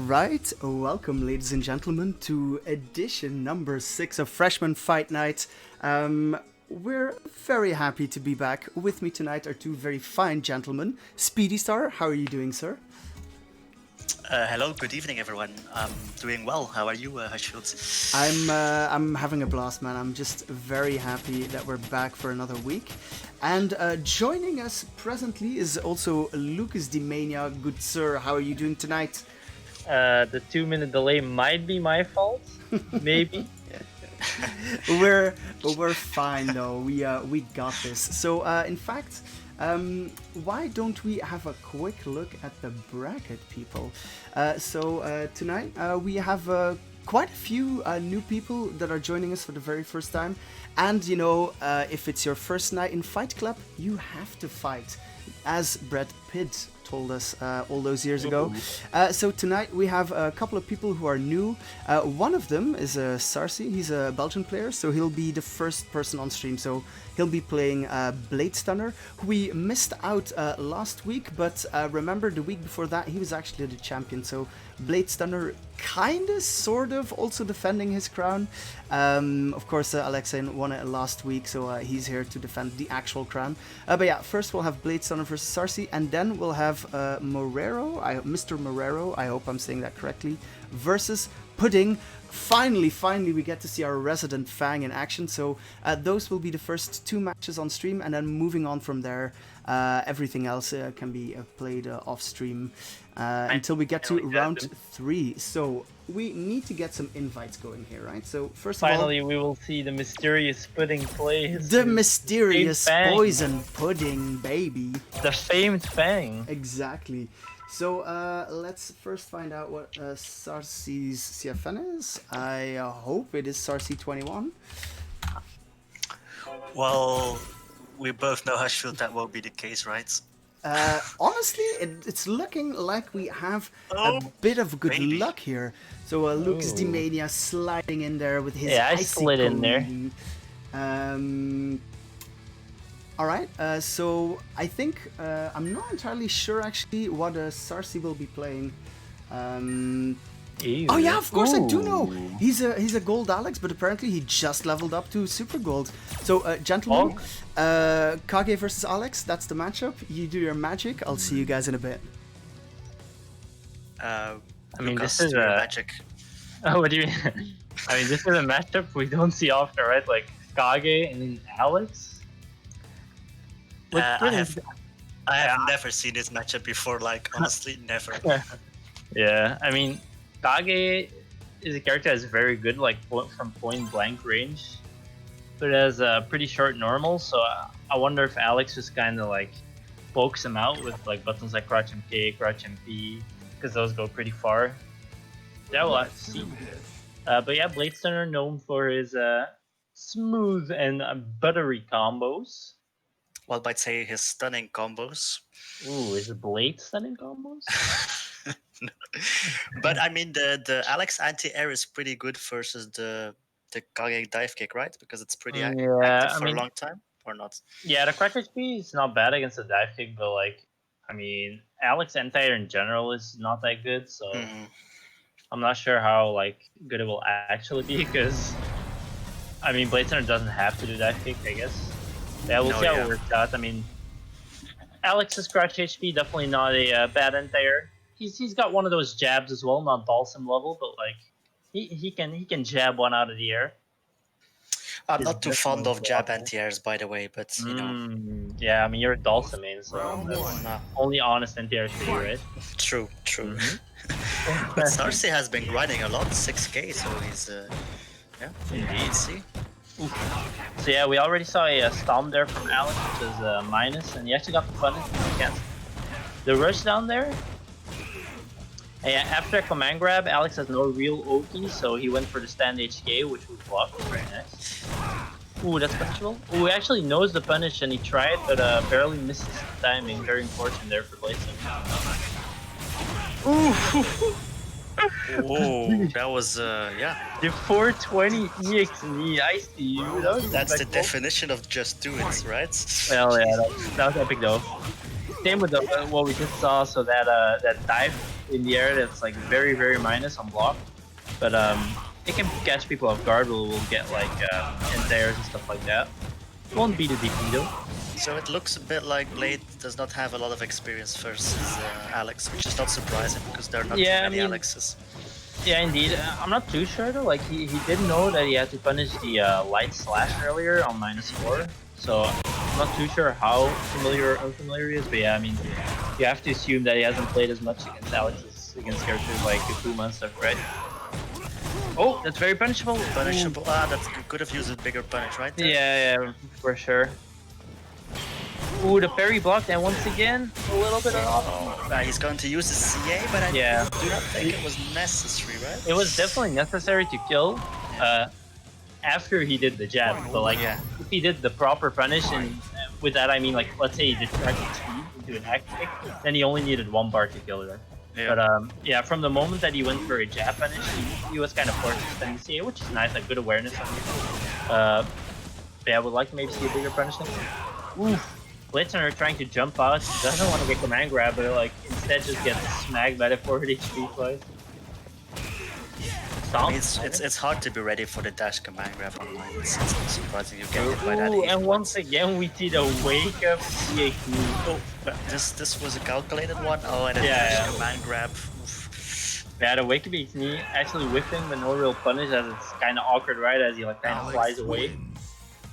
Alright, welcome ladies and gentlemen to edition number 6 of Freshman Fight Night. We're very happy to be back. With me tonight are two very fine gentlemen. Speedy Star, how are you doing, sir? Hello, good evening everyone. I'm doing well. How are you, Hirschfield? I'm having a blast, man. I'm just very happy that we're back for another week. And joining us presently is also Lucas Di Mania. Good sir, how are you doing tonight? The 2-minute delay might be my fault, maybe. we're fine though. We got this. So in fact, why don't we have a quick look at the bracket, people? So tonight we have quite a few new people that are joining us for the very first time. And you know, if it's your first night in Fight Club, you have to fight, as Brad Pitt told us all those years ago. So tonight we have a couple of people who are new. One of them is Sarsi. He's a Belgian player, so he'll be the first person on stream. So he'll be playing Blade Stunner, who we missed out last week, but remember the week before that he was actually the champion. So Blade Stunner kinda, sort of, also defending his crown. Of course, Alexei won it last week, so he's here to defend the actual crown. But yeah, first we'll have Blade Stunner versus Sarsi, and then we'll have Mr. Morero, I hope I'm saying that correctly, versus Pudding. Finally, we get to see our resident F.A.N.G in action. So those will be the first two matches on stream, and then moving on from there, everything else can be played off stream until we get to round 3. So we need to get some invites going here, right? So first of all, finally we will see the mysterious Pudding play. The mysterious poison Pudding, baby. The famed F.A.N.G. Exactly. So let's first find out what Sarsi's CFN is. I hope it is Sarsi21. Well, we both know, Hirschfield, that won't be the case, right? Honestly, it's looking like we have a bit of good luck here. So Lucas Di Mania sliding in there with his I slid in there. Alright, so I think, I'm not entirely sure actually what Sarsi will be playing. Oh yeah, of course I do know! He's a gold Alex, but apparently he just leveled up to super gold. So gentlemen, Kage versus Alex, that's the matchup. You do your magic, I'll see you guys in a bit. I mean, Lucas, this is your a... magic. Oh, what do you mean? I mean, this is a matchup we don't see often, right? Like, Kage and then Alex? I have never seen this matchup before, like, honestly, never. Yeah, I mean, Kage is a character that's very good, like, from point blank range, but it has a pretty short normal, so I wonder if Alex just kind of, like, pokes him out with, like, buttons like Crouch and K, Crouch and P, because those go pretty far. Yeah, we'll have to see. But yeah, Blade Stunner known for his smooth and buttery combos. Well, might say his stunning combos. Ooh, is it Blade stunning combos? No. But I mean, the Alex anti-air is pretty good versus the Kage dive kick, right? Because it's pretty active for a long time, or not? Yeah, the cracker speed is not bad against the dive kick, but like, I mean, Alex anti-air in general is not that good, so I'm not sure how like good it will actually be, because I mean, Blade Stunner doesn't have to do dive kick, I guess. Yeah, we'll see how it works out. I mean, Alex's scratch HP definitely not a bad anti-air. He's got one of those jabs as well, not Dalsum level, but like he can jab one out of the air. I'm not too fond of jab anti-airs, by the way, but you know. Yeah, I mean you're a Dalsum main, so that's only honest anti-airs for you, right? True. But Sarsi has been grinding a lot, 6k, so he's yeah, indeed. See. So yeah, we already saw a stomp there from Alex, which is a minus, and he actually got the punish against the rush down there. And yeah, after a command grab, Alex has no real ulti, so he went for the stand HK, which was blocked. Very nice. Ooh, that's punishable. Ooh, he actually knows the punish and he tried, but barely missed his timing. Very unfortunate there for Blade Stunner. Ooh! Whoa, that was yeah. The 420 EXE, I see you. That's the definition of just do it, right? Well, yeah, that was epic though. Same with what we just saw. So that that dive in the air that's like very, very minus on block. But it can catch people off guard. We'll get like anti-airs and stuff like that. Won't be the DP though. So it looks a bit like Blade does not have a lot of experience versus Alex, which is not surprising because there are not too many Alexes. Yeah, indeed. I'm not too sure though. Like he did know that he had to punish the light slash earlier on -4. So I'm not too sure how familiar or unfamiliar he is. But yeah, I mean, you have to assume that he hasn't played as much against Alex as against characters like Akuma and stuff, right? Oh, that's very punishable. Punishable. Ah, that could have used a bigger punish, right? There. Yeah, for sure. Ooh, the parry blocked, and once again, a little bit off. He's going to use the CA, but I do not think it was necessary, right? It was definitely necessary to kill after he did the jab, but like if he did the proper punish, and with that I mean like let's say he did try to speed into an hack kick, then he only needed 1 bar to kill her. Yeah. But yeah, from the moment that he went for a jab punish, he was kind of forced to spend the CA, which is nice, like good awareness on him. Yeah, I would like to maybe see a bigger punishment. Oof. Blitzer trying to jump out, doesn't want to get command grab, but like instead just gets smacked by the forward HP flight. I mean, it's hard to be ready for the dash command grab online. It's not surprising you get hit by that. And once again we see the wake up CA. Oh, this was a calculated one. Oh, and a dash command grab. Yeah, the wake up knee actually whipping, but no real punish, as it's kind of awkward, right? As he like kind of flies away.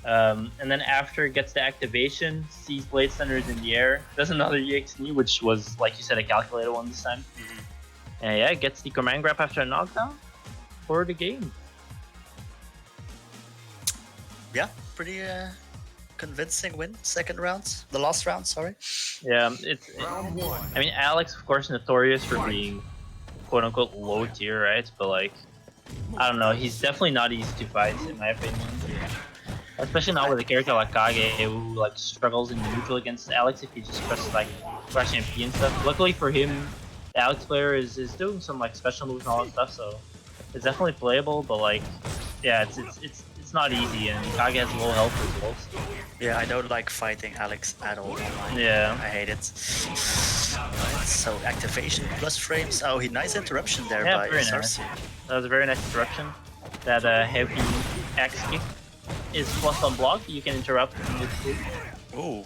And then after it gets the activation, sees Blade Thunders in the air, does another EX knee, which was, like you said, a calculated one this time. And yeah, gets the command grab after a knockdown for the game. Yeah, pretty convincing win. Second round, the last round, sorry. Yeah, I mean, Alex, of course, notorious for being quote unquote low tier, right? But like, I don't know, he's definitely not easy to fight, in my opinion. Especially not with a character like Kage, who like struggles in neutral against Alex if he just presses like crash MP and stuff. Luckily for him, the Alex player is doing some like special moves and all that stuff, so it's definitely playable. But like, yeah, it's not easy, and Kage has low health as well. So. Yeah, I don't like fighting Alex at all online. Yeah, I hate it. Right, so activation plus frames. Oh, nice interruption there by Sarsi. Nice. That was a very nice interruption. That heavy axe kick is plus on block, you can interrupt mid-kick. Oh,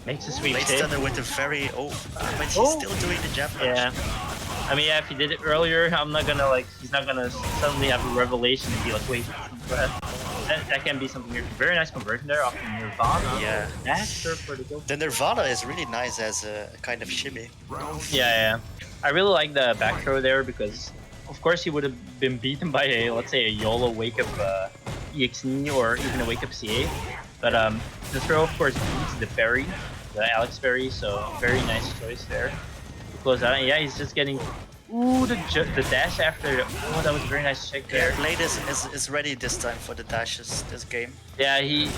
makes a sweet hit. Thunder with a very but he's still doing the jab punch. Yeah, I mean, yeah, if he did it earlier, I'm not gonna like, he's not gonna suddenly have a revelation and be like, wait, that can be something here. Very nice conversion there off the Nirvana. Yeah, master for the kill. The Nirvana is really nice as a kind of shimmy. Yeah, I really like the back throw there because of course he would have been beaten by a, let's say, a YOLO wake up EXE or even a wake up CA, but the throw of course beats the parry, the Alex parry, so very nice choice there to close out. And yeah, he's just getting the dash after. Oh, that was a very nice check there. Yeah, Blade is ready this time for the dashes this game. Yeah, he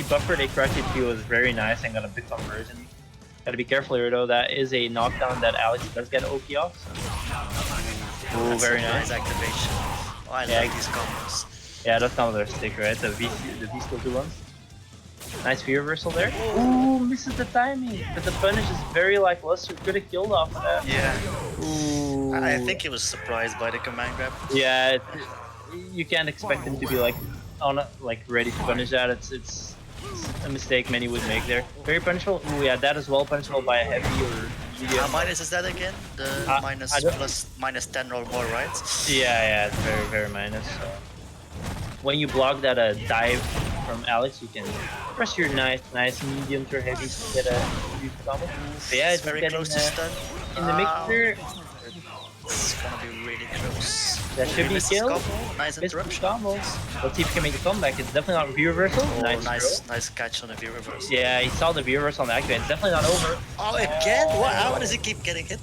buffered a crush HP, was very nice and got a big conversion. Gotta be careful here though, that is a knockdown that Alex does get OP off. So. Ooh, very nice activation. Oh, I like these combos. Yeah, those combos are sick, right? The V skill 2 ones. Nice V reversal there. Ooh, misses the timing, but the punish is very lackluster. Could have killed off of that. Yeah. Ooh. I think he was surprised by the command grab. Yeah, you can't expect him to be like ready to punish that. It's a mistake many would make there. Very punishable. Ooh, yeah, that is well punishable by a heavy or medium. How minus is that again? The minus 10 or more, right? Yeah, it's very, very minus. So. When you block that dive from Alex, you can press your nice medium to heavy to get a huge combo. But yeah, it's very close to stun. In the mixer. It's gonna be really close. That should be killed. Nice interruption. Let's see if he can make a comeback. It's definitely not V reversal. Oh, nice catch on the V reversal. Yeah, he saw the V reversal on the activate. It's definitely not over. Oh, again? How does he keep getting hit?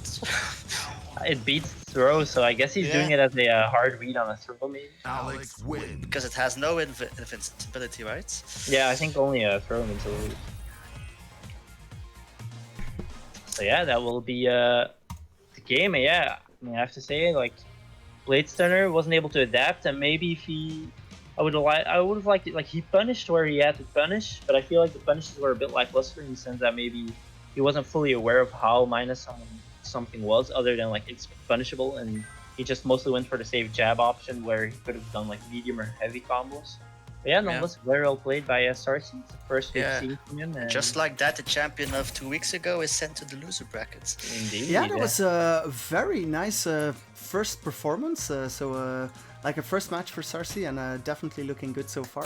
It beats throw, so I guess he's doing it as a hard read on a throw, maybe. Alex win. Because it has no invincibility, right? Yeah, I think only a throw invincibility. So yeah, that will be the game. Yeah, I mean, I have to say, like, Blade Stunner wasn't able to adapt, and maybe if I would have liked it. Like, he punished where he had to punish, but I feel like the punishes were a bit lackluster in the sense that maybe he wasn't fully aware of how minus someone something was other than like it's punishable, and he just mostly went for the safe jab option where he could have done like medium or heavy combos. But yeah, nonetheless, very well played by Sarsi. It's the first we've seen from him. And just like that, the champion of 2 weeks ago is sent to the loser brackets. Indeed. Yeah, that was a very nice first performance. Like a first match for Sarsi, and definitely looking good so far.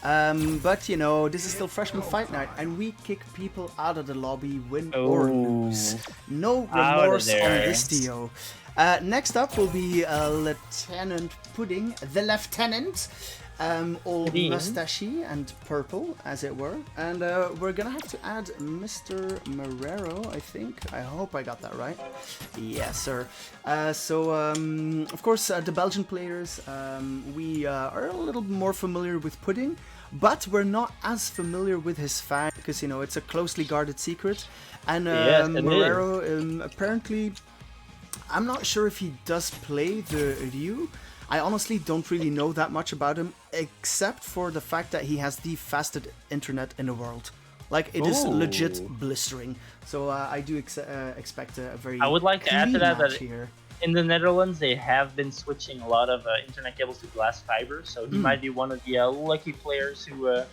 But you know, this is still freshman fight night, and we kick people out of the lobby, win or lose. No remorse on this Dio. Next up will be Lieutenant Pudding, the Lieutenant. All mustachy and purple, as it were. And we're gonna have to add Mr. Marrero, I think. I hope I got that right. Yes, sir. Of course, the Belgian players, we are a little more familiar with Pudding, but we're not as familiar with his F.A.N.G, because, you know, it's a closely guarded secret. And Marrero, apparently, I'm not sure if he does play the Ryu. I honestly don't really know that much about him, except for the fact that he has the fastest internet in the world. Like, it is legit blistering. So I do expect a very I would like to add to that here. In the Netherlands, they have been switching a lot of internet cables to glass fiber, so he might be one of the lucky players who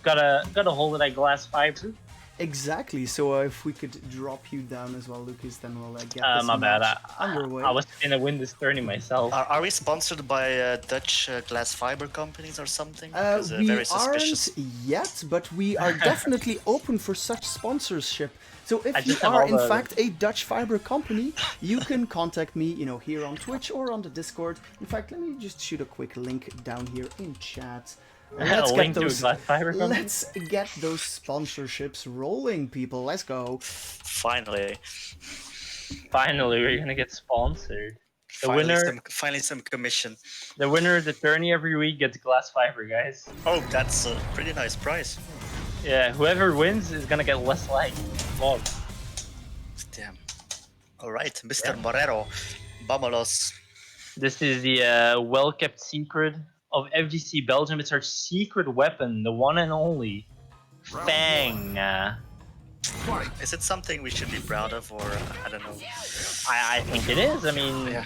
got a hold of that glass fiber. Exactly. So if we could drop you down as well, Lucas, then we'll get this my bad. underway. I was gonna win this tourney myself. Are we sponsored by Dutch glass fiber companies or something? We very suspicious. aren't yet, but we are definitely open for such sponsorship. So if you are in fact a Dutch fiber company, you can contact me, you know, here on Twitch or on the Discord. In fact, let me just shoot a quick link down here in chat. Let's get those sponsorships rolling, people. Let's go. Finally, we're gonna get sponsored. Finally some commission. The winner of the tourney every week gets glass fiber, guys. Oh, that's a pretty nice prize. Yeah, whoever wins is gonna get less likes. Wow. Damn. All right, Mr. Marrero, vámonos. This is the well-kept secret of FGC Belgium. It's our secret weapon, the one and only F.A.N.G. Is it something we should be proud of, or I don't know? I think it is. I mean,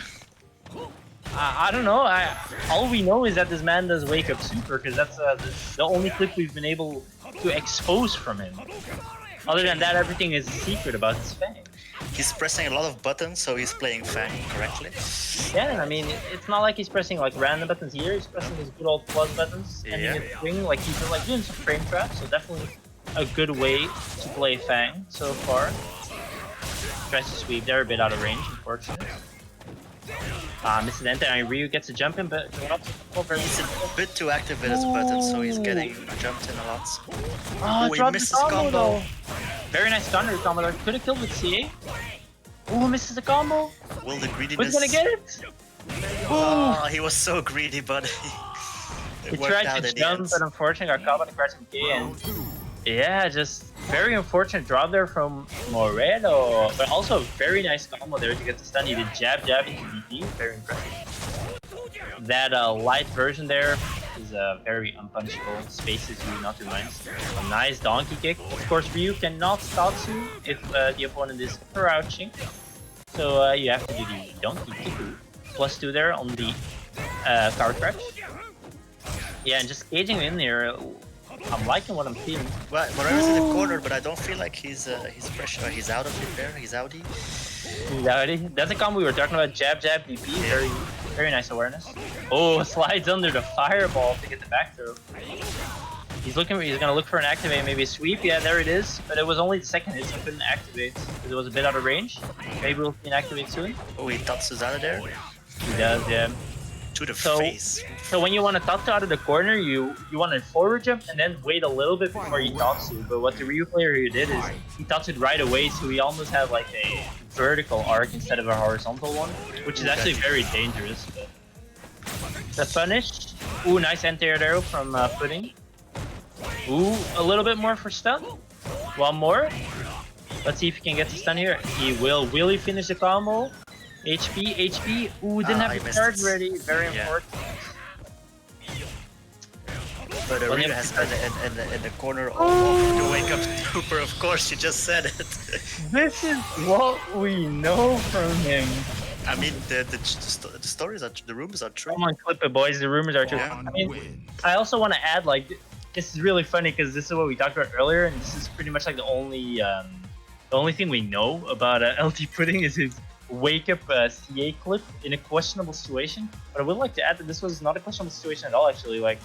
I don't know. All we know is that this man does wake up super, because that's the only clip we've been able to expose from him. Other than that, everything is a secret about his F.A.N.G. He's pressing a lot of buttons, so he's playing F.A.N.G correctly. Yeah, I mean, it's not like he's pressing like random buttons here. He's pressing his good old plus buttons, and he's swing like he's like doing some frame traps. So definitely a good way to play F.A.N.G so far. Tries to sweep there, a bit out of range, unfortunately. Mrs. Ente, I mean, Ryu gets a jump in, but he's a bit too active with his buttons, so he's getting jumped in a lot. Oh, he misses the combo. Very nice thunder combo there. Could have killed with CA. Oh, misses the combo. Will the greediness... Who's gonna get it? Oh, he was so greedy, but he tried to jump, but unfortunately got caught by the crash from K. And yeah, just very unfortunate drop there from Moreno. But also a very nice combo there to get the stun. He did jab into DP. Very impressive. That light version there is very unpunishable. Spaces you not too nice. A nice donkey kick. Of course, Ryu cannot Tatsu if the opponent is crouching. So you have to do the donkey kick. +2 there on the car crash. Yeah, and just caging in there. I'm liking what I'm seeing. Well, Moreno's in the corner, but I don't feel like he's fresh. He's out of it there. He's outie. He's outie. That's the combo we were talking about. Jab, DP. Very nice awareness. Oh, slides under the fireball to get the back throw. He's gonna look for an activate, maybe a sweep. Yeah, there it is. But it was only the second hit, so he couldn't activate because it was a bit out of range. Maybe we'll see an activate soon. Oh, he Tatsu's out of there. He does, yeah. To the face. So when you want to Tatsu out of the corner, you want to forward jump and then wait a little bit before you Tatsu. But what the Ryu player here did is he Tatsu'd right away, so he almost had like a vertical arc instead of a horizontal one, which is actually very dangerous. But the punish. Ooh, nice anti-air arrow from Pudding. Ooh, a little bit more for stun. One more. Let's see if he can get the stun here. He will. Will he finish the combo? HP. Ooh, didn't have the charge ready. Very important. But Arena has been in the corner of the wake up trooper. Of course, you just said it. This is what we know from him. I mean, the stories are, the rumors are true. Come on, clip it, boys. The rumors are true. I mean, I also want to add, like, this is really funny because this is what we talked about earlier, and this is pretty much like the only thing we know about LT Pudding is his wake up CA clip in a questionable situation. But I would like to add that this was not a questionable situation at all. Actually, like,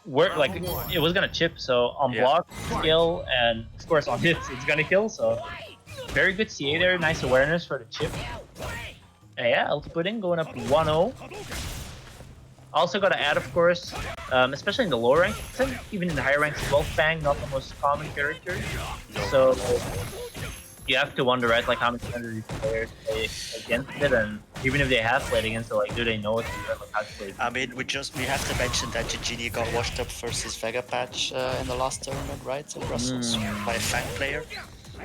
where like it was gonna chip, so on block, kill, and of course on hits, it's gonna kill. So very good CA there. Nice awareness for the chip. Yeah, LT Pudding going up 1-0. Also got to add, of course, especially in the lower rank, even in the higher ranks as well, F.A.N.G, not the most common character. So you have to wonder, right, like how many hundred players play against it, and even if they have played against it, like do they know what to do, like how to play it? I mean, we have to mention that Genie got washed up versus Vega Patch in the last tournament, right, in Brussels, by a F.A.N.G player.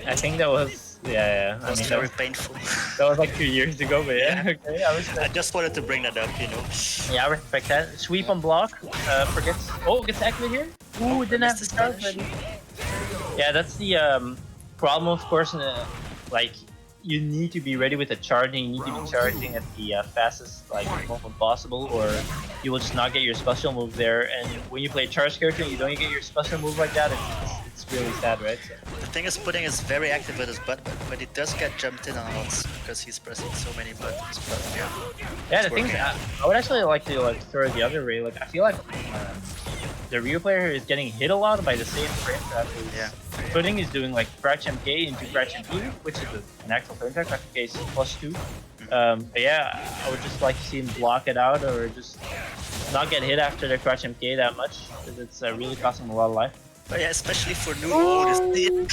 I think that was, yeah. That was very painful. That was like 2 years ago, but yeah, okay. I just wanted to bring that up, you know. Yeah, I respect that. Sweep on block, gets activated here. Ooh, didn't have to start ready. Yeah, that's the problem, of course. Like, you need to be ready with the charging. You need to be charging at the fastest moment possible, or you will just not get your special move there. And when you play a charge character and you don't get your special move like that, it's really sad, right? So. The thing is, Pudding is very active with his button, but he does get jumped in on lots because he's pressing so many buttons. But yeah, the thing is, I would actually like to throw it the other way. Like, I feel like the Rio player is getting hit a lot by the same frame trap. Pudding is doing like crouch MK into crouch MP, which is an actual frame trap. Crouch MK is +2. But yeah, I would just like to see him block it out or just not get hit after the crouch MK that much, because it's really costing him a lot of life. But yeah, especially for new mode.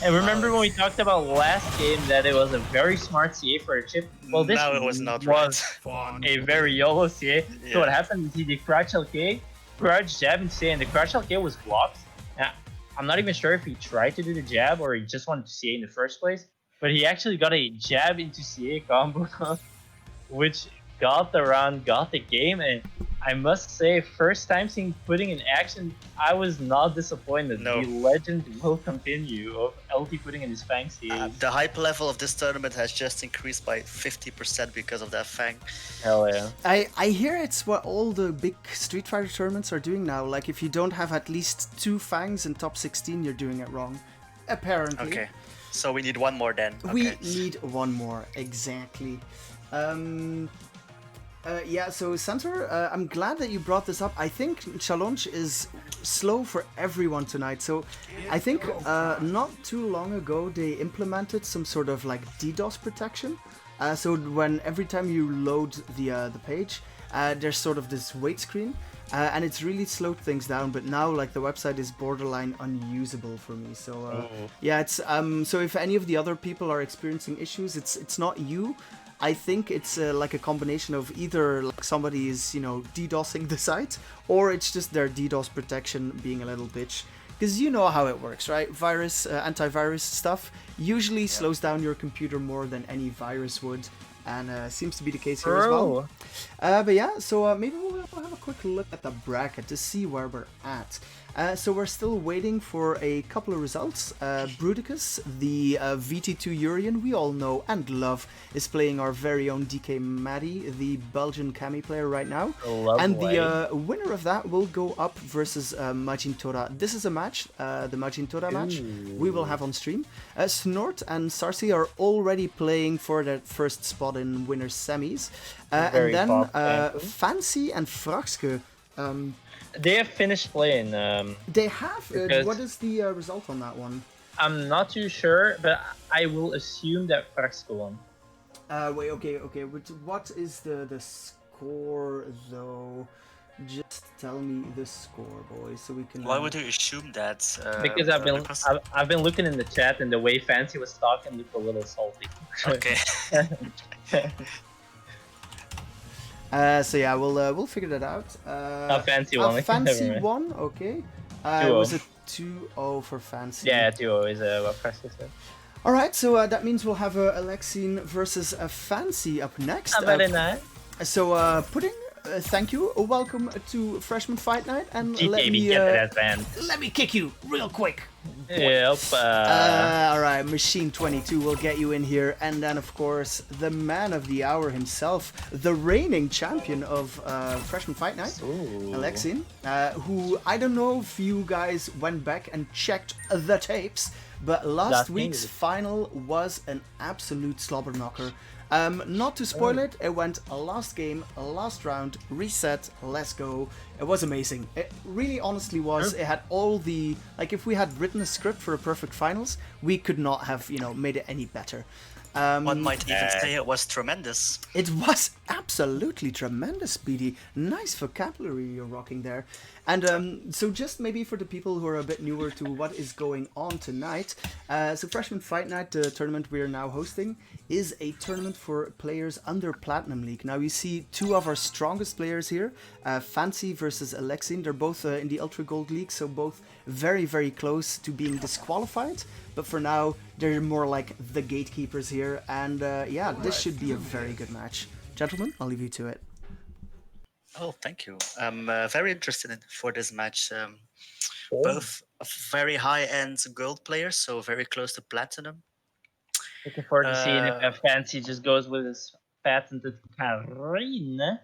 And remember when we talked about last game that it was a very smart CA for a chip? Well, this it was not a very YOLO CA. Yeah. So what happened is he did crouch LK, crouch jab and CA, and the crouch LK was blocked. Now, I'm not even sure if he tried to do the jab or he just wanted to CA in the first place, but he actually got a jab into CA combo, which got the round, got the game, and I must say, first time seeing Pudding in action, I was not disappointed. No. The legend will continue of LT Pudding and his F.A.N.G CAs. The hype level of this tournament has just increased by 50% because of that F.A.N.G. Hell yeah. I hear it's what all the big Street Fighter tournaments are doing now. Like, if you don't have at least 2 F.A.N.Gs in top 16, you're doing it wrong. Apparently. Okay. So we need one more then. Okay. We need one more, exactly. Yeah, so Santor, I'm glad that you brought this up. I think challenge is slow for everyone tonight. So I think not too long ago they implemented some sort of like DDoS protection. So when every time you load the page, there's sort of this wait screen, and it's really slowed things down. But now like the website is borderline unusable for me. So yeah, it's so if any of the other people are experiencing issues, it's not you. I think it's like a combination of either like somebody is, you know, DDoSing the site, or it's just their DDoS protection being a little bitch. Because you know how it works, right? Virus, antivirus stuff usually slows down your computer more than any virus would, and seems to be the case here as well. But yeah, so maybe we'll have a quick look at the bracket to see where we're at. So we're still waiting for a couple of results. Bruticus, the VT2 Urian we all know and love, is playing our very own DK Maddie, the Belgian Cami player right now. And the winner of that will go up versus Majin Tora. This is a match, the Majin Tora match, we will have on stream. Snort and Sarsi are already playing for their first spot in winners semis. And then Fancy and Fraxke. They have finished playing. They have? What is the result on that one? I'm not too sure, but I will assume that Fraxke won. Wait, okay. What is the score, though? Just tell me the score, boys, so we can... Why would you assume that? Because I've been looking in the chat, and the way Fancy was talking looked a little salty. Okay. So yeah, we'll figure that out. Fancy won. Fancy won, okay. It was a 2-0 for Fancy. Yeah, 2-0 is what Fraxke said. Alright, so that means we'll have Alexine versus Fancy up next. Very nice. So Pudding, thank you. Welcome to Freshman Fight Night, and let me kick you real quick. Yep. All right, Machine 22 will get you in here, and then of course the man of the hour himself, the reigning champion of Freshman Fight Night, Alexin, who I don't know if you guys went back and checked the tapes, but last week's final was an absolute slobber knocker. Not to spoil it, it went last game, last round, reset, let's go. It was amazing. It really honestly was. It had all the, like, if we had written a script for a perfect finals, we could not have, made it any better. One might even say it was tremendous. It was absolutely tremendous, Speedy. Nice vocabulary you're rocking there. And so just maybe for the people who are a bit newer to what is going on tonight, so Freshman Fight Night, the tournament we are now hosting, is a tournament for players under Platinum League. Now you see two of our strongest players here, F.A.N.G versus Alexin. They're both in the Ultra Gold League, so both very, very close to being disqualified. But for now, they're more like the gatekeepers here. And yeah, this should be a very good match. Gentlemen, I'll leave you to it. Oh, thank you. I'm very interested for this match. Both very high-end gold players, so very close to platinum. Looking forward to seeing if F.A.N.G just goes with his patented Karine.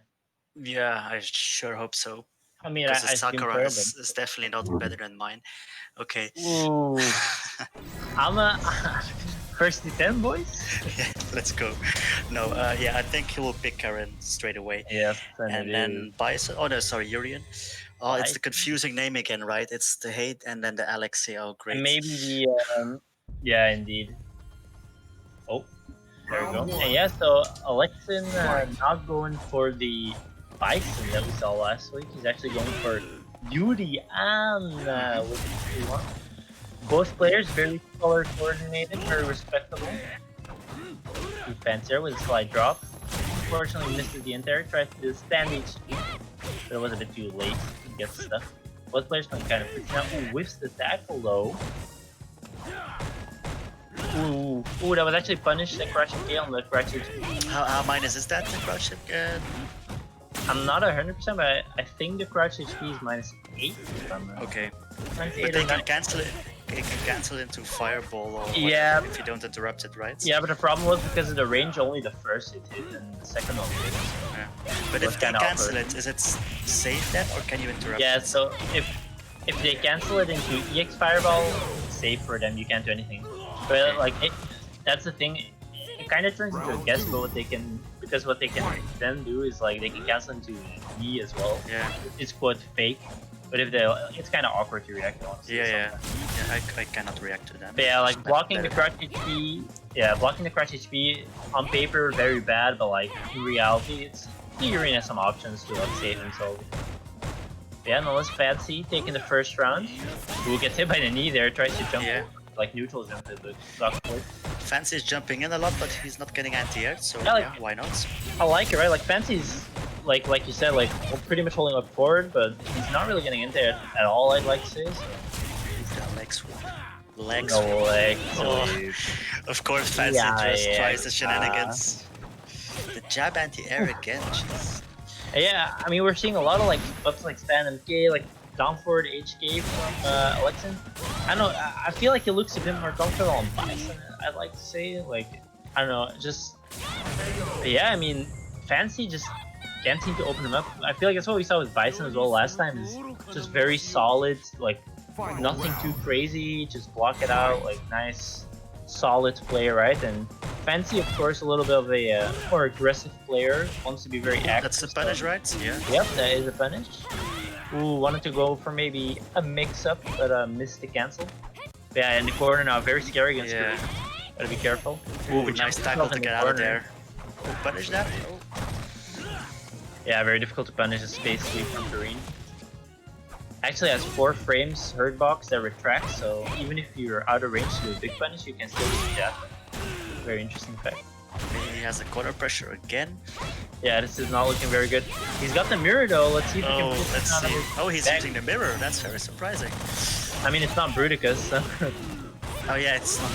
Yeah, I sure hope so. I mean, because Sakura is definitely not better than mine. Okay. Ooh. I'm a first to 10, boys. Yeah, let's go. No, yeah, I think he will pick Karen straight away. Yes, and then Bison. Oh no, sorry, Urian. Oh, it's the confusing name again, right? It's the hate and then the Alexei. Oh, great. And maybe the yeah, indeed. Oh, there we go. And yeah, so Alexin not going for the Bison that we saw last week. He's actually going for Yuri and with the both players very color coordinated, very respectable. Defense here with a slide drop. Unfortunately misses the entire, tried to do stand HP, but it was a bit too late to get stuff. Both players can kind of freak out. Ooh, whiffs the tackle though. Ooh, that was actually punished, the crush and on the crush HP. How minus is that, the crush? I'm not 100%, but I think the crouch HP is -8. Okay. But they can cancel it. They can cancel into fireball or yeah, if you don't interrupt it, right? Yeah, but the problem was because of the range, only the first hit and the second one hit. Yeah. But if they cancel it, is it safe then, or can you interrupt? Yeah, so if they cancel it into EX fireball, it's safe for them. You can't do anything. But like that's the thing. It kind of turns into a guess, but what they can then do is like they can cancel into E as well. Yeah. It's quite fake, but if they, it's kind of awkward to react to. Yeah. I cannot react to them. But yeah, like blocking the crush HP. Yeah, blocking the crush HP on paper very bad, but like in reality, it's Yuri has some options to like save himself. Yeah, no less fancy taking the first round. Who gets hit by the knee there, tries to jump over, like neutral jump to the block point. F.A.N.G is jumping in a lot, but he's not getting anti-air, so yeah, why not? I like it, right? Like F.A.N.G's, like you said, like pretty much holding up forward, but he's not really getting in there at all. I'd like to say. So. He's got leg sweep. Leg sweep. Of course, F.A.N.G just tries the shenanigans. The jab anti-air again. Jeez. Yeah, I mean we're seeing a lot of like buffs like Stan and K, like down forward HK from Alexin. I don't know, I feel like he looks a bit more comfortable on Bison, I'd like to say. Like, I don't know, just... Yeah, I mean, F.A.N.G just can't seem to open him up. I feel like that's what we saw with Bison as well last time, is just very solid, like, nothing too crazy, just block it out, like, nice, solid play, right? And F.A.N.G, of course, a little bit of a more aggressive player, wants to be very active. That's the punish, right? Yeah. Yep, that is a punish. Ooh, wanted to go for maybe a mix-up, but missed the cancel. Yeah, in the corner now, very scary against her. Gotta be careful. Ooh, nice tackle to get out of there. Oh, punish that? Oh. Yeah, very difficult to punish a space sweep from Karine. Actually has 4 frames hurt box that retracts, so even if you're out of range to do a big punish, you can still use the jab. Very interesting fact. He has a corner pressure again. Yeah, this is not looking very good. He's got the mirror though. Let's see if we can put let's see. Oh, he's using the mirror. That's very surprising. I mean, it's not Bruticus, so... Oh yeah, it's not.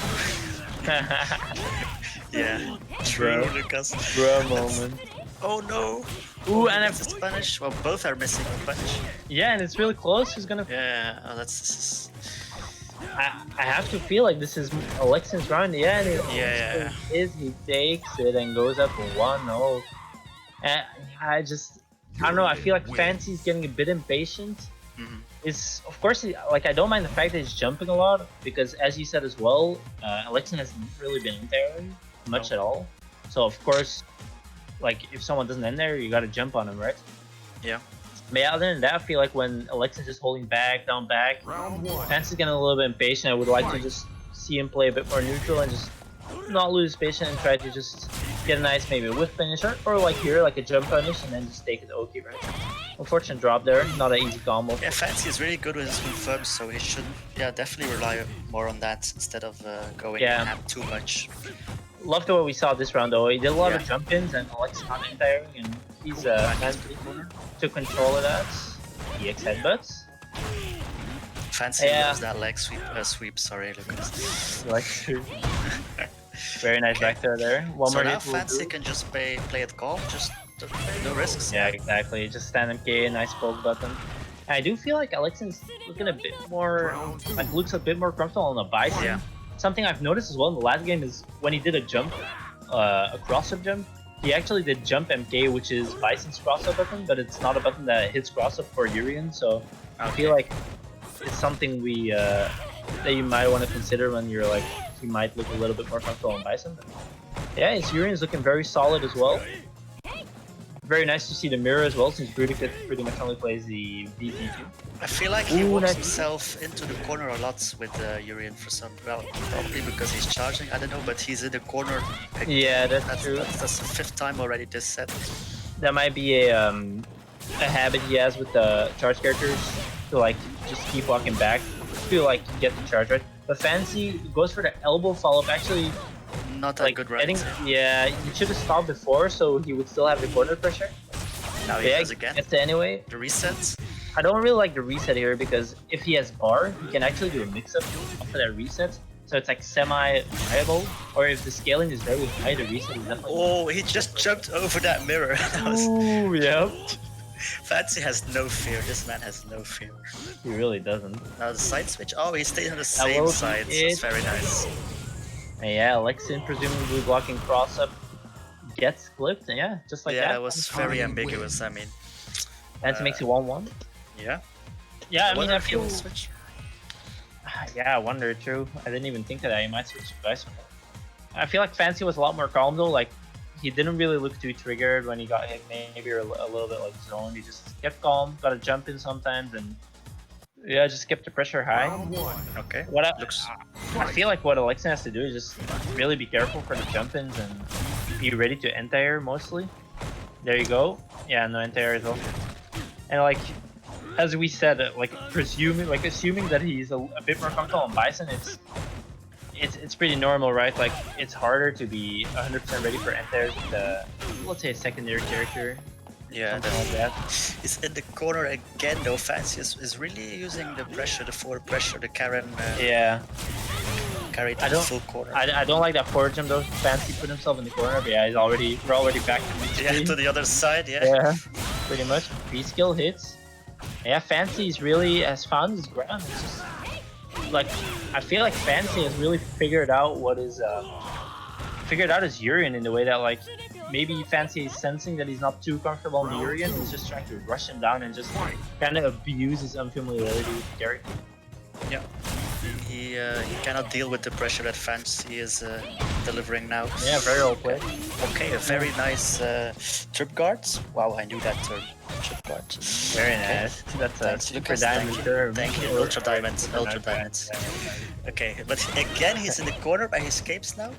Yeah, true, Lucas. Bro moment. Oh no! Ooh, and it's a punish. Well, both are missing a punish. Yeah, and it's really close. Who's gonna? Yeah, oh, this is... I have to feel like this is Alexin's round. Yeah, and yeah. He takes it and goes up 1-0. And I don't know. I feel like Fancy's getting a bit impatient. Is of course like I don't mind the fact that he's jumping a lot because, as you said as well, Alexin hasn't really been in there much at all. So of course, like if someone doesn't end there, you got to jump on him, right? Yeah. But yeah, other than that, I feel like when Alexin's just holding back, down back, Fancy's getting a little bit impatient. I would like to just see him play a bit more neutral and just not lose patience and try to just get a nice maybe whiff finisher or like here, like a jump punish and then just take it Oki, right? Unfortunate drop there, not an easy combo. Yeah, Fancy is really good with his confirms, so he should definitely rely more on that instead of going too much. Loved what we saw this round though. He did a lot of jump ins and Alexis not entire, and he's to control of that. EX headbutts. Fancy loves that leg sweep. Sorry, Lucas. Leg sweep. Very nice back there. One so more now hit. Fancy can just play it calm, just no risks. Yeah, exactly. Just stand MK, nice poke button. And I do feel like Alexin's looking a bit more, looks a bit more comfortable on the bison. Yeah. Something I've noticed as well in the last game is when he did a jump, a cross-up jump, he actually did jump MK, which is Bison's cross-up button, but it's not a button that hits cross-up for Urian, so I feel like it's something that you might want to consider when you're like, you might look a little bit more comfortable on Bison. But yeah, his Urian's looking very solid as well. Very nice to see the mirror as well, since Brudicat pretty much only plays the VT2. I feel like he walks himself into the corner a lot with Urian for some, probably because he's charging, I don't know, but he's in the corner. Yeah, that's true. That's the 5th time already this set. That might be a habit he has with the charge characters, to like just keep walking back to like get the charge right. But Fancy goes for the elbow follow-up, actually not that good, right? Yeah, he should have stopped before, so he would still have the corner pressure. Now he does again. Gets it anyway. The resets. I don't really like the reset here because if he has bar, he can actually do a mix-up after that reset. So it's like semi-viable. Or if the scaling is very high, the reset is definitely. Oh, he just jumped over that mirror. Ooh, yep. Fancy has no fear. This man has no fear. He really doesn't. Now the side switch. Oh, he stayed on the same side. It's very nice. And yeah, Alexin presumably blocking cross up gets clipped. Yeah, just like that. Yeah, that was very ambiguous. I mean, that makes it 1-1. Yeah. Yeah, I mean, I feel switch. Yeah, I wonder too. I didn't even think of that. He might switch to Bison. I feel like Fancy was a lot more calm though. Like he didn't really look too triggered when he got hit, maybe or a little bit like zoned. He just kept calm, got to jump in sometimes, and yeah, just kept the pressure high. Okay. I feel like what Alexin has to do is just really be careful for the jump ins and be ready to anti-air mostly. There you go. Yeah, no anti-air as well. And like, as we said, assuming that he's a bit more comfortable on Bison, it's pretty normal, right? Like, it's harder to be 100% ready for anti-airs with let's say a secondary character. Yeah, like that. He's in the corner again though. Fancy is really using the pressure, the forward pressure, the Karen. Carry to the full corner. I don't like that forward jump though. Fancy put himself in the corner, but yeah, we're already back to the other side. Yeah, pretty much. B-skill hits. Yeah, Fancy has found his ground. It's just like, I feel like Fancy has really figured out his Urian in the way that like, maybe Fancy is sensing that he's not too comfortable on the Urian. He's just trying to rush him down and just kind of abuse his unfamiliarity with the character. Yeah. He cannot deal with the pressure that Fancy is delivering now. Yeah, very well played. Okay, a very nice trip guard. Wow, I knew that term. Trip guard. Very nice. That's a super diamond term. Thank you. Ultra diamonds. Ultra diamonds. Okay, but again, he's in the corner, but he escapes now.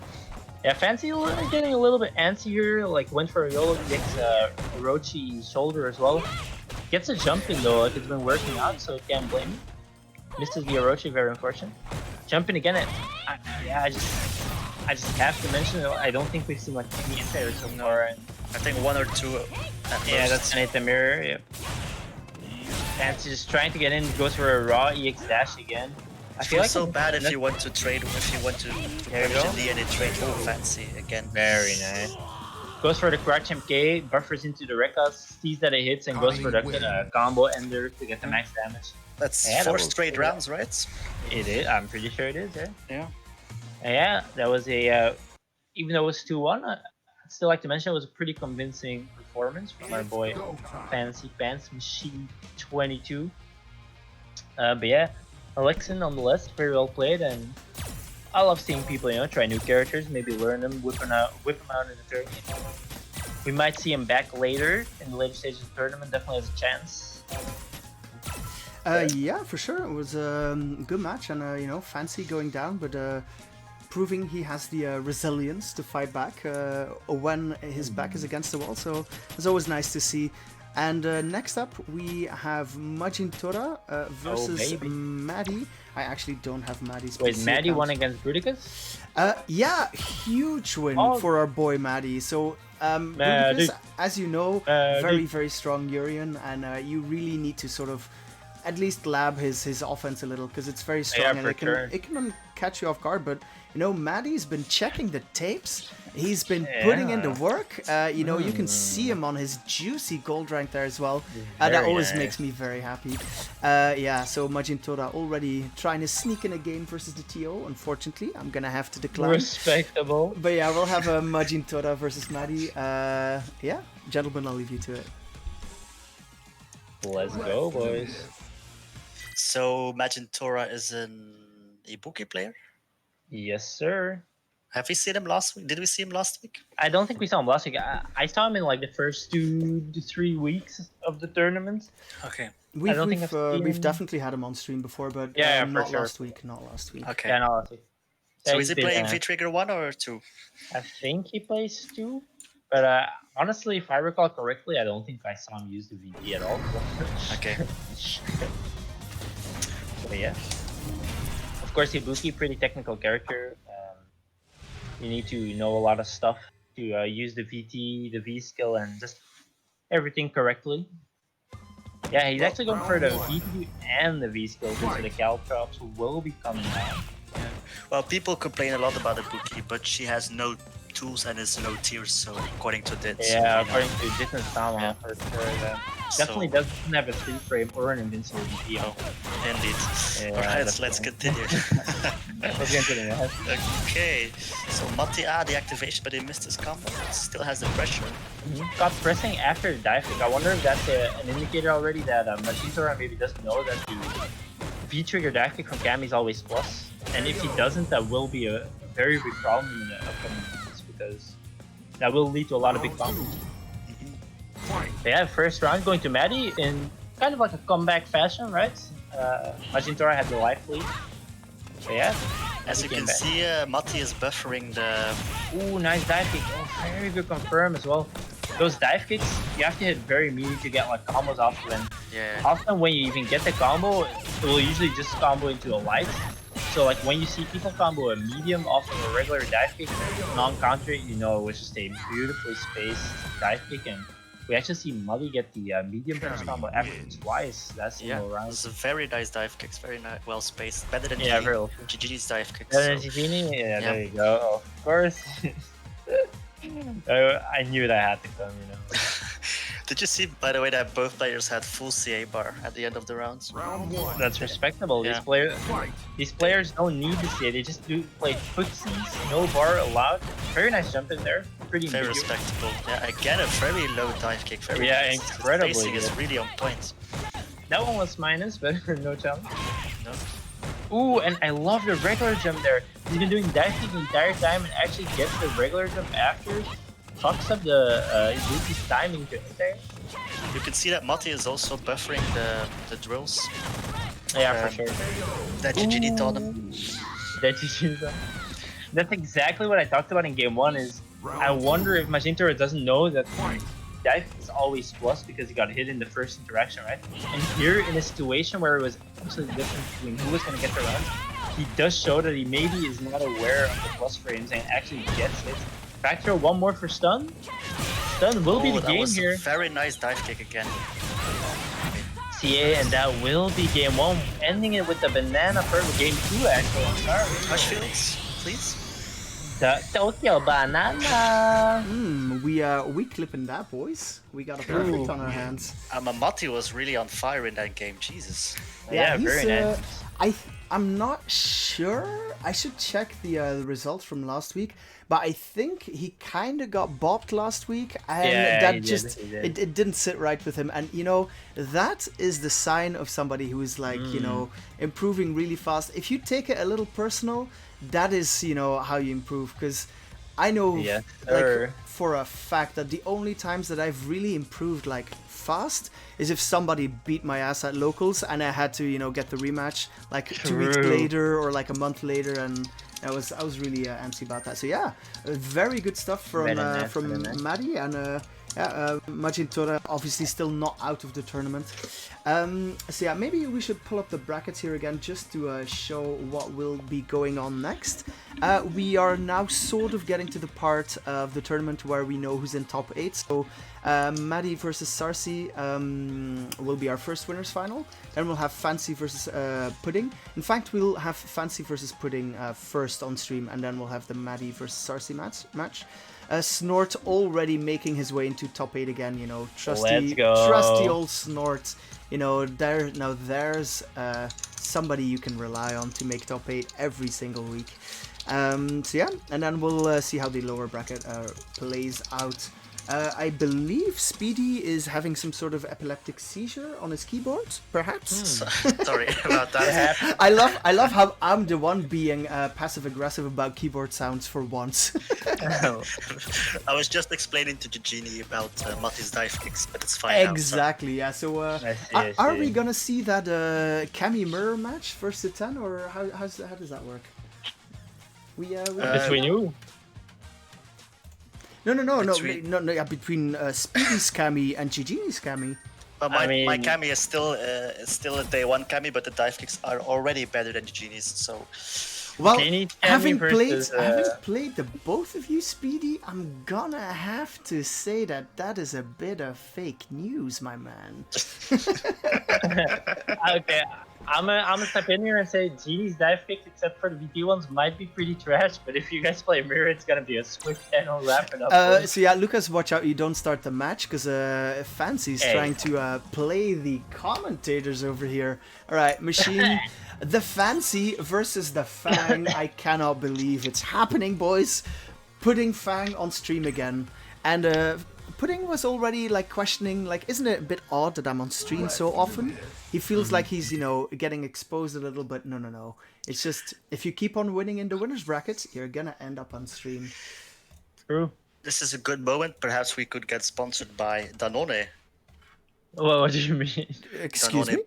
Yeah, Fancy getting a little bit antsy here. Like, went for a YOLO, gets Orochi's shoulder as well. Gets a jump in though, like it's been working out, so can't blame him. Misses the Orochi, very unfortunate. Jumping again I just have to mention it. I don't think we've seen like any anti-air so far. I think 1 or 2. Yeah, that's gonna hit the mirror. Yeah. Fancy just trying to get in, goes for a raw EX dash again. I feel like so bad if you want to trade, if you want to punish in the and trade for Fancy again. Very nice. goes for the crouch MK, buffers into the Rekkas, sees that it hits, and goes for the combo ender to get the max damage. That's 4 straight rounds, right? It is. I'm pretty sure it is. Yeah. Yeah. Yeah, that was a. Even though it was 2-1, I'd still like to mention it was a pretty convincing performance from our boy Fancy Pants Machine 22. But yeah, Alexin on the list, very well played, and I love seeing people, try new characters, maybe learn them, whip them out in the tournament. We might see him back later in the later stages of the tournament. Definitely has a chance. Yeah, for sure. It was a good match, and Fancy going down, but proving he has the resilience to fight back when his back is against the wall. So it's always nice to see. And next up, we have Majin Tora versus Maddie. I actually don't have Maddie's. Wait, Maddie won against Bruticus? Yeah, huge win for our boy Maddie. So Bruticus, as you know, very, very strong Urian, and you really need to sort of at least lab his offense a little, because it's very strong, and it can catch you off guard. But Maddie's been checking the tapes. He's been putting in the work. You can see him on his juicy gold rank there as well. That always makes me very happy. So Majin Tora already trying to sneak in a game versus the TO. Unfortunately, I'm gonna have to decline. Respectable. But yeah, we'll have a Majin Tora versus Maddie. Gentlemen, I'll leave you to it. Let's go, boys. So Majin Tora is an Ibuki player? Yes, sir. Have we seen him last week? Did we see him last week? I don't think we saw him last week. I saw him in like the first 2 to 3 weeks of the tournament. Okay. We've definitely had him on stream before, but not last week. Okay. Yeah, not last week. So is he playing V-Trigger 1 or 2? I think he plays 2. But honestly, if I recall correctly, I don't think I saw him use the VT at all. Okay. But yeah. Of course, Ibuki, pretty technical character. You need to know a lot of stuff to use the VT, the V skill, and just everything correctly. Yeah, he's actually going for the VT and the V skill, so the Caltrops will be coming out. Yeah. Well, people complain a lot about Ibuki, but she has no tools and is low tiers, so according to that. Yeah, according to different Sama, for sure. Definitely doesn't have a 3-frame or an invincible VT. Indeed. Yeah, alright, let's continue. Let's continue. Okay, so Matti the activation, but he missed his combo. Still has the pressure. Got pressing after the dive kick. I wonder if that's an indicator already that Majin Tora maybe doesn't know that the V-trigger dive kick from Cam is always plus. And if he doesn't, that will be a very big problem in the upcoming months, because that will lead to a lot of big combos. Yeah, first round going to Maddie in kind of like a comeback fashion, right? Majin Tora had the life lead. So yeah. As you can see, Matti is buffering the... Ooh, nice dive kick. Oh, very good confirm as well. Those dive kicks, you have to hit very meaty to get like combos off of them. Yeah. Often when you even get the combo, it will usually just combo into a light. So like when you see people combo a medium off of a regular dive kick, non-counter it, it was just a beautifully spaced dive kick, and we actually see Muddy get the medium punch combo after twice. That's round. It's a very nice dive kicks, very well spaced, better than GG's dive kicks. Better than Gigini? Yeah, there you go. Of course. I knew that had to come, Did you see, by the way, that both players had full CA bar at the end of the rounds? That's respectable. Yeah. These players don't need the CA. They just do play footsies, no bar allowed. Very nice jump in there. Pretty very respectable. Yeah, again a very low dive kick. Very nice. Incredibly. The spacing is really on point. That one was minus, but no challenge. No. Ooh, and I love the regular jump there. He's been doing dive kick the entire time and actually gets the regular jump after. Fucks up Ibuki's timing to hit there. You can see that Matti is also buffering the drills. Yeah, for sure. That GG taught him. That's exactly what I talked about in game 1. Is I wonder if Majin Tora doesn't know that dive is always plus because he got hit in the first interaction, right? And here in a situation where it was actually the difference between who was going to get the round, he does show that he maybe is not aware of the plus frames and actually gets it. Back throw one more for stun. Stun will be the game here. Very nice dive kick again. CA, and that will be game 1, ending it with the banana purple game 2 actually. I'm sorry. Hush fields, please. Tokyo Banana. We clipping that, boys. We got a perfect on our hands. Mati was really on fire in that game. Jesus. Yeah, he's, very nice. I'm not sure. I should check the results from last week, but I think he kind of got bopped last week, and that just it didn't sit right with him. And that is the sign of somebody who is like improving really fast. If you take it a little personal, that is how you improve. Because I know like for a fact that the only times that I've really improved like fast is if somebody beat my ass at locals and I had to get the rematch like 2 weeks later or like a month later, and I was really antsy about that. So yeah, very good stuff from Maddie, and Majin Tora obviously still not out of the tournament. So yeah, maybe we should pull up the brackets here again just to show what will be going on next. We are now sort of getting to the part of the tournament where we know who's in top 8. So Maddie versus Sarsi will be our first winners final. Then we'll have Fancy versus Pudding. In fact, we'll have Fancy versus Pudding first on stream, and then we'll have the Maddie versus Sarsi match. Snort already making his way into top 8 again, trusty old Snort. There's somebody you can rely on to make top 8 every single week. So yeah, and then we'll see how the lower bracket plays out. I believe Speedy is having some sort of epileptic seizure on his keyboard, perhaps. Sorry about that. I love how I'm the one being passive aggressive about keyboard sounds for once. I was just explaining to the genie about Mati's dive kicks, but it's fine. Exactly. Now, so. Yeah. So are we gonna see that Cammy mirror match versus 10, or how does that work? Between you. No. Yeah, between Speedy's Cammy and Gigi's Cammy. But my Cammy is still a day 1 Cammy, but the dive kicks are already better than Gigi's. So, well, having played the both of you, Speedy, I'm gonna have to say that is a bit of fake news, my man. Okay. I'm gonna step in here and say Genie's dive kicks, except for the VP ones, might be pretty trash. But if you guys play mirror, it's gonna be a swift and I'll wrap it up. So yeah, Lucas, watch out! You don't start the match because Fancy's trying to play the commentators over here. All right, Machine, the Fancy versus the F.A.N.G. I cannot believe it's happening, boys. Putting F.A.N.G. on stream again, and Pudding was already like questioning, like, isn't it a bit odd that I'm on stream so often? He feels like he's, getting exposed a little, but no. It's just, if you keep on winning in the winners brackets, you're gonna end up on stream. True. This is a good moment. Perhaps we could get sponsored by Danone. Well, what do you mean? Excuse me?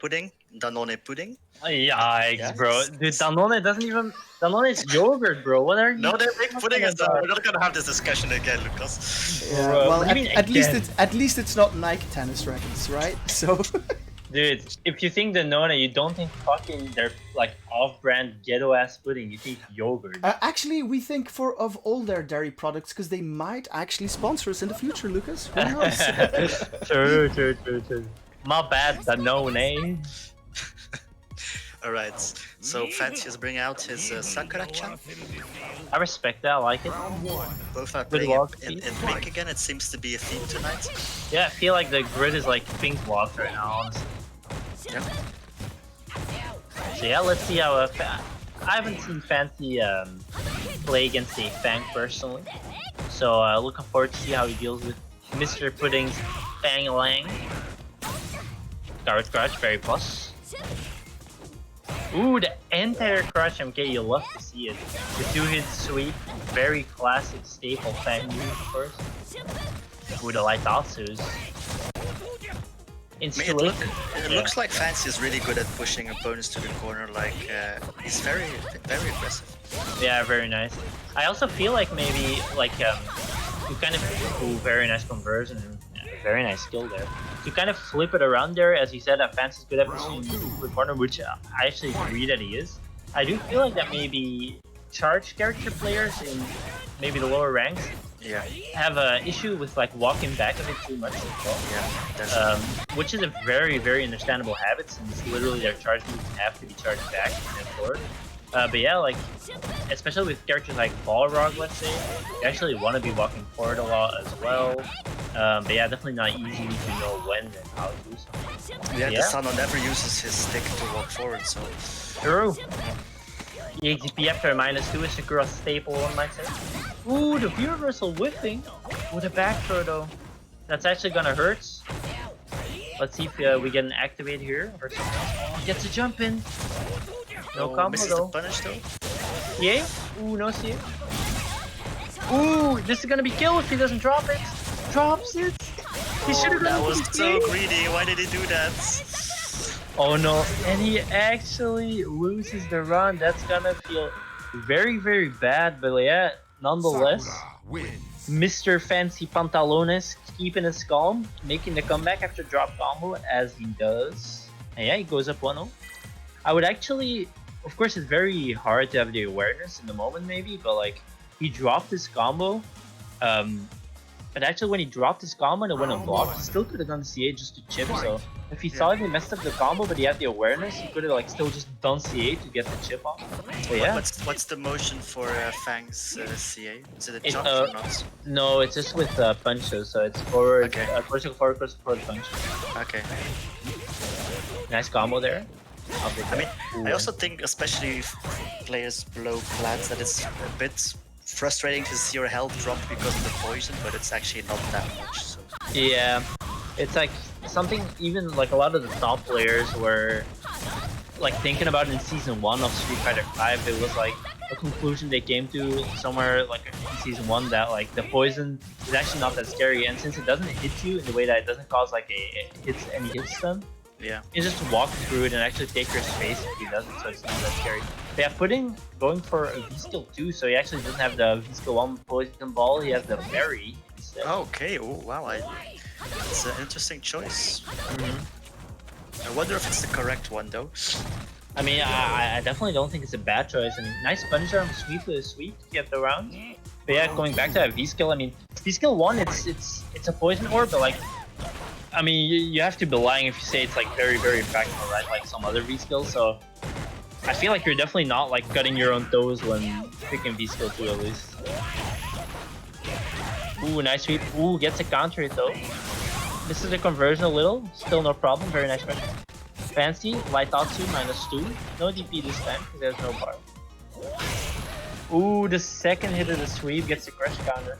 Danone pudding. Yikes, bro. Dude, Danone doesn't even... Danone is yogurt, bro. What are you... No, they make pudding. We're not gonna have this discussion again, Lucas. Yeah, well, at least it's not Nike tennis rackets, right? So... Dude, if you think Danone, you don't think fucking their like off-brand ghetto-ass pudding. You think yogurt. Actually, we think of all their dairy products because they might actually sponsor us in the future, Lucas. Who knows? True. My bad, Danone. Alright, so Fancy is bringing out his Sakura-chan. I respect that, I like it. Both are playing in pink again. It seems to be a theme tonight. Yeah, I feel like the grid is like pink walk right now, honestly. Yeah. So yeah, let's see how I haven't seen Fancy play against a F.A.N.G. personally. So looking forward to see how he deals with Mr. Pudding's F.A.N.G. Guard Crouch, very plus. Ooh, the entire crush MK, you love to see it. The 2-hit sweep, very classic staple F.A.N.G. move, of course. Ooh, the light Atsus. It looks like Fancy is really good at pushing opponents to the corner, like, he's very aggressive. Yeah, very nice. I also feel like maybe, like, you kind of, very nice conversion, and very nice skill there. You kind of flip it around there, as you said, Fancy's good at pushing the corner, which I actually agree that he is. I do feel like that maybe charge character players in maybe the lower ranks have an issue with like walking back a bit too much as well. Which is a very, very understandable habit since literally their charge moves have to be charged back and forward. But yeah, like, especially with characters like Balrog, let's say, you actually want to be walking forward a lot as well. But yeah, definitely not easy to know when and how to do so. Yeah, the Sano never uses his stick to walk forward, so... True. The ATP after a -2 is Sakura's staple, one might say. Ooh, the view reversal whipping with a back throw though. That's actually gonna hurt. Let's see if we get an activate here or something else. Gets a jump in. No combo misses though. The punish though. Yeah. Ooh, no CA. Ooh, this is gonna be kill if he doesn't drop it. Drops it. He should have That done was it. so greedy. Why did he do that? Oh no, and he actually loses the run. That's gonna feel very, very bad, but yeah, nonetheless, Mr. Fancy Pantalones keeping his calm, making the comeback after drop combo as he does. And yeah, he goes up 1-0. I would actually, of course, it's very hard to have the awareness in the moment maybe, but like, he dropped his combo, but actually when he dropped his combo and it went unblocked, he still could have done CA just to chip, so if he saw he messed up the combo but he had the awareness, he could have like still just done CA to get the chip off. So yeah. What's the motion for F.A.N.G's CA? Is it a jump or not? No, it's just with punches, so it's forward, okay. critical forward punch. Okay. Nice combo there. I mean, I also think, especially if players blow plants, that it's a bit frustrating to see your health drop because of the poison, but it's actually not that much. So. Yeah, it's like something even like a lot of the top players were like thinking about in season 1 of Street Fighter V. It was like a conclusion they came to somewhere like in season 1 that like the poison is actually not that scary, and since it doesn't hit you in the way that it doesn't cause like any hit stun. Yeah. You just walk through it and actually take your space if he doesn't, so it's not that scary. But yeah, going for a V-skill 2, so he actually doesn't have the V-skill 1 poison ball, he has the berry instead. Okay, oh wow, it's an interesting choice. I wonder if it's the correct one though. I mean, I definitely don't think it's a bad choice. I mean, nice punish arm sweep with a sweep to get the round. But yeah, going back to that V-skill, I mean, V-skill 1, it's a poison orb, but like, I mean, you have to be lying if you say it's like very, very impactful, right? Like some other V-skills, so I feel like you're definitely not like cutting your own toes when picking V-skill 2 at least. Ooh, nice sweep. Ooh, gets a counter hit though. Misses the conversion a little, still no problem, very nice pressure. Fancy, light Tatsu -2. No DP this time, because there's no bar. Ooh, the second hit of the sweep gets a crush counter.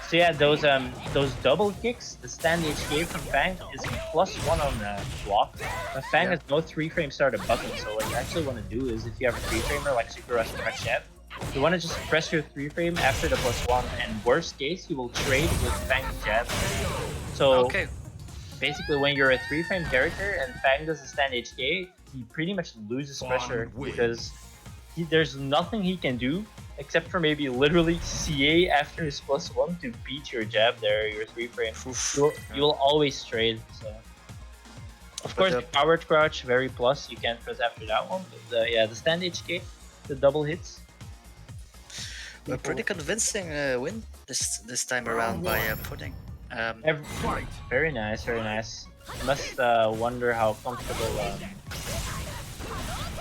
So yeah, those double kicks, the stand HK from F.A.N.G is +1 on the block. But F.A.N.G has no 3-frame starter button, so what you actually want to do is if you have a 3-framer like Sakura's Crash Jab, you want to just press your 3-frame after the +1, and worst case, you will trade with F.A.N.G Jab. So basically when you're a 3-frame character and F.A.N.G does a stand HK, he pretty much loses pressure because there's nothing he can do except for maybe literally CA after his +1 to beat your jab there, your 3-frame. You will always trade. So. Of course, the powered crouch, very plus, you can't press after that one. But yeah, the stand HK, the double hits. A pretty convincing win this time around by Pudding. Very nice, very nice. Must wonder how comfortable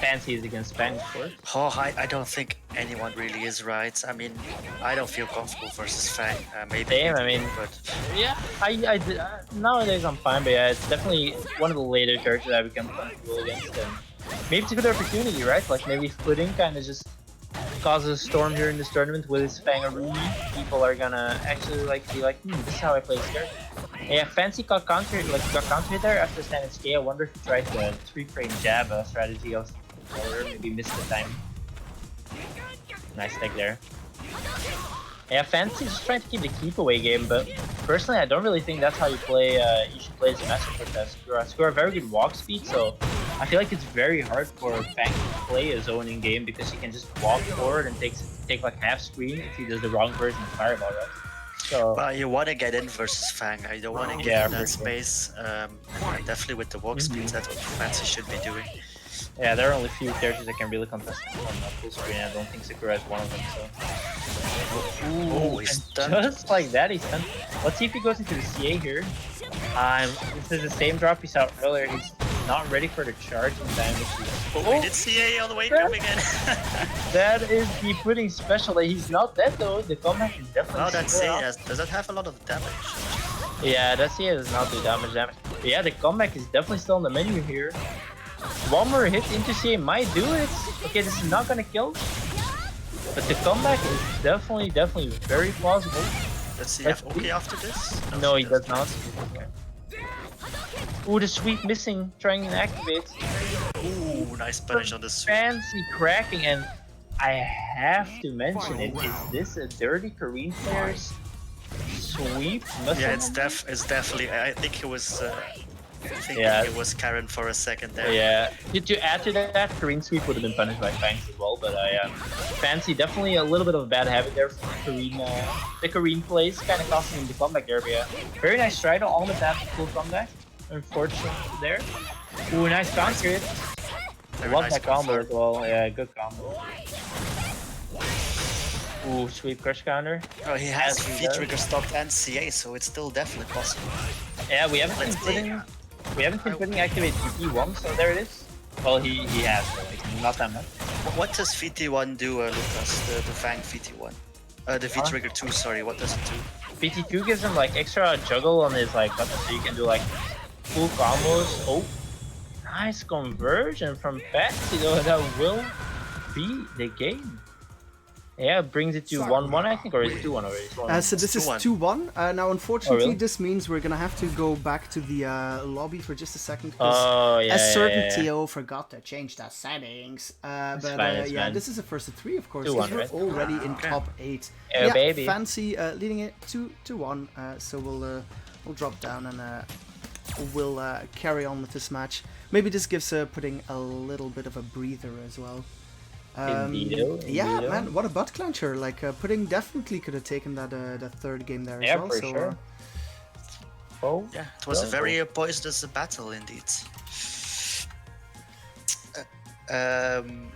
Fancy is against F.A.N.G, of course. Oh, I don't think anyone really is, right? I mean, I don't feel comfortable versus F.A.N.G. Maybe. Same, I mean, but yeah, nowadays I'm fine, but yeah, it's definitely one of the later characters I become comfortable against. And maybe it's a good opportunity, right? Like maybe if Pudding kind of just causes a storm here in this tournament with his F.A.N.G Aruni, people are gonna actually like be like, this is how I play this character. Yeah, Fancy got counter there after stand HK. I wonder if he tried the 3-frame jab strategy of or maybe missed the time. Nice tech there. Yeah, Fancy just trying to keep the keep away game, but personally I don't really think that's how you play. You should play as a master with Sakura very good walk speed, so I feel like it's very hard for F.A.N.G to play a zoning game because he can just walk forward and take like half screen if he does the wrong version of Fireball, right? So, well, you want to get in versus F.A.G. I don't want to get in that space. Definitely with the walk speeds, that's what Fancy should be doing. Yeah, there are only few characters that can really contest on full screen. I don't think Sakura is one of them. So. Ooh, he's stunned. Just like that, he's stunned. Let's see if he goes into the CA here. This is the same drop we saw earlier. He's not ready for the charging damage. Oh, we did CA all the way coming in. That is the pudding special. He's not dead though. The comeback is definitely. Oh, that's CA. Does that have a lot of damage? Yeah, that CA does not do damage. But yeah, the comeback is definitely still on the menu here. One more hit into CA might do it. Okay, this is not gonna kill. But the comeback is definitely very plausible. Does he have OK after this? No, he does not. Okay. Ooh, the sweep missing, trying to activate. Ooh, nice punish on the sweep. Fancy cracking, and I have to mention it. Is this a dirty Korean player's sweep? Yeah, it's definitely. I think it was. It was Karen for a second there. Yeah. To add to that, Korean sweep would have been punished by F.A.N.G as well, but Fancy definitely a little bit of a bad habit there for the Korean plays, kind of costing him the comeback there. But yeah, very nice try to almost have a full comeback. Unfortunately there. Ooh, nice counter hit. Love nice that combo as well. Yeah, good combo. Ooh, sweep crush counter. Oh, he has V-Trigger stocked and CA, so it's still definitely possible. Yeah, we haven't been putting activate VT1, so there it is. Well, he has, so like, not that much. What does VT1 do, Lucas? The F.A.N.G VT1? The V-Trigger 2, sorry, what does it do? VT2 gives him like extra juggle on his like button, so you can do like full combos. Oh, nice conversion from Fancy though, that will be the game. Yeah, it brings it to 1-1 I think, or is it 2-1 already? So this is 2-1. Now unfortunately this means we're gonna have to go back to the lobby for just a second, because a certain TO forgot to change the settings. But this is a first of 3 of course, because we're already in top 8. Yeah, baby. Fancy leading it 2-1, so we'll drop down and we'll carry on with this match. Maybe this gives Pudding a little bit of a breather as well. Yeah, man, what a butt clencher! Like Pudding definitely could have taken that third game there as well. For sure. Oh, yeah, it was a very poisonous battle indeed.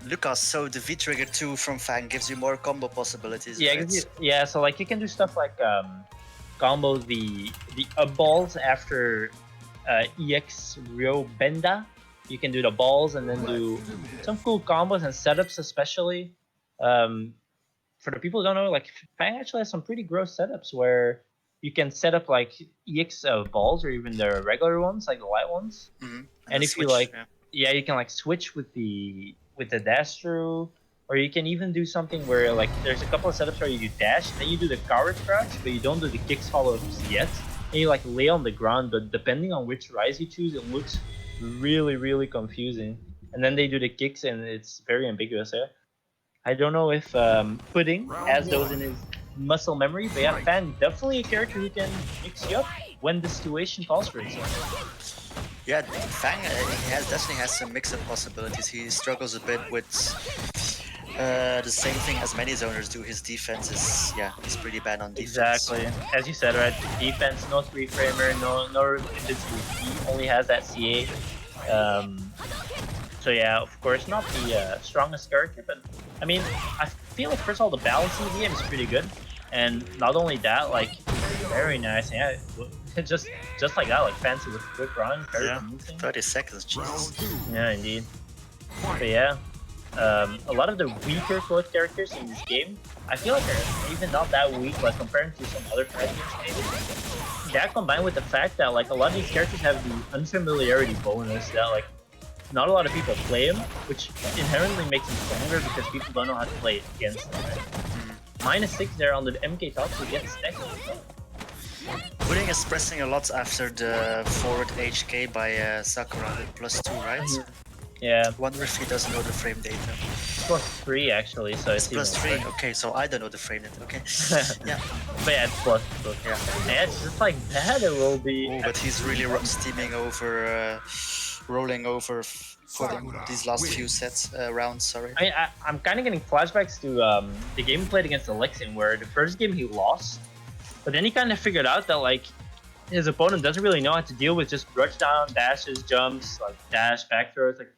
Lucas, so the V-Trigger 2 from F.A.N.G gives you more combo possibilities. Yeah, right? So like you can do stuff like combo the up balls after EX Ryo Benda. You can do the balls and then do some cool combos and setups, especially. For the people who don't know, like F.A.N.G actually has some pretty gross setups where you can set up like EX balls or even the regular ones, like the light ones. Mm-hmm. And if you like, you can like switch with the dash through, or you can even do something where like there's a couple of setups where you dash, then you do the coward crouch, but you don't do the kicks follow-ups yet. And you like lay on the ground, but depending on which rise you choose, it looks really confusing. And then they do the kicks and it's very ambiguous. I don't know if Pudding has those in his muscle memory, but yeah, F.A.N.G definitely a character who can mix you up when the situation calls for it. Yeah, F.A.N.G definitely has some mix-up possibilities. He struggles a bit with the same thing as many zoners do. His defense is, he's pretty bad on defense. Exactly. As you said, right? Defense, no 3-framer, no invincibility. He only has that CA. So yeah, of course, not the strongest character, but I mean, I feel like first of all, the balance in the game is pretty good. And not only that, like, very nice. Yeah, just like that, like Fancy with quick run, very convincing. 30 seconds, Jesus. Yeah, indeed. But yeah. A lot of the weaker quote characters in this game, I feel like are even not that weak, like compared to some other characters maybe. That combined with the fact that like a lot of these characters have the unfamiliarity bonus that like not a lot of people play him, which inherently makes him stronger because people don't know how to play against him. Right? -6 there on the MK top to get stacked. Pudding is pressing a lot after the forward HK by Sakura with +2, right? Yeah. Wonder if he doesn't know the frame data. +3 actually, so it's +3. Okay, so I don't know the frame data. Okay. Yeah. But yeah, it's plus. Yeah. And it's just like that. It will be. Oh, but he's really steaming over, rolling over for these last few rounds. Sorry. I mean, I'm kind of getting flashbacks to the game he played against Alexian, where the first game he lost, but then he kind of figured out that like his opponent doesn't really know how to deal with just rush down, dashes, jumps, like dash, back throws, like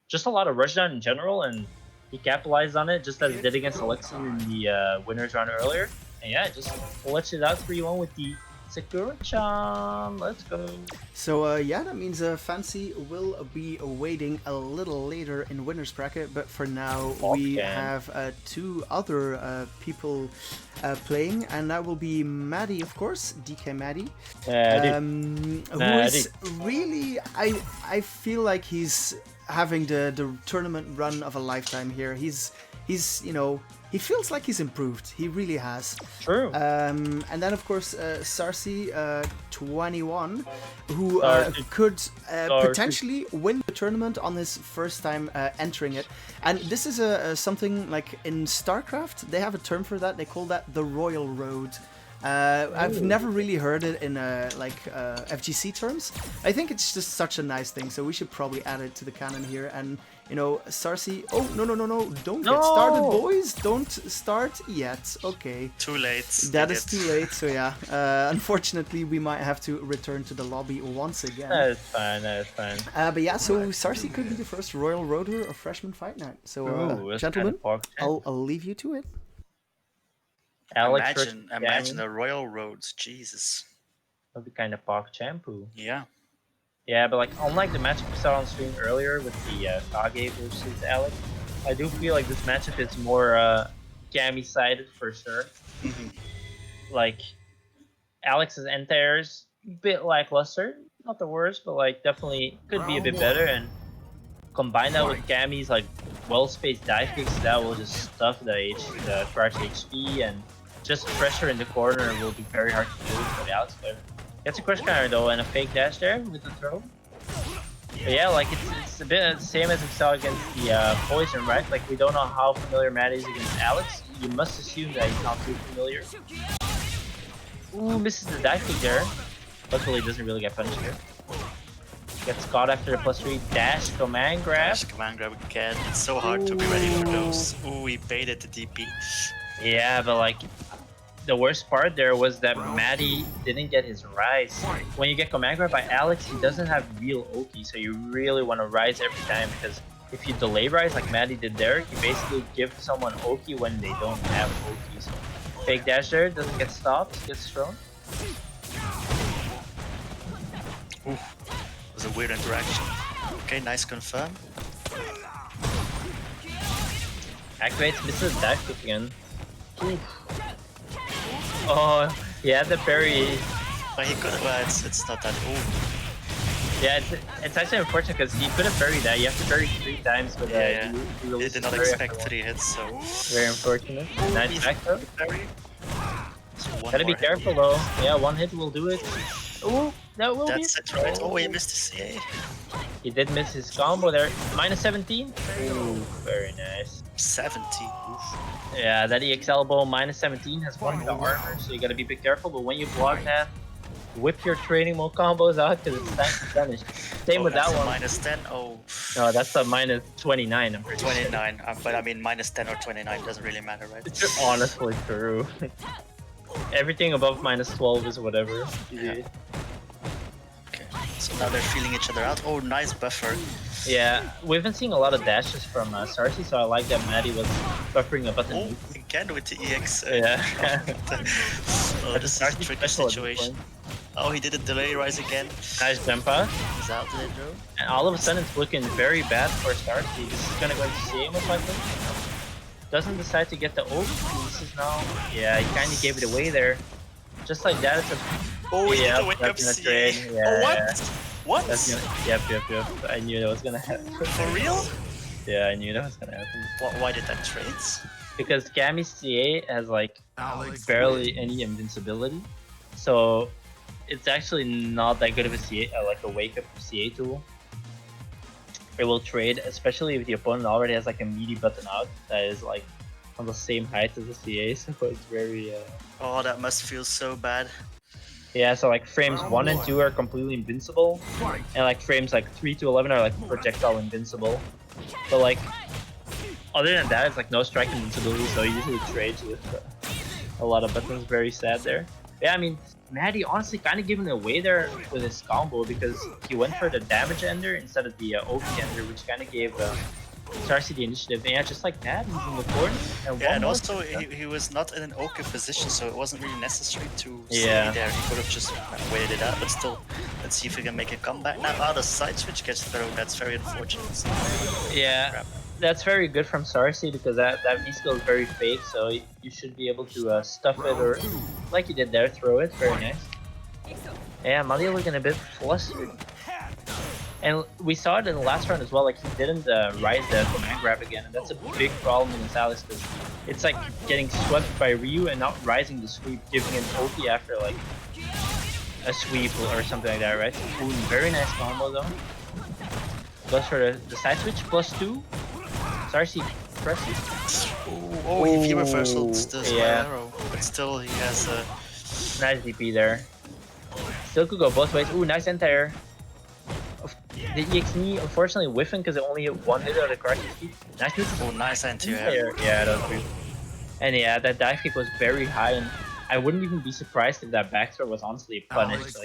just a lot of rush down in general, and he capitalized on it just as he did against Alexian in the winners round earlier. And yeah, just clutched it out 3-1 with the Sakura-chan, let's go. So yeah, that means Fancy will be waiting a little later in winner's bracket, but for now we have two other people playing, and that will be Maddie, of course, DK Maddie, who is really, I feel like he's having the tournament run of a lifetime here. He's you know, he feels like he's improved. He really has. True. And then of course Sarsi 21, who could potentially win the tournament on his first time entering it. And this is something like in StarCraft, they have a term for that. They call that the Royal Road. I've never really heard it in FGC terms. I think it's just such a nice thing, so we should probably add it to the canon here. And you know, Sarsi. Oh no! Don't get started, boys. Don't start yet. Okay. Too late. That is too late. So yeah, unfortunately, we might have to return to the lobby once again. That is fine. But yeah, so Sarsi could be the first Royal Roader of Freshman Fight Night. So gentlemen, I'll leave you to it. Alex, imagine the Royal Roads, Jesus. That'd be kind of Park shampoo. Yeah. Yeah, but like unlike the matchup we saw on stream earlier with the Kage versus Alex, I do feel like this matchup is more Cammy sided for sure. Like Alex's anti-air's a bit lackluster, not the worst, but like definitely could be a bit better, and combine that with Cammy's like well-spaced dive kicks, that will just stuff the charge HP, and just pressure in the corner will be very hard to do for the Alex player. Gets a crush counter though, and a fake dash there with the throw. But yeah, like it's a bit the same as we saw against the Poison, right? Like we don't know how familiar Matt is against Alex. You must assume that he's not too familiar. Ooh, misses the dive kick there. Luckily, he doesn't really get punished here. Gets caught after the +3 dash command grab. Dash command grab again. It's so hard to be ready for those. Ooh, he baited the DP. Yeah, but like the worst part there was that Maddie didn't get his rise. When you get command grab by Alex, he doesn't have real Oki, so you really want to rise every time, because if you delay rise like Maddie did there, you basically give someone Oki when they don't have Oki. So fake dash there, doesn't get stopped, gets thrown. Ooh, was a weird interaction. Okay, nice confirm. Activates, misses dive kick again. Oh, yeah, the parry. But he could have, it's not that. Ooh. Yeah, it's actually unfortunate because he could have parried that. You have to parry 3 times with yeah. He did not expect 3 hits, so. Very unfortunate. Nice back throw. Gotta be careful hit. though. Yeah, 1 hit will do it. Ooh, that will That's it, right? Oh, he missed the CA. He did miss his combo there. -17. Ooh, very nice. 17. Yeah, that EX elbow -17 has one the armor, so you gotta be a bit careful. But when you block that, whip your training mode combos out because it's time to finish. Same with that one. -10. Oh. No, that's a -29. I'm pretty 29. Sure. But I mean, -10 or 29 doesn't really matter, right? It's honestly true. Everything above -12 is whatever. Yeah. Okay, so now they're feeling each other out. Oh, nice buffer. Yeah, we've been seeing a lot of dashes from Sarsi, so I like that Maddie was buffering a button. Oh, again with the EX. Yeah. Oh, this is a tricky situation. Oh, he did a delay rise again. Nice jump out. He's out there, though. And all of a sudden it's looking very bad for Sarsi. This is gonna go into CA most likely. Doesn't decide to get the ult. This is now. Yeah, he kind of gave it away there. Just like that, it's a. Oh, he did the wake up CA. Yeah, oh, what? Yeah. What? Yep. I knew that was gonna happen. For real? Yeah, I knew that was gonna happen. Why did that trade? Because Cammy's CA has like barely any invincibility, so it's actually not that good of a CA, like a wake up CA tool. It will trade, especially if the opponent already has like a meaty button out that is like on the same height as the CA, so it's very. Oh, that must feel so bad. Yeah, so like frames 1 and 2 are completely invincible, and like frames like 3 to 11 are like projectile invincible. But like, other than that, it's like no strike invincibility, so he usually trades with a lot of buttons. Very sad there. Yeah, I mean, Maddie honestly kind of giving it away there with his combo because he went for the damage ender instead of the OP ender, which kind of gave Sarsi the initiative. And yeah, just like that, he's in the corner. And Yeah, and more also he was not in an okay position, so it wasn't really necessary to see Yeah. there. He could have just waited it out, but still, let's see if he can make a comeback. Now, the side switch gets thrown. That's very unfortunate. Yeah, Crap. that's very good from Sarsi because that V-skill is very fake, so you should be able to stuff it or, like you did there, throw it. Very nice. Yeah, Malia looking a bit flustered. And we saw it in the last round as well, like he didn't rise the command grab again, and that's a big problem in this Alex because it's like getting swept by Ryu and not rising the sweep, giving an ulti after like a sweep or something like that, right? Ooh, very nice combo though. Goes for the side switch, +2. Sarsi, pressy. Oh, he reversal the yeah. arrow, but still he has a nice DP there. Still could go both ways. Ooh, nice anti-air. The EXE unfortunately whiffing because it only hit one hit out of the correct speed. Nice neutral. oh nice anti-air. Yeah, that was good. And yeah, that dive kick was very high, and I wouldn't even be surprised if that back throw was honestly punished.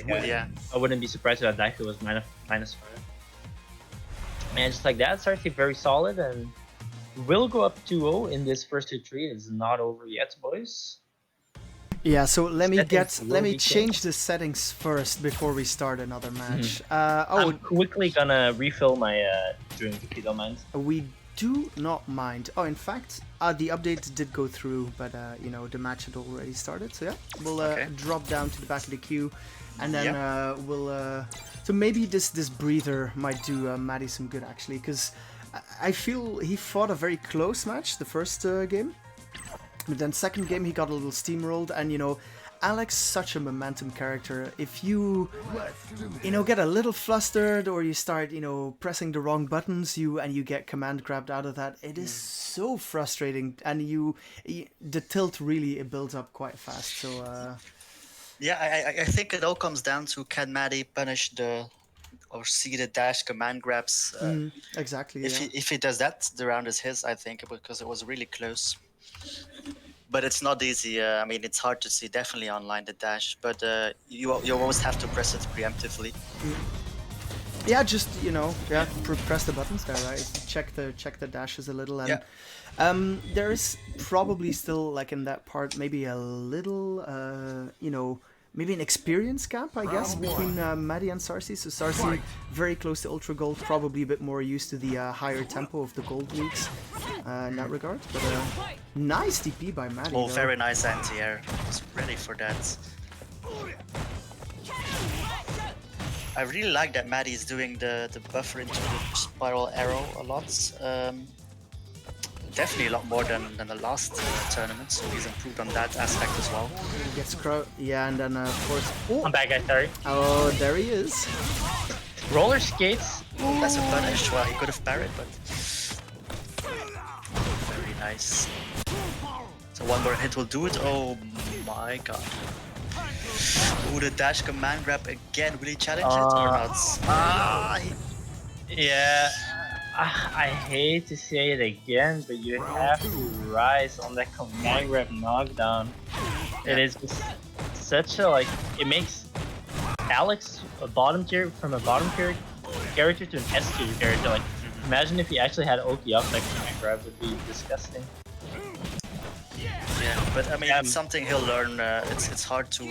I wouldn't be surprised if that dive kick was -5. And just like that, Sarsi very solid and will go up 2-0 in this first 2-3. It's not over yet, boys. Yeah, so let me Settings change the settings first before we start another match. I'm quickly gonna refill my drink if you don't mind. We do not mind. Oh, in fact, the update did go through, but you know, the match had already started. So yeah, we'll drop down to the back of the queue, and then we'll. So maybe this breather might do Maddie some good actually, because I feel he fought a very close match the first game. But then second game he got a little steamrolled, and you know, Alex such a momentum character. If you know, get a little flustered or you start, you know, pressing the wrong buttons, you get command grabbed out of that, it is so frustrating, and the tilt really builds up quite fast. So yeah, I think it all comes down to can Maddie punish or see the dash command grabs. Exactly. If he does that, the round is his, I think, because it was really close. But it's not easy. I mean, it's hard to see definitely online the dash, but you always have to press it preemptively. Yeah, just you know, press the buttons there, right? Check the dashes a little, and there is probably still like in that part maybe a little you know, maybe an experience gap, I guess, between Maddie and Sarsi. So Sarsi very close to Ultra Gold, probably a bit more used to the higher tempo of the Gold leagues in that regard. But nice DP by Maddie. Oh, though. very nice anti-air. Was ready for that. I really like that Maddie is doing the buffer into the spiral arrow a lot. Definitely a lot more than the last tournament, so he's improved on that aspect as well. He gets and then of course. Oh. I'm back, guys. Sorry. Oh, there he is. Roller skates. That's a punish. Well, he could have parried, but very nice. So one more hit will do it. Oh my god. Ooh, the dash command grab again. Will he challenge it or not? Yeah. I hate to say it again, but you have to rise on that command grab knockdown. It is just such a it makes Alex from a bottom tier character to an S tier character. Like, imagine if he actually had Oki off that command grab, would be disgusting. Yeah, but I mean, it's something he'll learn. It's hard to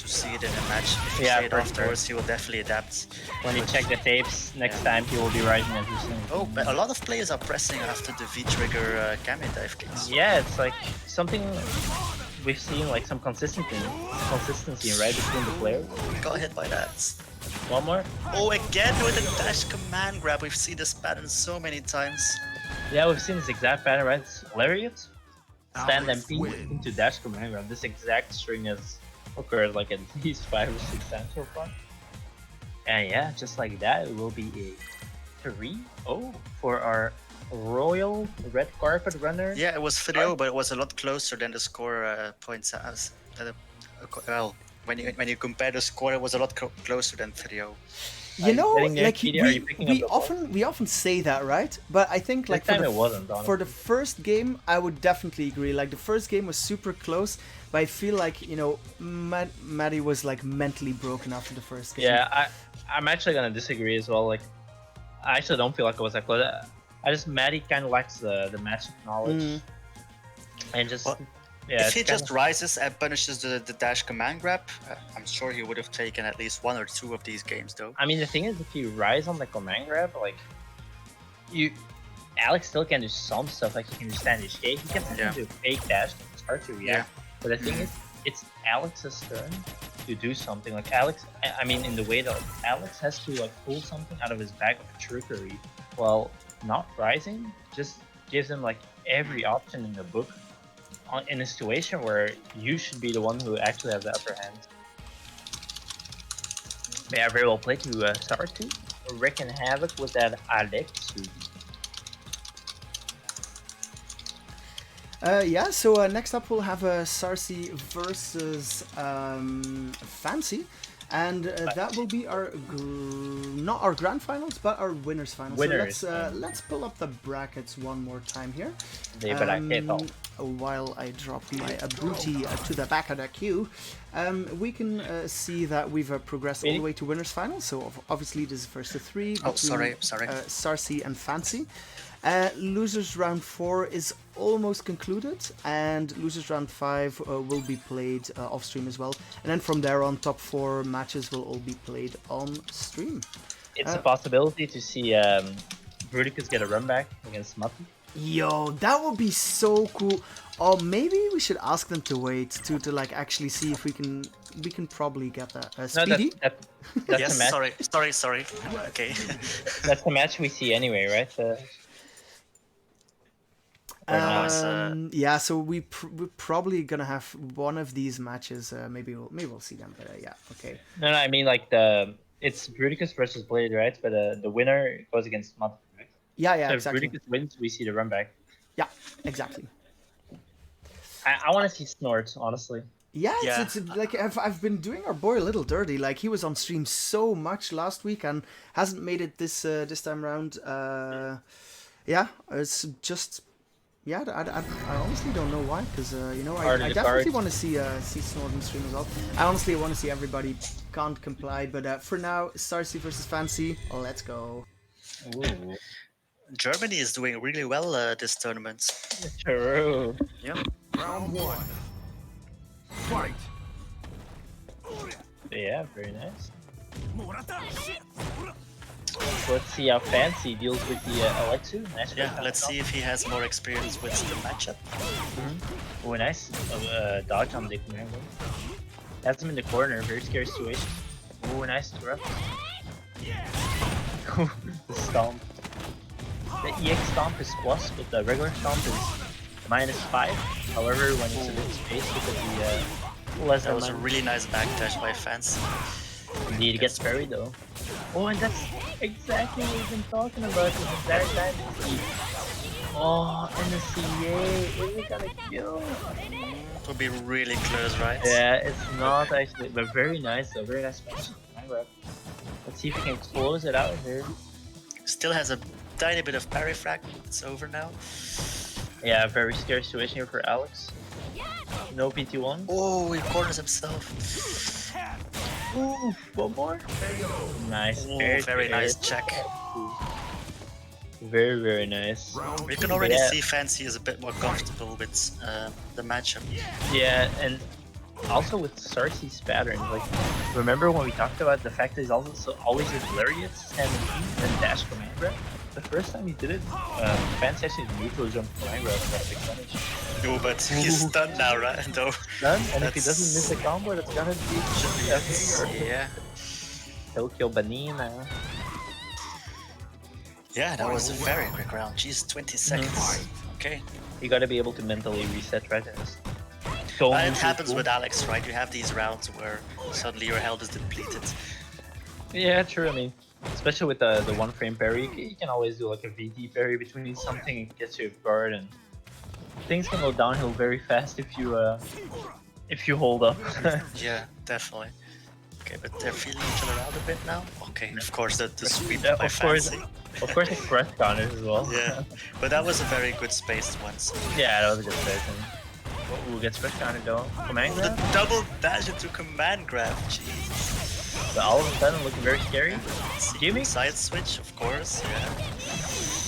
see it in a match. If you say it afterwards, he will definitely adapt. When you check the tapes, next time he will be rising as you say. Oh, but a lot of players are pressing after the V-trigger Kami dive kicks. Yeah, it's like something we've seen, like some consistency, right, between the players. Got hit by that. One more. Oh, again with the dash command grab. We've seen this pattern so many times. Yeah, we've seen this exact pattern, right? It's hilarious. Stand MP into dash command grab. This exact string has occurred like at least 5 or 6 times so far. And yeah, just like that, it will be a 3-0 for our Royal Red Carpet runner. Yeah, it was 3-0, but it was a lot closer than the score points out. Well, when you compare the score, it was a lot closer than 3-0. You know, like we often say that, right? But I think like for the first game, I would definitely agree. Like the first game was super close, but I feel like, you know, Maddie was like mentally broken after the first game. Yeah, I'm actually gonna disagree as well. Like, I actually don't feel like it was that close. Maddie kind of lacks the matchup knowledge, and just Well, yeah. if he it's kinda- just rises and punishes the dash command grab, I'm sure he would have taken at least 1 or 2 of these games, though. I mean, the thing is, if you rise on the command grab, like Alex still can do some stuff, like he can do standard skate, he can do fake dash, it's hard to react. But the thing is, it's Alex's turn to do something. Like Alex, I mean, in the way that Alex has to like pull something out of his bag of trickery, while not rising just gives him like every option in the book in a situation where you should be the one who actually has the upper hand. Yeah, very well played to Sartu. Wrecking havoc with that Alexu. Yeah, so next up we'll have Sarsi versus Fancy, and that will be our not our grand finals, but our winners finals. So let's pull up the brackets one more time here. While I drop my booty to the back of the queue, we can see that we've progressed all the way to winners finals. So obviously this is first to 3. Oh, sorry. Sarsi and Fancy. Losers round 4 is almost concluded, and losers round 5 will be played off stream as well. And then from there on, top 4 matches will all be played on stream. It's a possibility to see Bruticus get a run back against Mutton. Yo, that would be so cool. Or maybe we should ask them to wait to like actually see if we can probably get that. Speedy? No, that's yes, the match. Sorry. Okay. That's the match we see anyway, right? Yeah, so we're probably gonna have one of these matches. Maybe we'll see them. But yeah, okay. No, I mean like it's Bruticus versus Blade, right? But the winner goes against Mutton, right? Yeah, so exactly. If Bruticus wins, we see the run back. Yeah, exactly. I want to see Snort, honestly. Yeah, it's like I've been doing our boy a little dirty. Like he was on stream so much last week and hasn't made it this time around. Yeah, it's just. Yeah, I honestly don't know why, because I definitely want to see Snort on stream as well. I honestly want to see everybody. Can't comply, but for now, Sarsi versus Fancy. Let's go. Ooh. Germany is doing really well this tournament. True. Yep. Round 1. Fight. Yeah, very nice. Let's see how Fancy deals with the Alexu. Nice. Yeah, let's see if he has more experience with the matchup. Oh, nice. Dodge on the command. Has him in the corner. Very scary situation. Oh, nice throw. The stomp. The EX stomp is plus, but the regular stomp is -5. However, when it's a bit spaced, it could be less than. That was a really nice backdash by Fancy. Indeed, it gets buried though. Oh, and that's exactly what we've been talking about this entire time. Oh, and the CA, is it gonna kill? It will be really close, right? Yeah, it's not actually, but very nice though, very nice match. Let's see if we can close it out here. Still has a tiny bit of parry frag, it's over now. Yeah, very scary situation here for Alex. No PT1. Oh, he corners himself. Ooh, one more. Nice. Oh, very nice check. Very, very nice. You can already see Fancy is a bit more comfortable with the matchup. Yeah, and also with Sarsi's pattern, like, remember when we talked about the fact that he's also always his lariat, standing and dash command grab? The first time he did it, Fancy actually neutral jump command grab and got a big punish. No, but he's stunned now, right? Though. Stunned, and if he doesn't miss a combo, that's gonna be yeah. Tokyo Banana. Yeah, that was a very quick round. Jeez, 20 seconds. Okay. You gotta be able to mentally reset, right? It happens with Alex, right? You have these rounds where suddenly your health is depleted. Yeah, true. I mean, especially with the one frame parry, you can always do like a VT parry between something and gets you a guard, and things can go downhill very fast if you hold up. Yeah, definitely. Okay, but they're feeling each other out a bit now. Okay, of course the sweep by of course, Fancy. Of course, it's press counters as well. Yeah, but that was a very good spaced one. So. Yeah, that was a good space. Ooh, gets press counter though. Command grab? The double dash into command grab, jeez. So all of a sudden looking very scary. Gimme? Side switch, of course, yeah.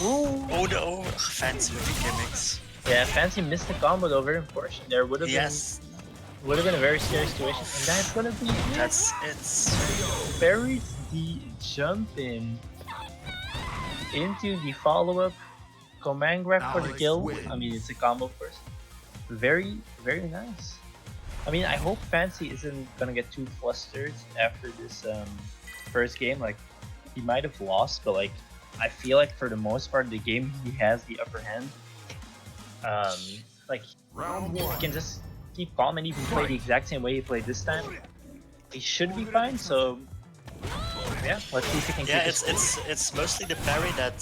Ooh. Oh no, Fancy with the gimmicks. Yeah, Fancy missed the combo though, very unfortunate. There would have Yes, been a very scary situation. And that's gonna be it. that's it. Buries the jump in into the follow-up command grab for the Alex kill. wins. I mean, it's a combo first. Very, very nice. I mean, I hope Fancy isn't gonna get too flustered after this first game. Like, he might have lost, but like, I feel like for the most part, the game he has the upper hand. Like, Round he 1. can just keep calm and even play the exact same way he played this time. He should be fine. So, yeah, let's see if he can Yeah, keep his it's mostly the parry that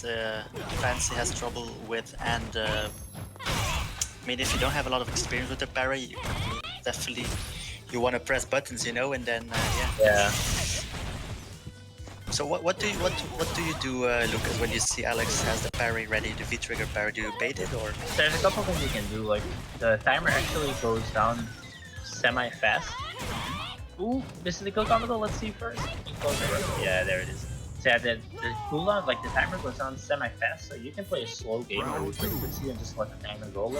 Fancy has trouble with, and I mean, if you don't have a lot of experience with the parry, definitely you want to press buttons, you know, and then yeah. Yeah. So what do you do, Lucas, when you see Alex has the parry ready, the V-trigger parry? Do you bait it or? There's a couple things you can do, like the timer actually goes down semi-fast. Ooh, this is the kill combo though, let's see first. Yeah, there it is. So yeah, the cooldown, like the timer goes down semi-fast, so you can play a slow game where you play quickly and just let the timer go.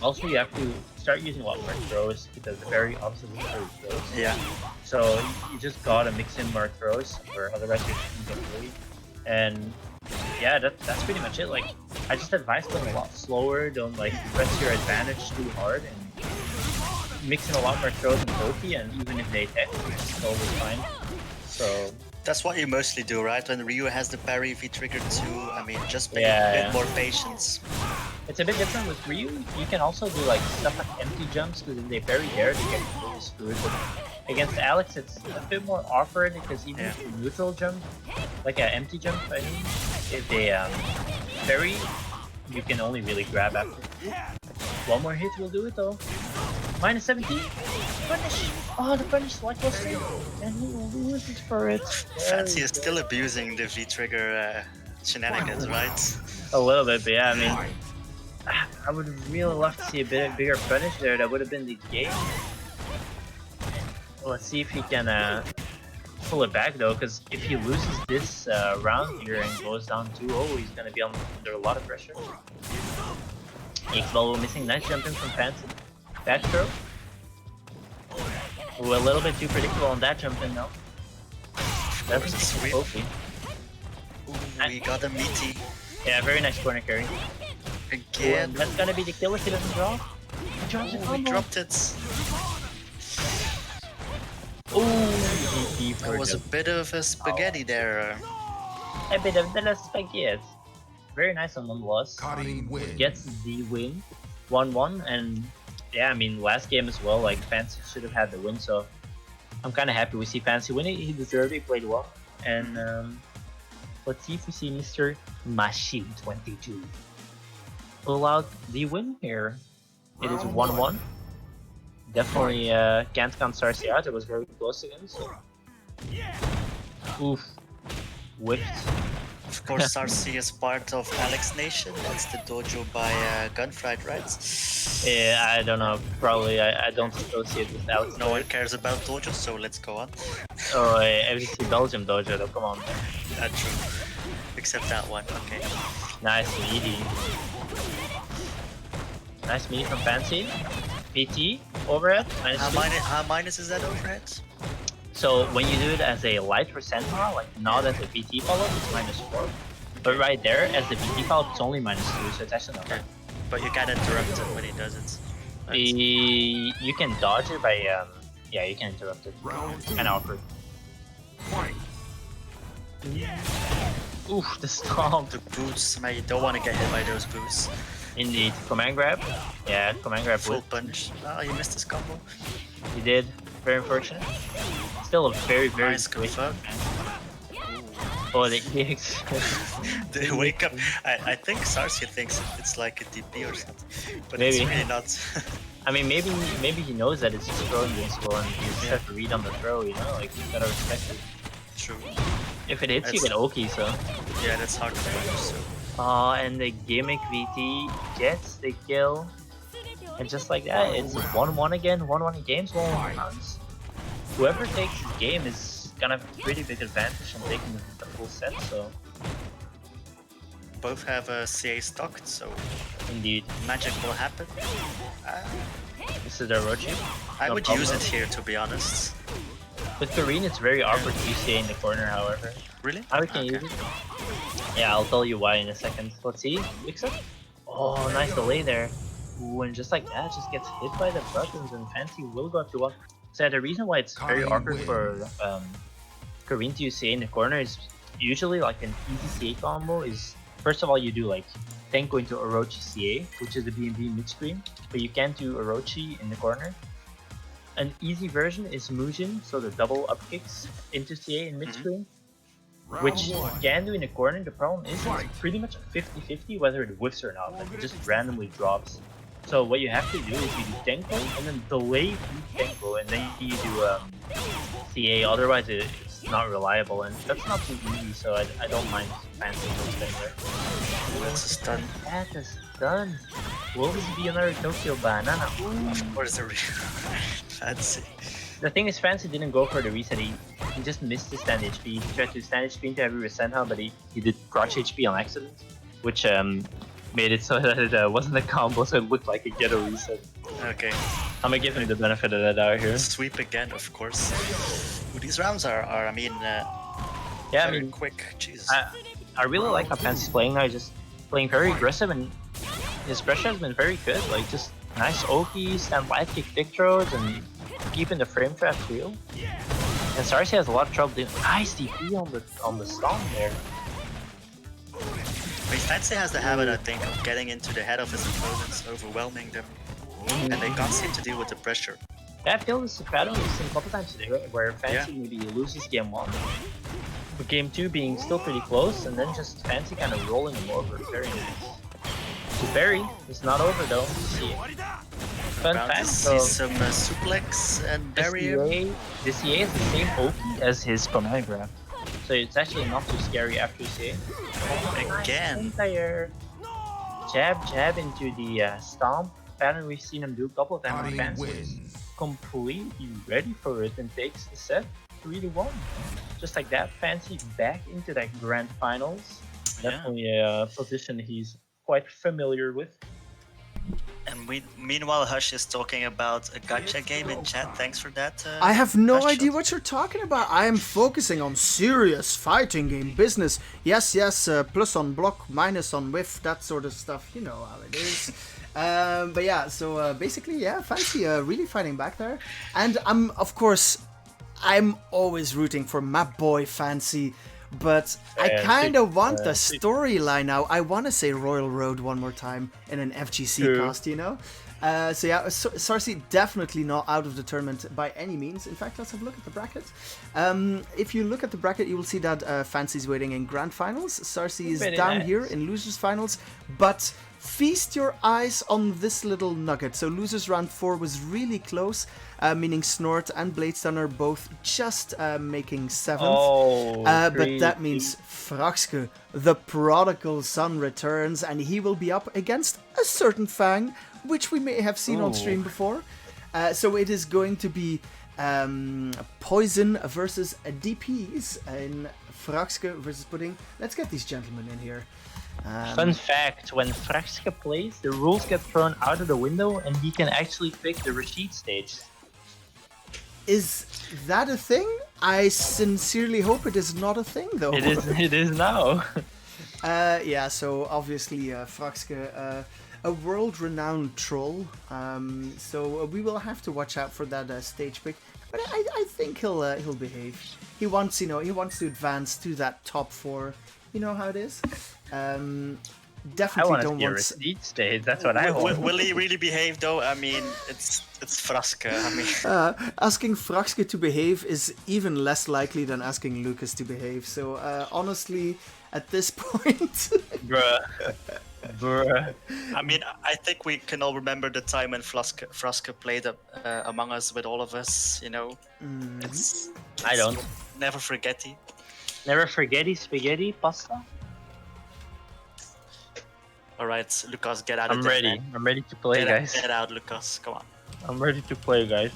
Also, you have to start using a lot more throws because the very opposite of throws. Yeah. So you just gotta mix in more throws, or otherwise you can get bullied. And yeah, that's pretty much it. Like, I just advise playing a lot slower. Don't like press your advantage too hard, and mix in a lot more throws and pokey. And even if they attack, it's always fine. So That's what you mostly do, right? When Ryu has the parry V-trigger too, I mean, just pay a Yeah. bit more patience. it's a bit different with Ryu. You can also do like stuff like empty jumps because if they parry there, they get really screwed. But against Alex, it's a bit more awkward because even if you neutral jump, like an empty jump, I mean, if they parry, you can only really grab after. One more hit will do it though. Minus 17. Punish. Oh, the punish select was safe, and he loses for it. Fancy is still abusing the V-trigger shenanigans, right? A little bit, but yeah, I mean, I would really love to see a bit bigger punish there. That would have been the game. Let's see if he can pull it back though, because if he loses this round here and goes down 2-0, he's gonna be under a lot of pressure. X-Ball missing, nice jumping from Fancy. Back throw. Ooh, a little bit too predictable on that jump in though. That's Sweet. okay. Ooh, we got a meaty Yeah, very nice corner carry. again. That's gonna be the kill if he doesn't draw. He drops the Ooh, we combo. dropped it. Ooh, DP for There was a the bit of a spaghetti there. a bit of the spaghetti. Very nice on nonetheless. Cutting wins. Gets the win, 1-1, and yeah, I mean last game as well. Like Fancy should have had the win, so I'm kind of happy we see Fancy winning. He deserved it. He played well, and let's see if we see Mr. Machine 22 pull out the win here. It is 1-1. Definitely can't count Sarsi out. It was very close again. So. Oof, whiffed. Of course, RC is part of Alex Nation. That's the dojo by Gunfight, right? Yeah, I don't know. Probably I don't associate with Alex. No one cares about dojo, so let's go on. Oh, FDC Belgium dojo though. Come on. True. Except that one. Okay. Nice meaty. Nice meaty from Fancy. PT overhead. How minus is that overhead? So when you do it as a light percentile, like not as a PT follow, it's -4. But right there, as the PT follow, it's only -2, so it's actually not bad. But you can't interrupt it when he does it. You can dodge it by yeah, you can interrupt it. Round 2. Kind of awkward. Fight. Oof, the stomp. The boots, man, you don't want to get hit by those boots. Indeed, command grab. Yeah, command grab. Full Would. punch. Oh, you missed this combo. He did. Very unfortunate. Still a very Nice situation. confirm. Oh, the EX. They wake up. I think Sarsia thinks it's like a DP or something, but Maybe. it's really not. I mean, maybe he knows that it's just throw invincible and you just have to read on the throw, you know? Like, you gotta respect it. True. If it hits, you That's- get Oki, so. Yeah, that's hard to manage. So. And the gimmick VT gets the kill. And just like that, it's 1-1 again, 1-1 in games, 1-1 rounds. Whoever takes this game is gonna have a pretty big advantage on taking the full set, so both have a CA stocked, so Indeed. magic will happen. This is the Orochi. I No would problem. use it here, to be honest. With Kareen, it's very awkward to CA in the corner, however. Really? How we can use it? Yeah, I'll tell you why in a second. Let's see. Mix up. Oh, nice delay there. Ooh, and just like that, just gets hit by the buttons, and Fancy will go up to one. So the reason why it's very Kareen awkward for Kareen to use CA in the corner is usually like an easy CA combo is, first of all, you do like F.A.N.G going to Orochi CA, which is the B&B mid-screen, but you can't do Orochi in the corner. An easy version is Mujin, so the double up kicks into CA in mid-screen, Round which you 1. can do in the corner. The problem is Fight. it's pretty much a 50-50 whether it whiffs or not, like it just randomly drops. So what you have to do is you do Tenko and then delay Tenko, and then you do CA, otherwise it's not reliable, and that's not too easy, so I don't mind fancy those things there. That's a stun. That is done. Will this be another Tokyo banana? Ooh. Of course, a fancy. The thing is, Fancy didn't go for the reset. He just missed the stand HP. He tried to stand HP into every Resentha, but he did crotch HP on accident, which made it so that it wasn't a combo, so it looked like a ghetto reset. Okay. I'm gonna give him the benefit of the doubt here. Sweep again, of course. Ooh, these rounds are I mean, Yeah, I very mean, quick. Jesus. I really like how Fancy's playing now. He's just playing very aggressive, and his pressure has been very good. Like, just nice Oki, stand light kick dick throws, and keeping the frame trap real. And Sarsi has a lot of trouble doing nice DP on the stomp there. I mean, Fancy has the habit, I think, of getting into the head of his opponents, overwhelming them, and they can't seem to deal with the pressure. Yeah, I feel this pattern we've seen a couple times today, where Fancy maybe loses game 1, but game 2 being still pretty close, and then just Fancy kind of rolling him over. Very nice. To Barry, it's not over though. See, fun About to fact, see so some suplex and the bury him. CA is the same OP as his command grab, so it's actually not too scary after CA. Again. Entire jab into the stomp pattern we've seen him do a couple of times. Kareen Fancy wins. completely ready for it and takes the set 3-1. Just like that, Fancy back into that grand finals. Yeah. Definitely a position he's quite familiar with. And meanwhile, Hush is talking about a gacha game in chat. Thanks for that. I have no Hush. idea what you're talking about. I am focusing on serious fighting game business. Yes, plus on block, minus on whiff, that sort of stuff. You know how it is. But yeah, so basically, yeah, Fancy really fighting back there. And I'm always rooting for my boy Fancy. But I kind of want the storyline now. I want to say Royal Road one more time in an FGC cast, you know? So yeah, Sarsi definitely not out of the tournament by any means. In fact, let's have a look at the bracket. If you look at the bracket, you will see that Fancy's waiting in Grand Finals. Sarsi is down here in Losers Finals. But feast your eyes on this little nugget. So Losers Round 4 was really close, meaning Snort and Bladestunner both just making 7th. But that means F.A.N.G, the prodigal son, returns, and he will be up against a certain F.A.N.G, which we may have seen on stream before. So it is going to be Poison versus DPs in F.A.N.G versus Pudding. Let's get these gentlemen in here. Fun fact, when F.A.N.G plays, the rules get thrown out of the window and he can actually pick the Rashid stage. Is that a thing? I sincerely hope it is not a thing, though. It is now. Yeah, so obviously F.A.N.G, a world-renowned troll. So we will have to watch out for that stage pick. But I think he'll behave. He wants to advance to that top 4. You know how it is. Definitely don't want Rashid stage. That's what I want. Will he really behave though? I mean, it's F.A.N.G. I mean, asking F.A.N.G to behave is even less likely than asking Lucas to behave. So honestly, at this point, bruh. I mean, I think we can all remember the time when F.A.N.G played Among Us with all of us. You know, it's I don't. Never forgetty. Never forgetty spaghetti pasta. All right, Lucas, get out of I'm there. ready. Man. I'm ready to play, guys. Get out, Lucas. Come on. I'm ready to play, guys.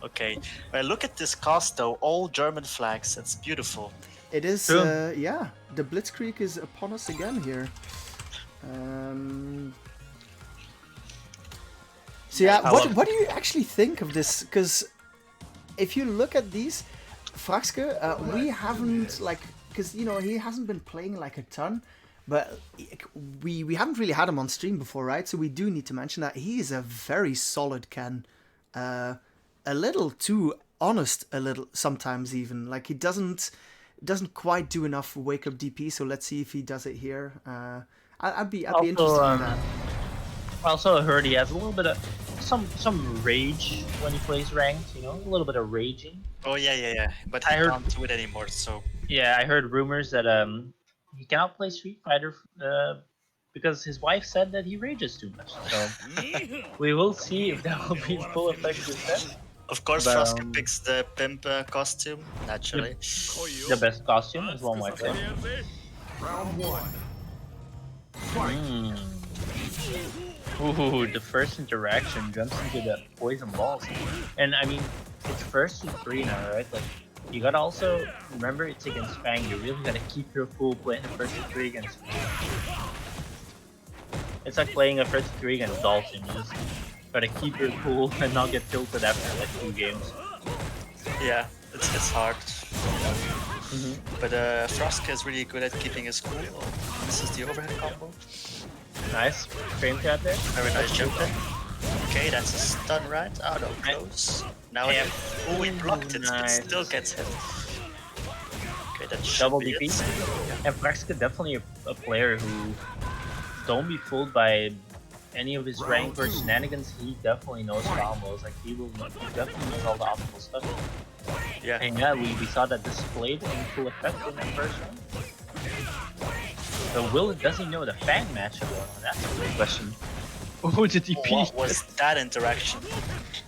Okay. Well, look at this cast though. All German flags. It's beautiful. It is, True. yeah, the Blitzkrieg is upon us again here. So yeah, I what love what do you actually think of this? Because if you look at these, Fraxke, we haven't like, because you know he hasn't been playing like a ton, but we haven't really had him on stream before, right? So we do need to mention that he is a very solid Ken, a little too honest, a little sometimes even like he doesn't quite do enough wake up DP. So let's see if he does it here. I'd be also interested in that. I also heard he has a little bit of some rage when he plays ranked. You know, a little bit of raging. Oh yeah. But I he heard. can't do it anymore. So Yeah, I heard rumors that he cannot play Street Fighter because his wife said that he rages too much. So we will see if that will be in full effect this set. of course, But Froska picks the pimp costume naturally. the best costume, as one might say. Round 1. Fight. Ooh, the first interaction jumps into the poison balls, and I mean, it's first to 3 now, right? Like, you gotta also remember it's against F.A.N.G. You really gotta keep your cool playing the first to 3 against. It's like playing a first to 3 against Dalton. You just gotta keep your cool and not get tilted after like 2 games. Yeah, it's hard. But Froska is really good at keeping his cool. This is the overhead combo. Nice frame trap there. Very nice jump in. Okay, that's a stun, right? Oh no, close. Now Yeah. he blocked it, Nice. it still gets hit. Okay, that should Double be DP. it. And Fraxka definitely a player who don't be fooled by any of his rank or shenanigans. He definitely knows combos. Like he definitely knows all the optimal stuff. Yeah. And yeah, we saw that displayed in full effect in that first round. So does he know the F.A.N.G matchup? That's a great question. Oh, the DP. What was that interaction?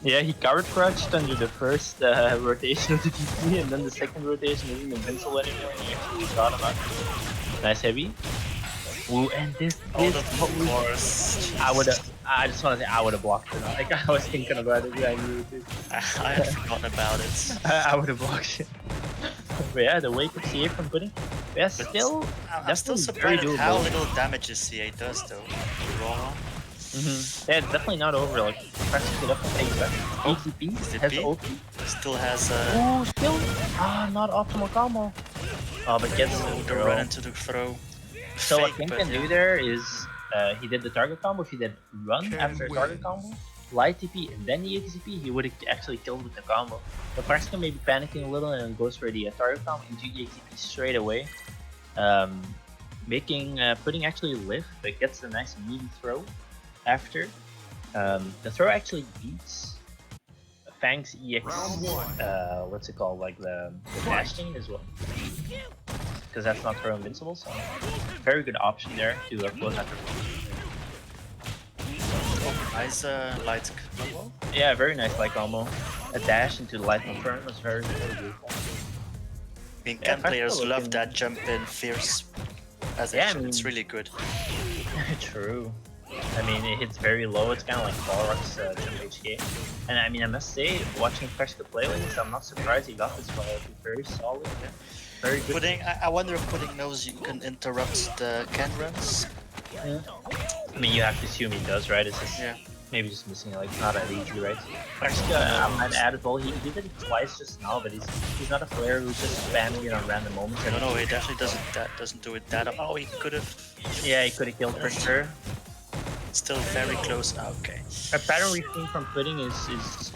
Yeah, he covered crouched under the first rotation of the DP, and then the second rotation isn't invincible anymore, and he actually got him out. Nice heavy. Ooh, and this Of what we- course. I just want to say I would have blocked it. Like I was thinking about it, I knew it. I had forgotten about it. I would have blocked it. But yeah, the wake of CA from Pudding. Yeah, still. I'm still definitely very surprised at how doable. little damage CA does though. Raw. Yeah, it's definitely not over. Like, practically definitely takes back. ATP has DP. OP. Still has Ooh, still. Not optimal combo. Oh, but gets the the run into the throw. So what Fake, King but can do there is he did the target combo. If he did run Can after win. target combo, light TP, and then the EXP, he would have actually killed with the combo. But Fraxka may be panicking a little and then goes for the target combo into EXP straight away. Making Pudding actually live, but gets a nice meaty throw after. The throw actually beats F.A.N.G's EX, Round 1. what's it called, like the dash thing as well. Because that's not throw invincible, so very good option there to close after. nice light combo. Yeah, very nice light combo. A dash into the light confirm was very beautiful. I mean, Yeah, Ken players Froska love looking- that jump in fierce. As Yeah, I action, it's mean- really good. True. I mean, it hits very low. It's kind of like Balrog's jump HK. And I mean, I must say, watching Froska play like this, I'm not surprised he got this far. It's very solid. Yeah. Very good. Pudding, I wonder if Pudding knows you can interrupt the Ken runs. Yeah. I mean, you have to assume he does, right? It's just Yeah. maybe just missing it. Like, it's not that easy, right? Froska, I might add as well. He did it twice just now, but he's not a player who's just spamming it on random moments. No, he definitely doesn't do it that. Oh, he could have. Yeah, he could have killed for sure. Still very close. Okay. A pattern we've seen from Pudding is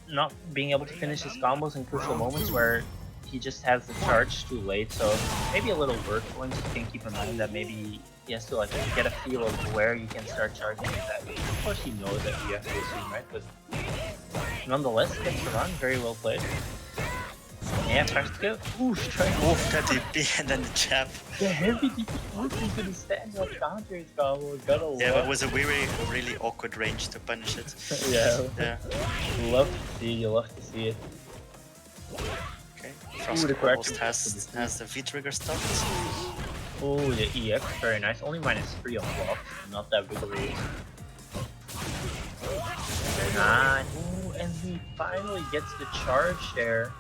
not being able to finish his combos in crucial moments where he just has the charge too late. So maybe a little work points you can keep in mind that maybe he has to like get a feel of where you can start charging exactly. Of course he knows that you have to assume, right? But nonetheless, gets the run, very well played. Yeah, Froska. Ooh, trying Oof, that DP and then the jab. the heavy DP into the stand up counter his combo. Gotta love. Yeah, but it was a really awkward range to punish it. Yeah. Yeah. Love to see. You love to see it. Okay. the Frost correct almost has the V trigger stuff. Oh, the EX, very nice. Only -3 on block, not that big of a risk. Nice. Ooh, and he finally gets the charge there.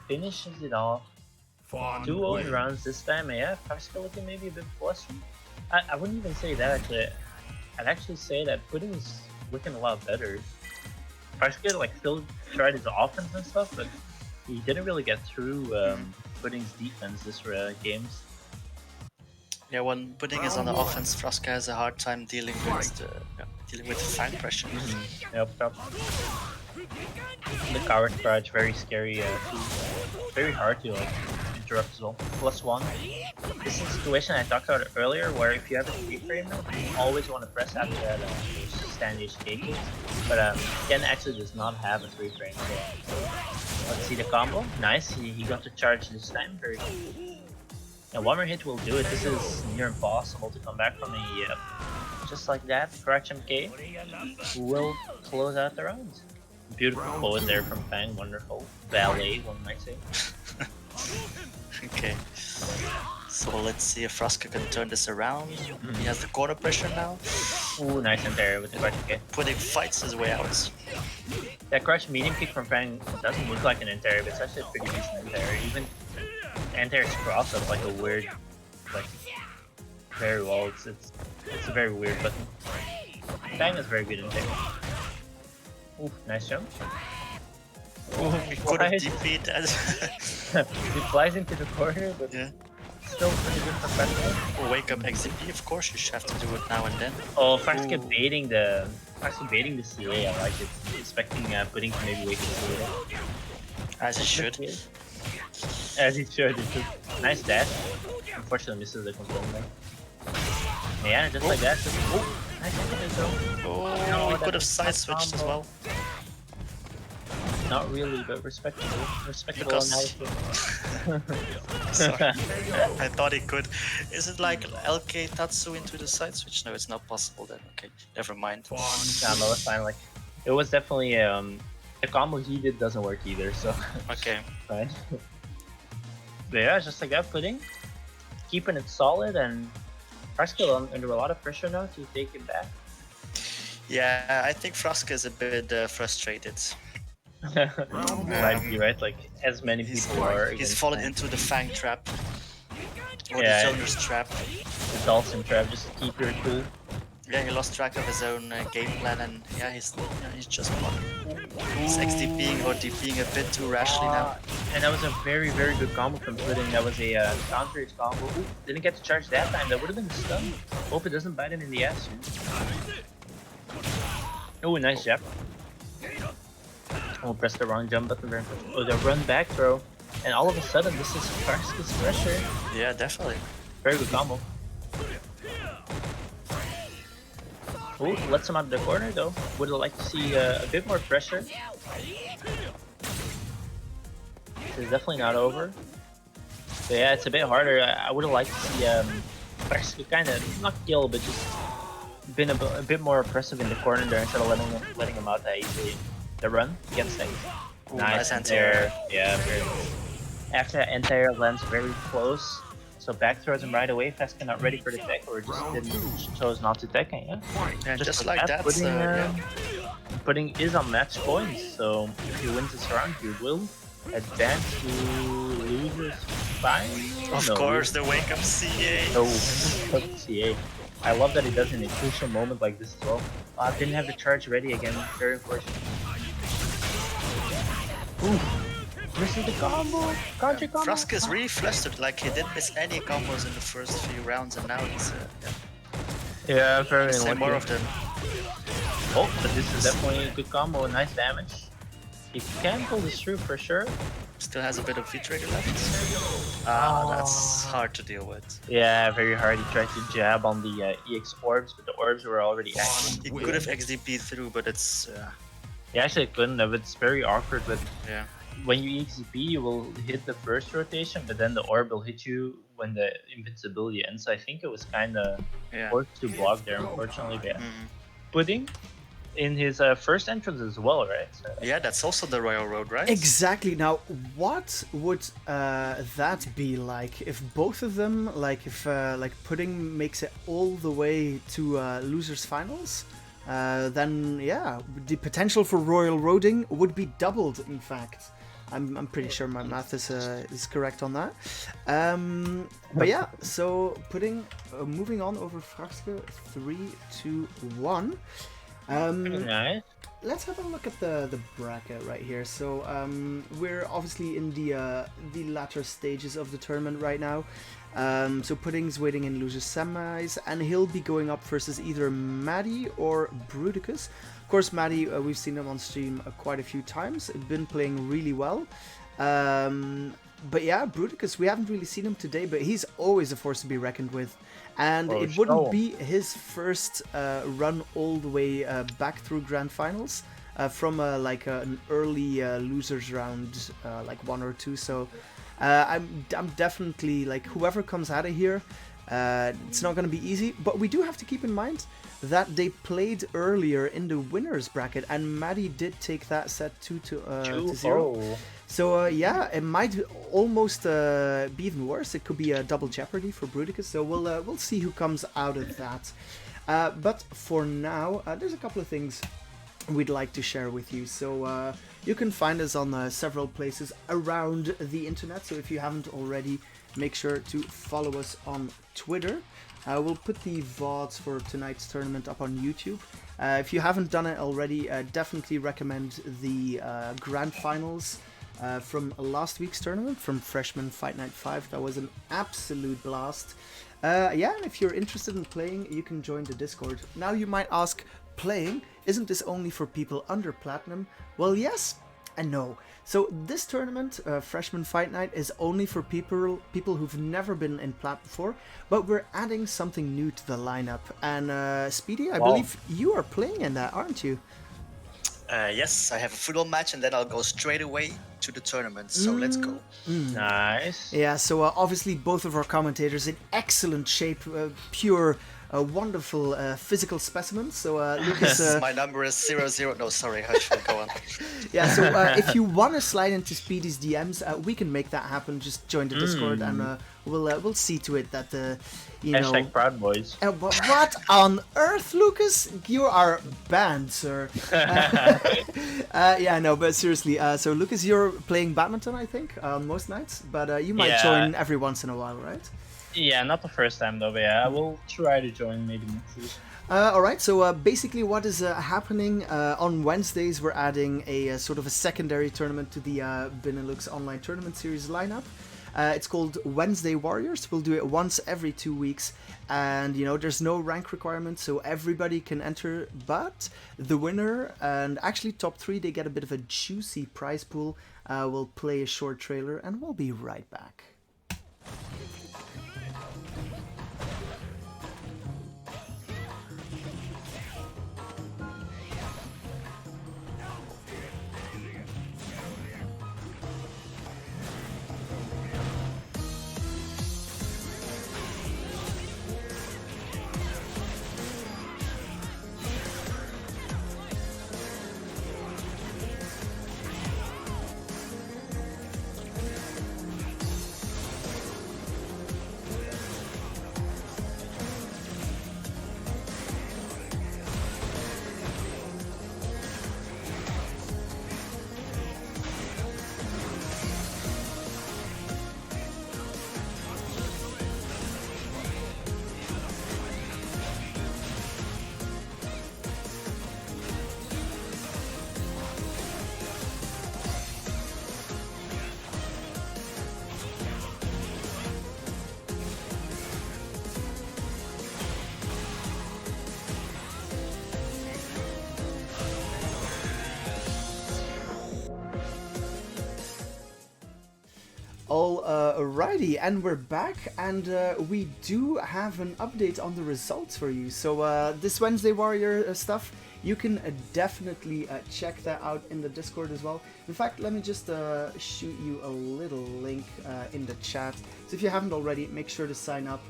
Finishes it off. F.A.N.G. 2-0 in wins. rounds this time. Yeah, F.A.N.G looking maybe a bit flustered. I wouldn't even say that actually. I'd actually say that Pudding is looking a lot better. F.A.N.G like still tried his offense and stuff, but he didn't really get through Pudding's defense this games. Yeah, when Pudding is on the offense, Froska has a hard time dealing with the F.A.N.G pressure. Yep. The coward crouch, very scary too. Very hard to like interrupt as well. +1. This is a situation I talked about earlier where if you have a 3-framer, you always want to press after that stand HK kick. But Ken actually does not have a 3-frame. So let's see the combo. Nice, he got to charge this time. Very good. And one more hit will do it. This is near impossible to come back from a just like that. Crouch MK will close out the round. Beautiful poet there from F.A.N.G. Wonderful ballet, one might say. Okay. So let's see if Froska can turn this around. He has the corner pressure now. Ooh, nice anti-air with the crouch MK. Pudding fights his way out. That crouch medium kick from F.A.N.G. doesn't look like an anti-air, but it's actually a pretty decent anti-air. Even anti-air's cross up like a weird, like very well. It's a very weird button. F.A.N.G. is very good anti-air. Ooh, nice jump. Oh, he could have DP'd that. He flies into the corner, but Yeah. still pretty good for F.A.N.G. Wake up XDP, of course, you should have to do it now and then. Oh, F.A.N.G. baiting the CA, I like it. Expecting Pudding to maybe wake up CA. As he should. As he should. Nice dash. Unfortunately misses the control there. Yeah, just like that. Oh, nice hit. Oh, No, he could have that's side switched as well. Not really, but respectable. Respectable Because- analysis. Sorry. I thought he could. Is it like LK Tatsu into the side switch? No, it's not possible then. Okay, never mind. F.A.N.G. No, that's fine. Like, it was definitely the combo he did doesn't work either, so Okay. fine. But yeah, just like that, Pudding, keeping it solid, and Froska under a lot of pressure now to take it back. Yeah, I think Froska is a bit frustrated. Might be right. Like as many people are. He's against fallen F.A.N.G. into the F.A.N.G trap. Or Yeah. the Zoner's trap. The Dawson trap. Just keep your cool. Yeah, he lost track of his own game plan and yeah, he's just he's XDPing or DPing a bit too rashly now. And that was a very, very good combo from Pudding. That was a counter his combo. Ooh, didn't get to charge that time. That would have been a stun. Hope it doesn't bite him in the ass. Oh, nice jab. Oh, press the wrong jump button there. Oh, the run back throw. And all of a sudden, this is Froska's pressure. Yeah, definitely. Very good combo. Oh, lets him out of the corner though. Would have liked to see a bit more pressure. This is definitely not over. But yeah, it's a bit harder. I would have liked to see Froska kind of not kill, but just been a bit more oppressive in the corner there instead of letting him out that easily. The run gets things. Ooh, Nice nice anti-air. Yeah, very good. After that anti-air lands very close. So back throws him right away. Fast not ready for the tech, or just chose not to tech. Yeah, Yeah, just like that. Pudding, Yeah. Pudding is on match points, so if he wins this round, he will advance to losers final. Of course, the wake up CA. No, CA. I love that he does it in a crucial moment like this as well. Didn't have the charge ready again. Very unfortunate. Ooh. Misses the combo! Country combo! Froska is really flustered, like he didn't miss any combos in the first few rounds and now he's Yeah, very say unlucky. more of them. Oh, but this is definitely a good combo, nice damage. He can pull this through for sure. Still has a bit of V-trigger left. Ah, that's hard to deal with. Yeah, very hard. He tried to jab on the EX orbs, but the orbs were already active. He could have XDP through, but it's He actually couldn't have. It's very awkward, but yeah. when you EXP, you will hit the first rotation, but then the orb will hit you when the invincibility ends. I think it was kind of Yeah. forced to block there, unfortunately. But yeah. Mhm. Pudding in his first entrance as well, right? So, Yeah, that's also the Royal Road, right? Exactly. Now, what would that be like if both of them, like if like Pudding makes it all the way to losers finals? Then yeah, the potential for Royal Roading would be doubled. In fact, I'm pretty sure my math is correct on that. But yeah, so moving on over Fragske 3, 2, 1. Nice. Let's have a look at the bracket right here. So we're obviously in the latter stages of the tournament right now. So Pudding's waiting in loser semis, and he'll be going up versus either Maddie or Bruticus. Of course, Maddie, we've seen him on stream quite a few times. Been playing really well. But yeah, Bruticus, we haven't really seen him today, but he's always a force to be reckoned with. And it wouldn't be his first run all the way back through grand finals from like an early losers round, like 1 or 2. So I'm definitely like, whoever comes out of here, it's not going to be easy. But we do have to keep in mind that they played earlier in the winners bracket, and Maddie did take that set 2 to 0. So yeah, it might almost be even worse. It could be a double jeopardy for Bruticus. So we'll see who comes out of that. But for now, there's a couple of things we'd like to share with you. So you can find us on several places around the internet. So if you haven't already, make sure to follow us on Twitter. We'll put the VODs for tonight's tournament up on YouTube. If you haven't done it already, definitely recommend the grand finals from last week's tournament, from Freshman Fight Night 5. That was an absolute blast. Yeah, and if you're interested in playing, you can join the Discord. Now you might ask, playing? Isn't this only for people under Platinum? Well, yes and no. So this tournament, Freshman Fight Night, is only for people who've never been in Plat before, but we're adding something new to the lineup. And Speedy, I believe you are playing in that, aren't you? Yes, I have a football match, and then I'll go straight away to the tournament. So let's go. Nice. Yeah, so obviously both of our commentators in excellent shape, pure, wonderful physical specimens. So Lucas, my number is 00. No, sorry, I should go on. Yeah, so if you want to slide into Speedy's DMs, we can make that happen. Just join the Discord, and we'll see to it that you know. Hashtag Proud Boys. What on earth, Lucas? You are banned, sir. Yeah, no, but seriously. So Lucas, you're playing badminton, I think, on most nights, but you might join every once in a while, right? Yeah, not the first time though, but yeah, I will try to join maybe next week. Alright, so basically what is happening on Wednesdays, we're adding a sort of a secondary tournament to the Benelux online tournament series lineup. It's called Wednesday Warriors. We'll do it once every 2 weeks, and you know, there's no rank requirement, so everybody can enter, but the winner and actually top 3, they get a bit of a juicy prize pool. We'll play a short trailer and we'll be right back. Alrighty, and we're back, and we do have an update on the results for you. So this Wednesday Warrior stuff, you can definitely check that out in the Discord as well. In fact, let me just shoot you a little link in the chat. So if you haven't already, make sure to sign up.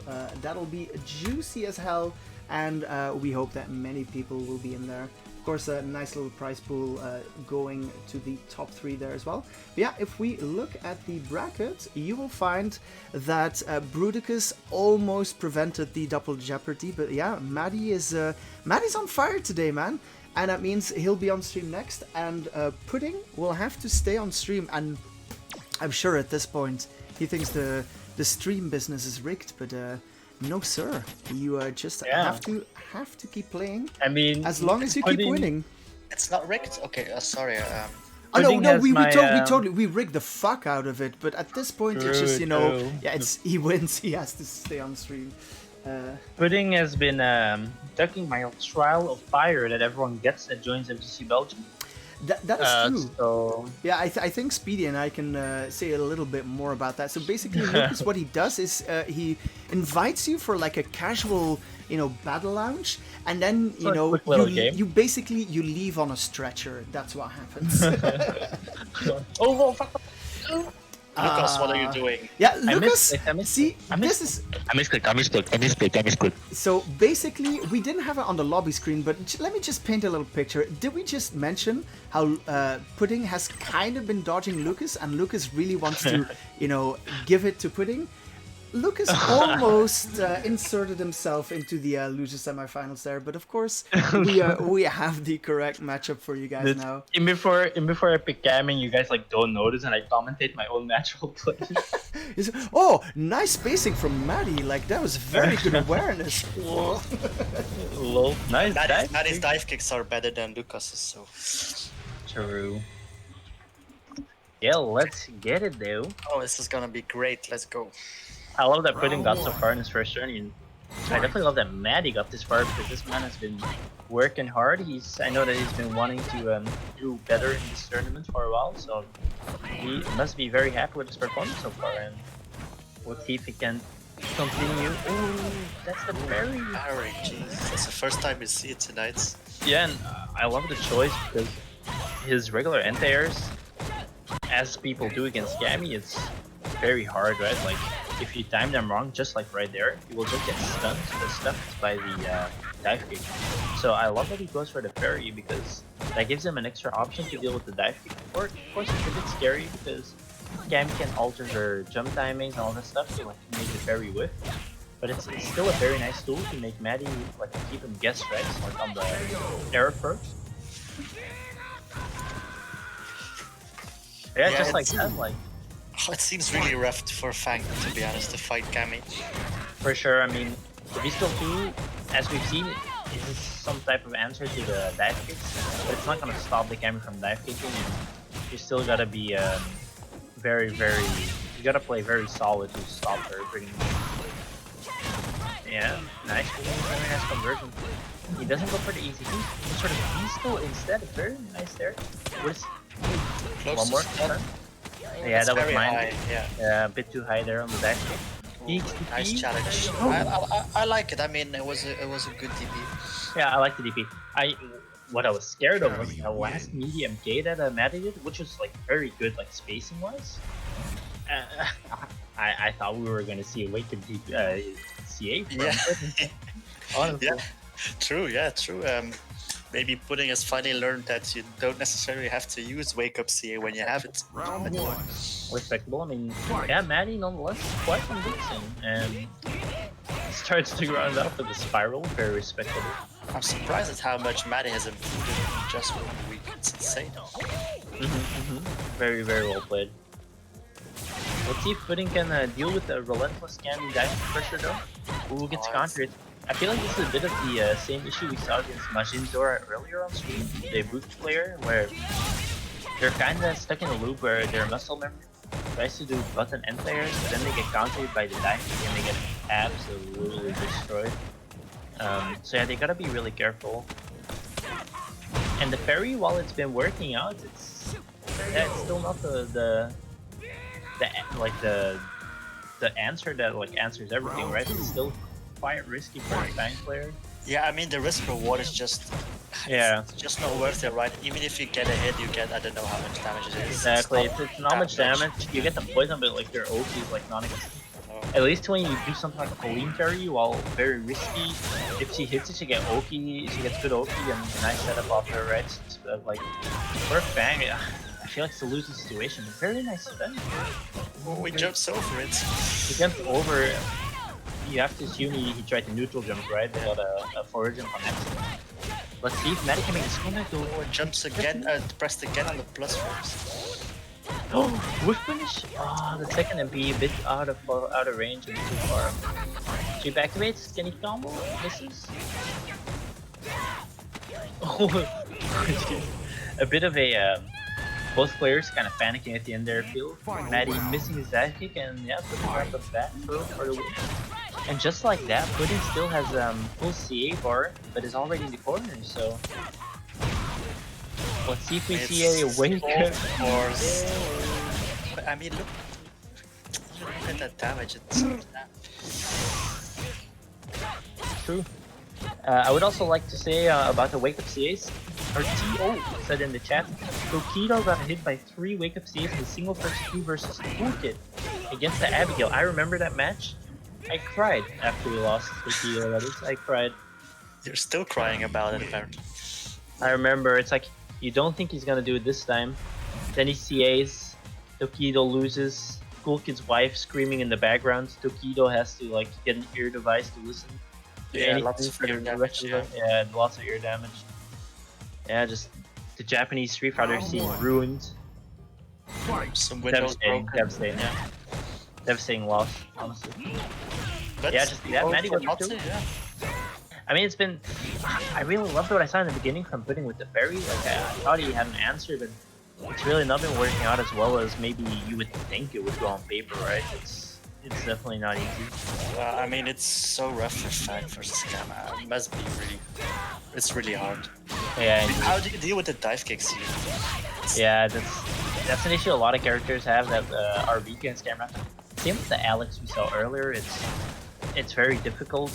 That'll be juicy as hell, and we hope that many people will be in there. Of course, a nice little prize pool going to the top 3 there as well. But yeah, if we look at the bracket, you will find that Bruticus almost prevented the double jeopardy. But yeah, Maddie's on fire today, man. And that means he'll be on stream next, and Pudding will have to stay on stream and I'm sure at this point he thinks the stream business is rigged, but no, sir. You just have to keep playing. I mean, as long as you keep winning. It's not rigged. Okay, sorry. Oh no, Pudding we has totally rigged the fuck out of it. But at this point, it's just True. yeah, he wins. He has to stay on stream. Pudding has been ducking my trial of fire that everyone gets that joins FGC Belgium. That is true. So Yeah, I think Speedy and I can say a little bit more about that. So basically, Lucas, what he does is he invites you for like a casual, battle lounge, and then you basically leave on a stretcher. That's what happens. oh fuck! Lucas, what are you doing? Yeah, Lucas. I missed see, I misclicked. So basically, we didn't have it on the lobby screen, but let me just paint a little picture. Did we just mention how Pudding has kind of been dodging Lucas, and Lucas really wants to, give it to Pudding? Lucas almost inserted himself into the loser semifinals there, but of course we have the correct matchup for you guys now. And before I pick Gammon, you guys don't notice, and I commentate my own natural play. Oh, nice spacing from Maddie! Like that was very good awareness. Lol. Nice dive. Maddie's dive kicks are better than Lucas's, so. True. Yeah, let's get it though. Oh, this is gonna be great. Let's go. I love that Pudding got so far in his first turn. I definitely love that Maddie got this far because this man has been working hard. I know that he's been wanting to do better in this tournament for a while, so he must be very happy with his performance so far. And we'll see if he can continue. Oh, that's the parry! Parry, jeez. That's the first time we see it tonight. Yeah, and I love the choice because his regular anti-airs, as people do against Gammy, it's very hard, right? Like, if you time them wrong, just like right there, you will just get stunned by the dive kick. So I love that he goes for the parry because that gives him an extra option to deal with the dive kick. Of course, it's a bit scary because Gammy can alter her jump timings and all that stuff to make the parry whiff. But it's still a very nice tool to make Maddie keep him guess right, on the air approach. Yeah, just like that, it seems really rough for F.A.N.G, to be honest, to fight Cammy. For sure, I mean, the Beastal 2, as we've seen, is some type of answer to the dive kicks, but it's not going to stop the Cammy from dive kicking. You still got to be you got to play very solid to stop her pretty much. Yeah, nice, very nice conversion. He doesn't go for the easy beat, he sort of Beastal instead, very nice there. One more turn. Yeah, that was mine. High, yeah, a bit too high there on the dash kick. Nice challenge. I like it. I mean, it was a good DP. Yeah, I like the DP. What I was scared of was the last medium K that Maddie did, which was very good, spacing wise. I thought we were gonna see a Wake-Up CA from it. Honestly. Yeah, true. Yeah, true. Maybe Pudding has finally learned that you don't necessarily have to use Wake Up CA when you have it. Round one. Respectable. I mean, yeah, Maddie nonetheless quite convincing, and starts to round up with a spiral, very respectable. I'm surprised at how much Maddie has improved in just 1 week. It's insane. Very, very well played. Let's see if Pudding can deal with the relentless Gammy diving pressure though. Who gets countered? I feel like this is a bit of the same issue we saw against Majin Zora earlier on stream, the Boots player, where they're kinda stuck in a loop where their muscle memory tries to do button end players, but then they get countered by the dive kick and they get absolutely destroyed. So yeah, they gotta be really careful. And the parry, while it's been working out, it's still not the answer that answers everything, right? It's still quite risky for a F.A.N.G player. Yeah, I mean the risk reward is just it's just not worth it, right? Even if you get a hit, you get I don't know how much damage it is. Exactly, it's not much damage. You get the poison, but your ult is non-existent. At least when you do something like a Pauline parry, while very risky, if she hits it, she gets good Oki and a nice setup off her, right? But for F.A.N.G, I feel like it's a losing situation. Very nice spin. Oh, we jumped over it. He jumped over. You have to assume he tried to neutral jump, right? They got a forward jump on accident. Let's see if Maddie can make this comeback though. Or jumps again, pressed again on the plus first. Oh, whiff punish. Oh, the second MP a bit out of range and too far. Sweep activates. Can he combo? Misses. Oh, a bit of a both players kind of panicking at the end there. Feel Maddie missing his dive kick and yeah, putting around the back for the win. And just like that, Pudding still has full CA bar, but is already in the corner. So let's see if we see a wake. Of course. I mean, look at that damage. It's True. I would also like to say about the wake up CAs. Our TO said in the chat, Tokido got hit by 3 wake up CAs in a single versus 2 versus Toolkit against the Abigail. I remember that match. I cried after we lost Tokido, that is. I cried. You're still crying about it, apparently. I remember, it's like, you don't think he's gonna do it this time. Then he CAs, Tokido loses, Toolkit's wife screaming in the background. Tokido has to like get an ear device to listen. Yeah, lots of ear damage. Yeah, lots of ear damage. Yeah, just the Japanese Street Fighter scene ruined. Some windows broken. Devastating, yeah. Devastating loss, honestly. But yeah, just that. Maddie was Matsu, too. yeah. I mean, it's been. I really loved what I saw in the beginning from Pudding with the fairy. Like, I thought he had an answer, but it's really not been working out as well as maybe you would think it would go on paper, right? It's definitely not easy. I mean, it's so rough for F.A.N.G versus Gamma. It must be really. It's really hard. Yeah. How do you deal with the dive kicks here? Yeah, that's an issue a lot of characters have that are weak against camera. Same with the Alex we saw earlier. It's very difficult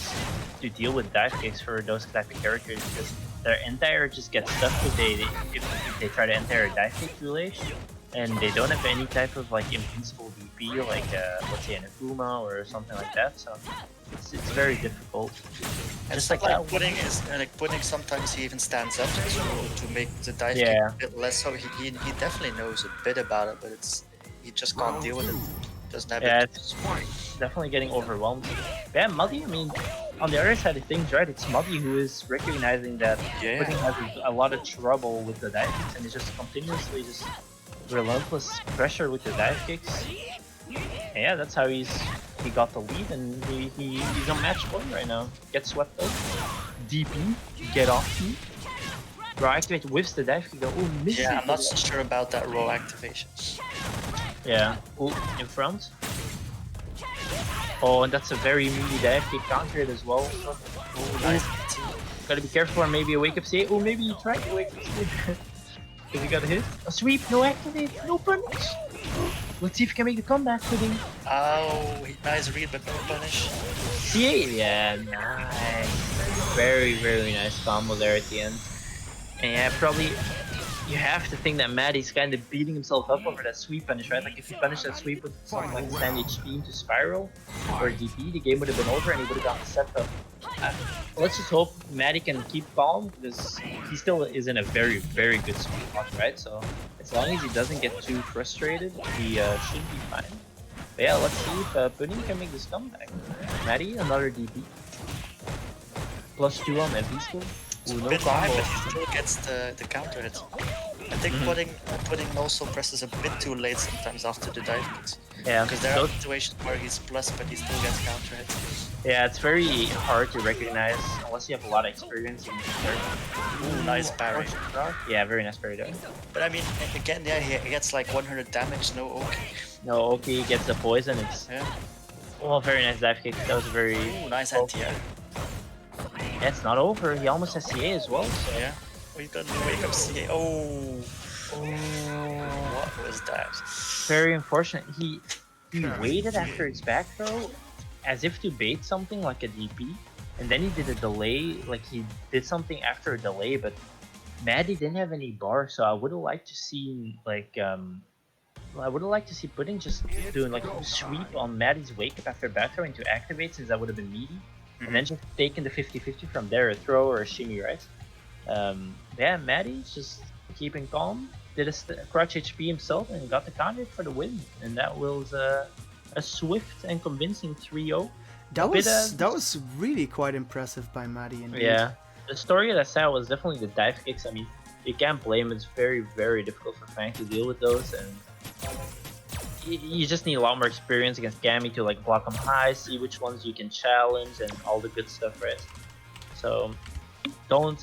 to deal with dive kicks for those type of characters because their entire just gets stuck if they try to enter a dive kick too late, and they don't have any type of like invincible DP like let's say an Akuma or something like that. So it's very difficult. And just like Pudding is Pudding, sometimes he even stands up to make the dive kick a bit less. So he definitely knows a bit about it, but he just can't deal with it. Doesn't have it. It's definitely getting overwhelmed. Yeah, Muddy, I mean, on the other side of things, right, it's Muddy who is recognizing that Pudding has a lot of trouble with the dive kicks and is just continuously just relentless pressure with the dive kicks. And yeah, that's how he got the lead, and he's on match point right now. Gets swept out. DP, get off me. Raw activate whiffs the dive kick. Oh, missing. Yeah, I'm not so sure about that raw activation. Yeah. Oh, in front. Oh, and that's a very meaty dive kick countered as well. Oh, nice. Gotta be careful for maybe a wake up CA. Oh, maybe he tried to wake up CA. Because he got a hit. A sweep, no activate, no punish. Let's see if he can make the comeback with him. Oh, nice read, but no punish. CA, yeah, nice. Very, very nice combo there at the end. And yeah, probably you have to think that Maddie's kind of beating himself up over that sweep punish, right? Like if he punished that sweep with something like Sand HP into Spiral or DP, the game would have been over and he would have gotten set up. Let's just hope Maddie can keep calm because he still is in a very, very good spot, right? So as long as he doesn't get too frustrated, he should be fine. But yeah, let's see if Pudding can make this comeback. Maddie, another DP. +2 on MP skill. It's a bit high, but he still gets the counter hit. I think Pudding also presses a bit too late sometimes after the dive kicks. Yeah, because there are situations where he's plus, but he still gets counter hit. Yeah, it's very hard to recognize unless you have a lot of experience in Ooh, nice parry. Yeah, very nice parry there. But I mean, again, yeah, he gets like 100 damage, no OK. No OK gets the poison. It's oh, very nice dive kick. That was very nice anti-air. Yeah, it's not over. He almost has CA as well. So. Yeah. Oh, he got the wake up CA. Oh. What was that? Very unfortunate. He waited after his back throw as if to bait something like a DP, and then he did a delay. Like he did something after a delay, but Maddie didn't have any bar, so I would have liked to see like I would have liked to see Pudding just doing like a sweep on Maddie's wake up after back throw into activate, since that would have been meaty. And then just taking the 50-50 from there, a throw or a shimmy, right? Yeah, Maddie's just keeping calm, did a crouch HP himself and got the counter for the win. And that was a swift and convincing 3-0. That was really quite impressive by Maddie indeed. Yeah, the story that I saw was definitely the dive kicks. I mean, you can't blame it. It's very, very difficult for F.A.N.G to deal with those. And you just need a lot more experience against Gammy to like block them high, see which ones you can challenge, and all the good stuff, right? So don't.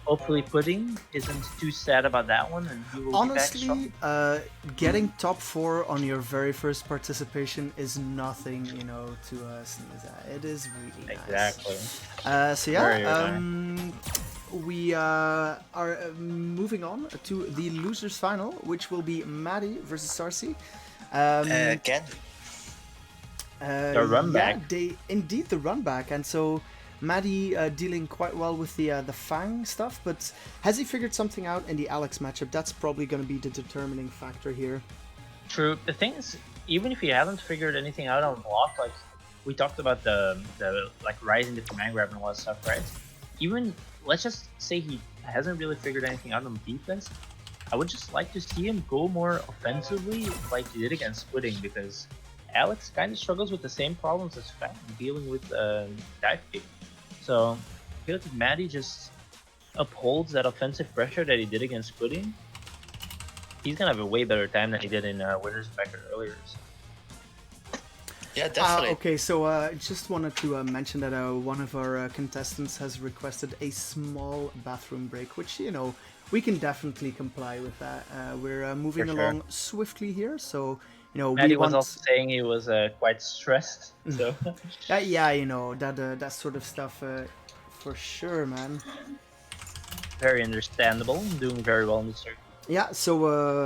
Hopefully, Pudding isn't too sad about that one, and he will be back strong. Honestly, getting top 4 on your very first participation is nothing, you know, to sneeze at. It is really nice. Exactly. So yeah, Very nice. we are moving on to the losers final, which will be Maddie versus Sarcy. Again. The run back. Indeed the run back, and so Maddie dealing quite well with the F.A.N.G stuff, but has he figured something out in the Alex matchup? That's probably going to be the determining factor here. True. The thing is, even if he hasn't figured anything out on block, like we talked about the like rising the command grab and all that stuff, right? Even let's just say he hasn't really figured anything out on defense. I would just like to see him go more offensively, like he did against Pudding, because Alex kind of struggles with the same problems as F.A.N.G dealing with dive kick. So I feel like Maddie just upholds that offensive pressure that he did against Pudding, he's gonna have a way better time than he did in Winners Bracket earlier. So. Yeah, definitely. Okay, so just wanted to mention that one of our contestants has requested a small bathroom break, which, you know, we can definitely comply with that. We're moving along swiftly here, so, you know, Maddie was also saying he was quite stressed, so... yeah, you know, that sort of stuff, for sure, man. Very understandable, doing very well in the circuit. Yeah, so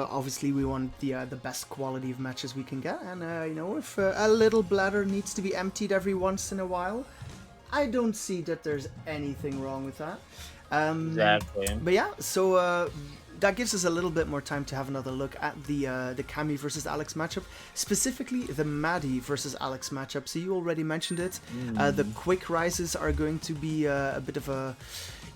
obviously we want the best quality of matches we can get, and you know, if a little bladder needs to be emptied every once in a while, I don't see that there's anything wrong with that. Exactly. But yeah, so that gives us a little bit more time to have another look at the Cammy versus Alex matchup, specifically the Maddie versus Alex matchup. So you already mentioned it. The quick rises are going to be a bit of a,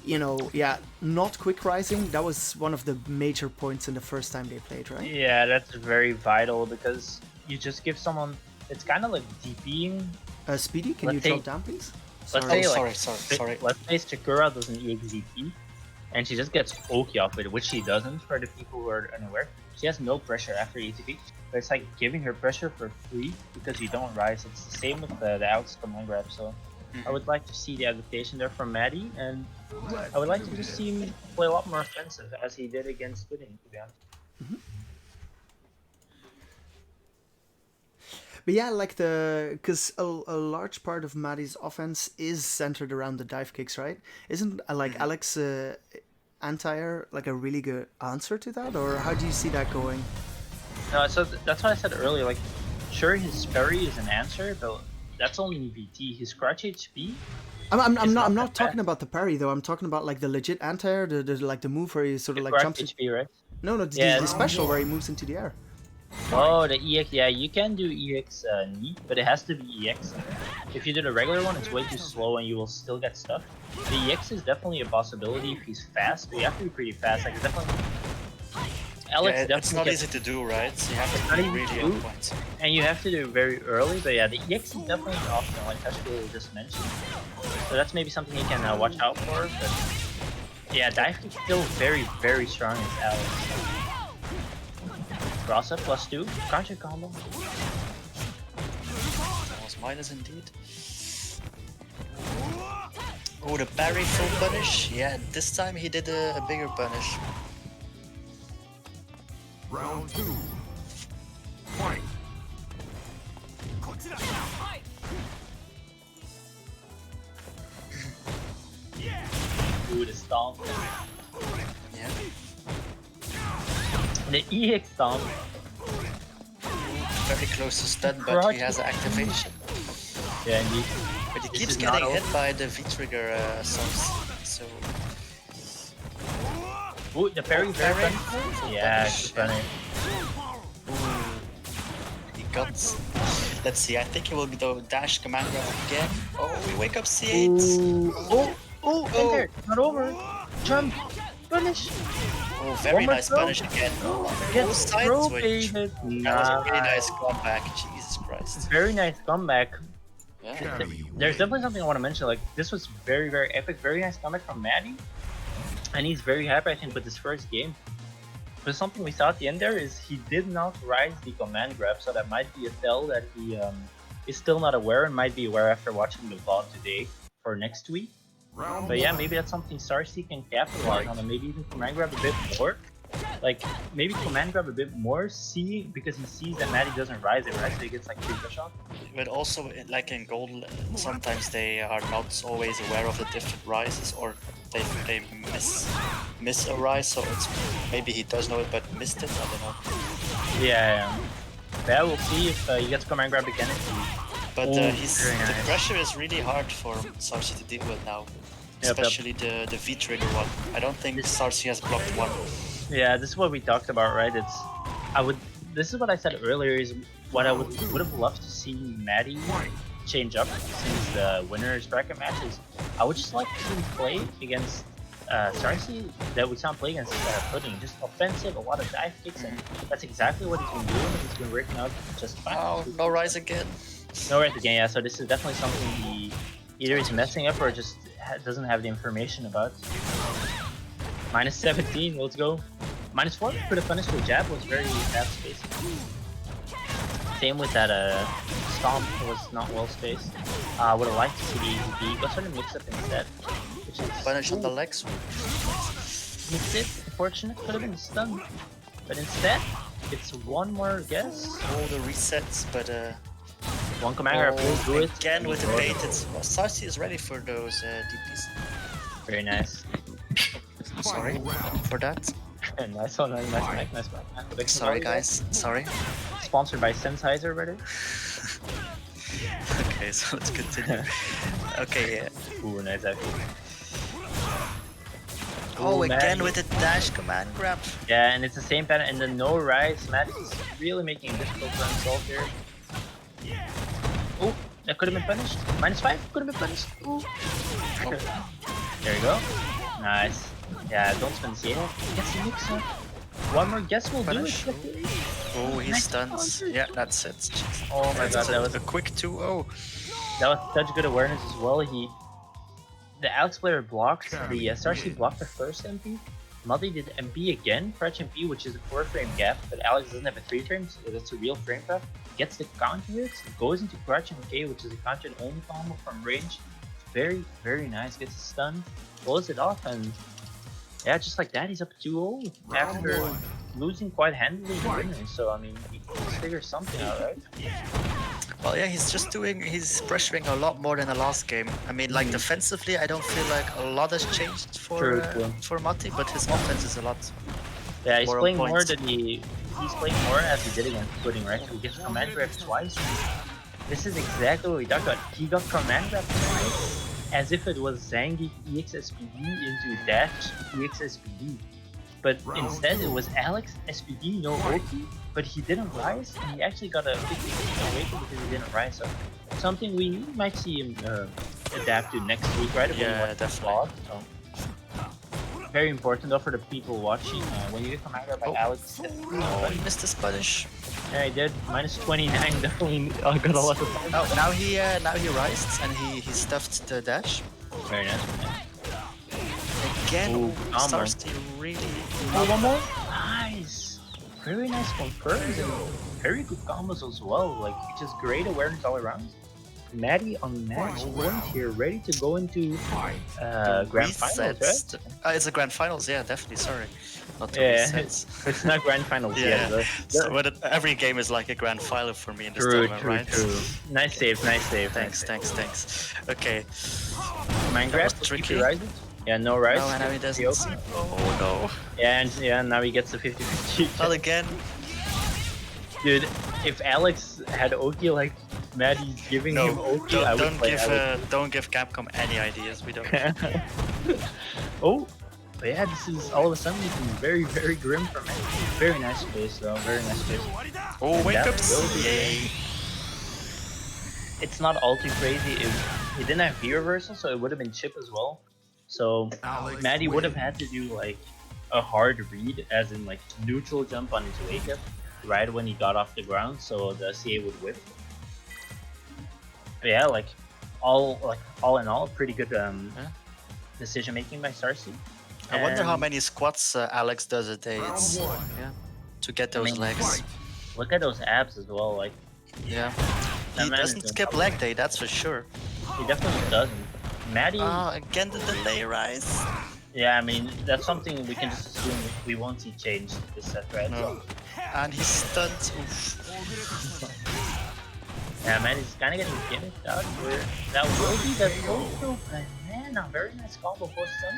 you know, yeah, not quick rising. That was one of the major points in the first time they played, right? Yeah, that's very vital, because you just give someone, it's kind of like DPing. Speedy, can you drop down, please? Let's say, sorry. Let's say Sakura does an EXZP, and she just gets Oki off it, which she doesn't for the people who are unaware. She has no pressure after ETP, but it's like giving her pressure for free because you don't rise. It's the same with the Alex command grab, so I would like to see the adaptation there from Maddie, and I would like to just see him play a lot more offensive as he did against Pudding, to be honest. But yeah, like because a large part of Maddie's offense is centered around the dive kicks, right? Isn't like Alex anti-air like a really good answer to that, or how do you see that going? No, so that's what I said earlier. Like, sure, his parry is an answer, but that's only in VT. His crouch HP. I'm not talking about the parry though. I'm talking about like the legit anti-air, the like the move where he sort of like jumps. HP, right? No, the special where he moves into the air. Oh, the EX, yeah, you can do EX knee, but it has to be EX. If you do the regular one, it's way too slow and you will still get stuck. The EX is definitely a possibility if he's fast, but you have to be pretty fast. Like, definitely. Alex definitely it's not easy to do, right? So you have to be really on point. And you have to do it very early, but yeah, the EX is definitely an option, like Tashkil just mentioned. So that's maybe something you can watch out for, but yeah, dive kick still very, very strong as Alex. Cross up +2, counter combo. That was minus indeed. Oh, the parry full punish. Yeah, this time he did a bigger punish. Round 2. Fight. Ooh, the stomp. Yeah. The EX stomp. Very close to stun, but he has an activation. Yeah, indeed. But he keeps getting hit by the V-trigger subs. So. Ooh, the parry, parry. Yeah, good parry. He got. Let's see, I think he will be the dash command grab again. Oh, we wake up C8. Enter, not over. Jump, punish. Oh, very nice punish again. Get side switch. That was a really nice comeback. Jesus Christ. Very nice comeback. Yeah. There's definitely something I want to mention. Like, this was very, very epic. Very nice comeback from Maddie, and he's very happy, I think, with his first game. but something we saw at the end there is he did not rise the command grab, so that might be a tell that he is still not aware and might be aware after watching the VOD today for next week. Round But yeah, one. maybe that's something StarC can capitalize on, and maybe even command grab a bit more. Like, maybe command grab a bit more, because he sees that Maddie doesn't rise it, right? So he gets like 3 push off. But also, like in gold, sometimes they are not always aware of the different rises, or they miss a rise. So it's maybe he does know it but missed it. I don't know. Yeah. Yeah, we'll see if he gets command grab again. But Oh, he's very the nice. pressure is really hard for StarC to deal with now, Yep. especially the V trigger one. I don't think StarC has blocked one. Yeah, this is what we talked about, right? This is what I said earlier, is what I would have loved to see Maddie change up since the winners bracket matches. I would just like to see him play against StarC that we saw him play against Pudding. Just offensive, a lot of dive kicks, and that's exactly what he's been doing, and he's been working out just fine. Oh, no rise again. No right again, yeah, so this is definitely something he either is messing up or just doesn't have the information about. Minus 17, let's go. Minus 4 could have punished with jab, was very fast spaced. Same with that stomp, was not well spaced. Would have liked to see the easy B, but sort of mix up instead. Which is Punish on the legs. mix it, unfortunate, could have been stunned. But instead, it's one more guess. All the resets, but One command grab will do it. again with the bait. StarC is ready for those DPs. Very nice. Sorry for that. Nice one, nice one. Sorry guys, sorry. Sponsored by Sennheiser, brother. Okay, so let's continue. Okay, yeah. Ooh, nice actually. Oh, again Maddie. with the dash command grab. Yeah, and it's the same pattern, and the no rise. Matt is really making it difficult for himself here. Oh, that could have been punished. Minus 5 could have been punished. Ooh. There you go. Nice. Yeah, don't spend the CA. Gets the mix up. One more guess will do it. Oh, he Nice stuns. counter. Yeah, that's it. Jeez. Oh my god, that was a quick 2-0. That was such good awareness as well. The Alex player blocked, the SRC blocked the first MP. Muddy did MP again for HP, which is a 4-frame gap, but Alex doesn't have a 3-frame, so that's a real frame trap. Gets the counter hits, goes into Crutch MK, which is a counter only combo from range. Very, very nice. Gets a stun, pulls it off, and yeah, just like that, he's up 2-0 after losing quite handily in the winners. So I mean, he figures something out, right? Well, yeah, he's pressuring a lot more than the last game. I mean, like defensively, I don't feel like a lot has changed for Matti, but his offense is a lot. Yeah, he's more on playing point. more than he's playing more as he did against Pudding, right? So he gets command grab twice. This is exactly what we talked about. He got command grab twice as if it was Zangi EXSPD into dash EXSPD. But instead it was Alex SPD no ulti, but he didn't rise, and he actually got a 50% awaken because he didn't rise. So something we might see him adapt to next week, right? Yeah, definitely. Vlog, so. Very important though for the people watching. When you get command grab by Alex, Oh, he missed his punish. yeah, he did. Minus 29, definitely got a lot of time. Oh, now he rised and he stuffed the dash. Very nice. Again, Ooh, starts to really. Oh, one more? Nice! Very nice confirms and very good combos as well. Like, just great awareness all around. Maddie on match point here, ready to go into grand finals, right? It's a grand finals, yeah, definitely. Sorry, not the Yeah, resets. it's not grand finals yet. Yeah, But so, but every game is like a grand final for me in this true, tournament, true, right? true. Nice save, nice save. Thanks. Okay. Command That grab, was tricky. rises? Yeah, no rise. No, and now he doesn't. Yoki. Oh no. Yeah, and yeah, now he gets the 50-50. Not again. Dude, if Alex had Oki like Maddie's giving No, him Oki, I would play Alex. don't give Capcom any ideas. We don't. Oh, but yeah, this is all of a sudden looking very, very grim for me. Very nice space though, very nice space. Oh, wake That ups! will be Yay! It's not all too crazy if he didn't have V reversal, so it would have been chip as well. So Maddie would have had to do like a hard read, as in like neutral jump on his wake up right when he got off the ground, so the CA would whip. But yeah, all in all, pretty good decision making by StarC. I wonder how And, many squats Alex does a day. It's yeah, to get those mean, legs. look at those abs as well. Like, Yeah, that he man is doesn't skip leg day, that's for sure. he definitely doesn't. Maddie, Again the delay rise. yeah, I mean, that's something we can just assume we won't see change this set, right? No. And he's stunned. Oof. Yeah, man, he's kind of getting gimmicked out here. That will be the go-to banana. Very nice combo for stun.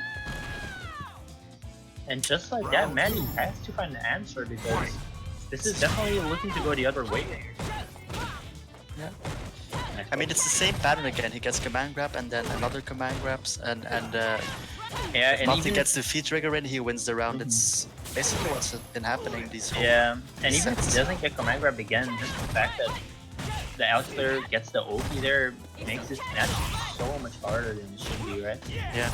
And just like that, man, he has to find an answer because this is definitely looking to go the other way. Yeah. I mean, it's the same pattern again. He gets command grab and then another command grabs, and yeah, if and Matti even gets the V trigger in, he wins the round. It's basically what's been happening these whole yeah, and even if he sets. doesn't get command grab again, just the fact that the Alex player gets the Oki there makes this match so much harder than it should be, right? Yeah.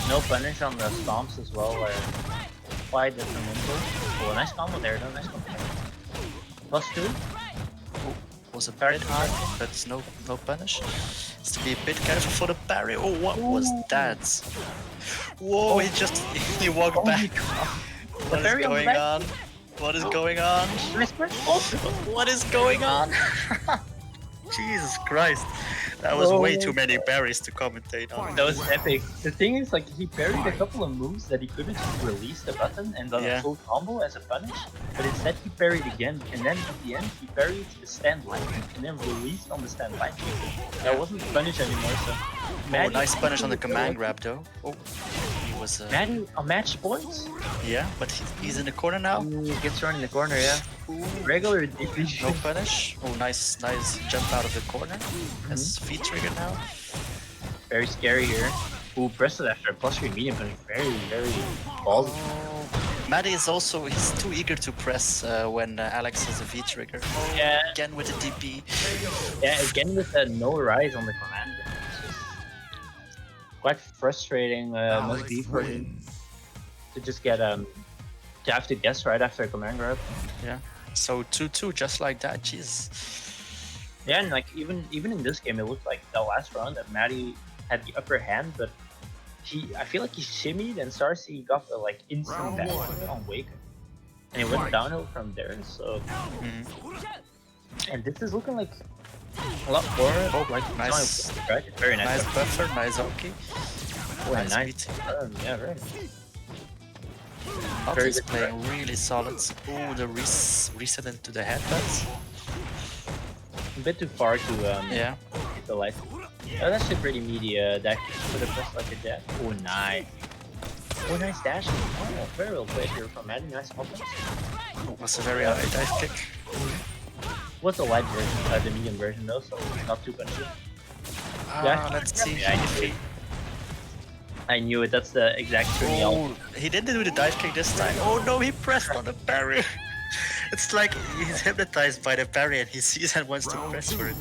No punish on the stomps as well are quite detrimental. Oh, nice combo there, though. Nice combo. +2. Was a bit hard, but no punish. Has to be a bit careful for the parry. Oh, what was that? Whoa, he walked back. What is parry on the going back. on? What is going on? Nice punch. Oh. What is going on? Jesus Christ. That was way too many parries to commentate on. That was epic. The thing is, like, he parried a couple of moves that he could have just released the button and done Yeah. a full combo as a punish, but instead he parried again, and then at the end he parried the stand light kick and then released on the stand light kick. That wasn't punish anymore, so... Oh, nice punish on the command grab though. Oh, he was... Maddie on match points? Yeah, but he's in the corner now. He gets thrown in the corner, yeah. Regular DP. No punish. Oh, nice jump out of the corner. Has V trigger now. Very scary here. Ooh, press it after a +3 medium punish. Very, very ballsy. Maddie is also, he's too eager to press when Alex has a V trigger. Oh, Yeah. again with the DP. Yeah, again with no rise on the command. It's just quite frustrating, must be for him to just get to have to guess right after a command grab. Yeah. So 2-2 just like that, jeez. Yeah, and like even in this game, it looked like the last round that Maddie had the upper hand, but I feel like he shimmied and Sarcy got the like instant back on Wake, and it went downhill from there. So, and this is looking like a lot more like nice. right? Very nice. Nice buffer, nice Oki. Oh, nice nice. beat. Yeah, very nice. Oki's good playing really solid. Oh, the reset into the headbutt. A bit too far to Yeah. hit the light. Oh, that's a pretty meaty dash. Could have pressed like a dash. Oh, nice. Oh, nice dash. Oh, very well played here from Maddie. Nice offense. Oh, was a very high dive kick. What's the light version? The medium version though, so not too punchy. Let's see. Yeah, I knew it. That's the exact turn. Oh, he didn't do the dive kick this time. Oh no, he pressed on the parry. It's like he's hypnotized by the parry and he sees and wants to press for it.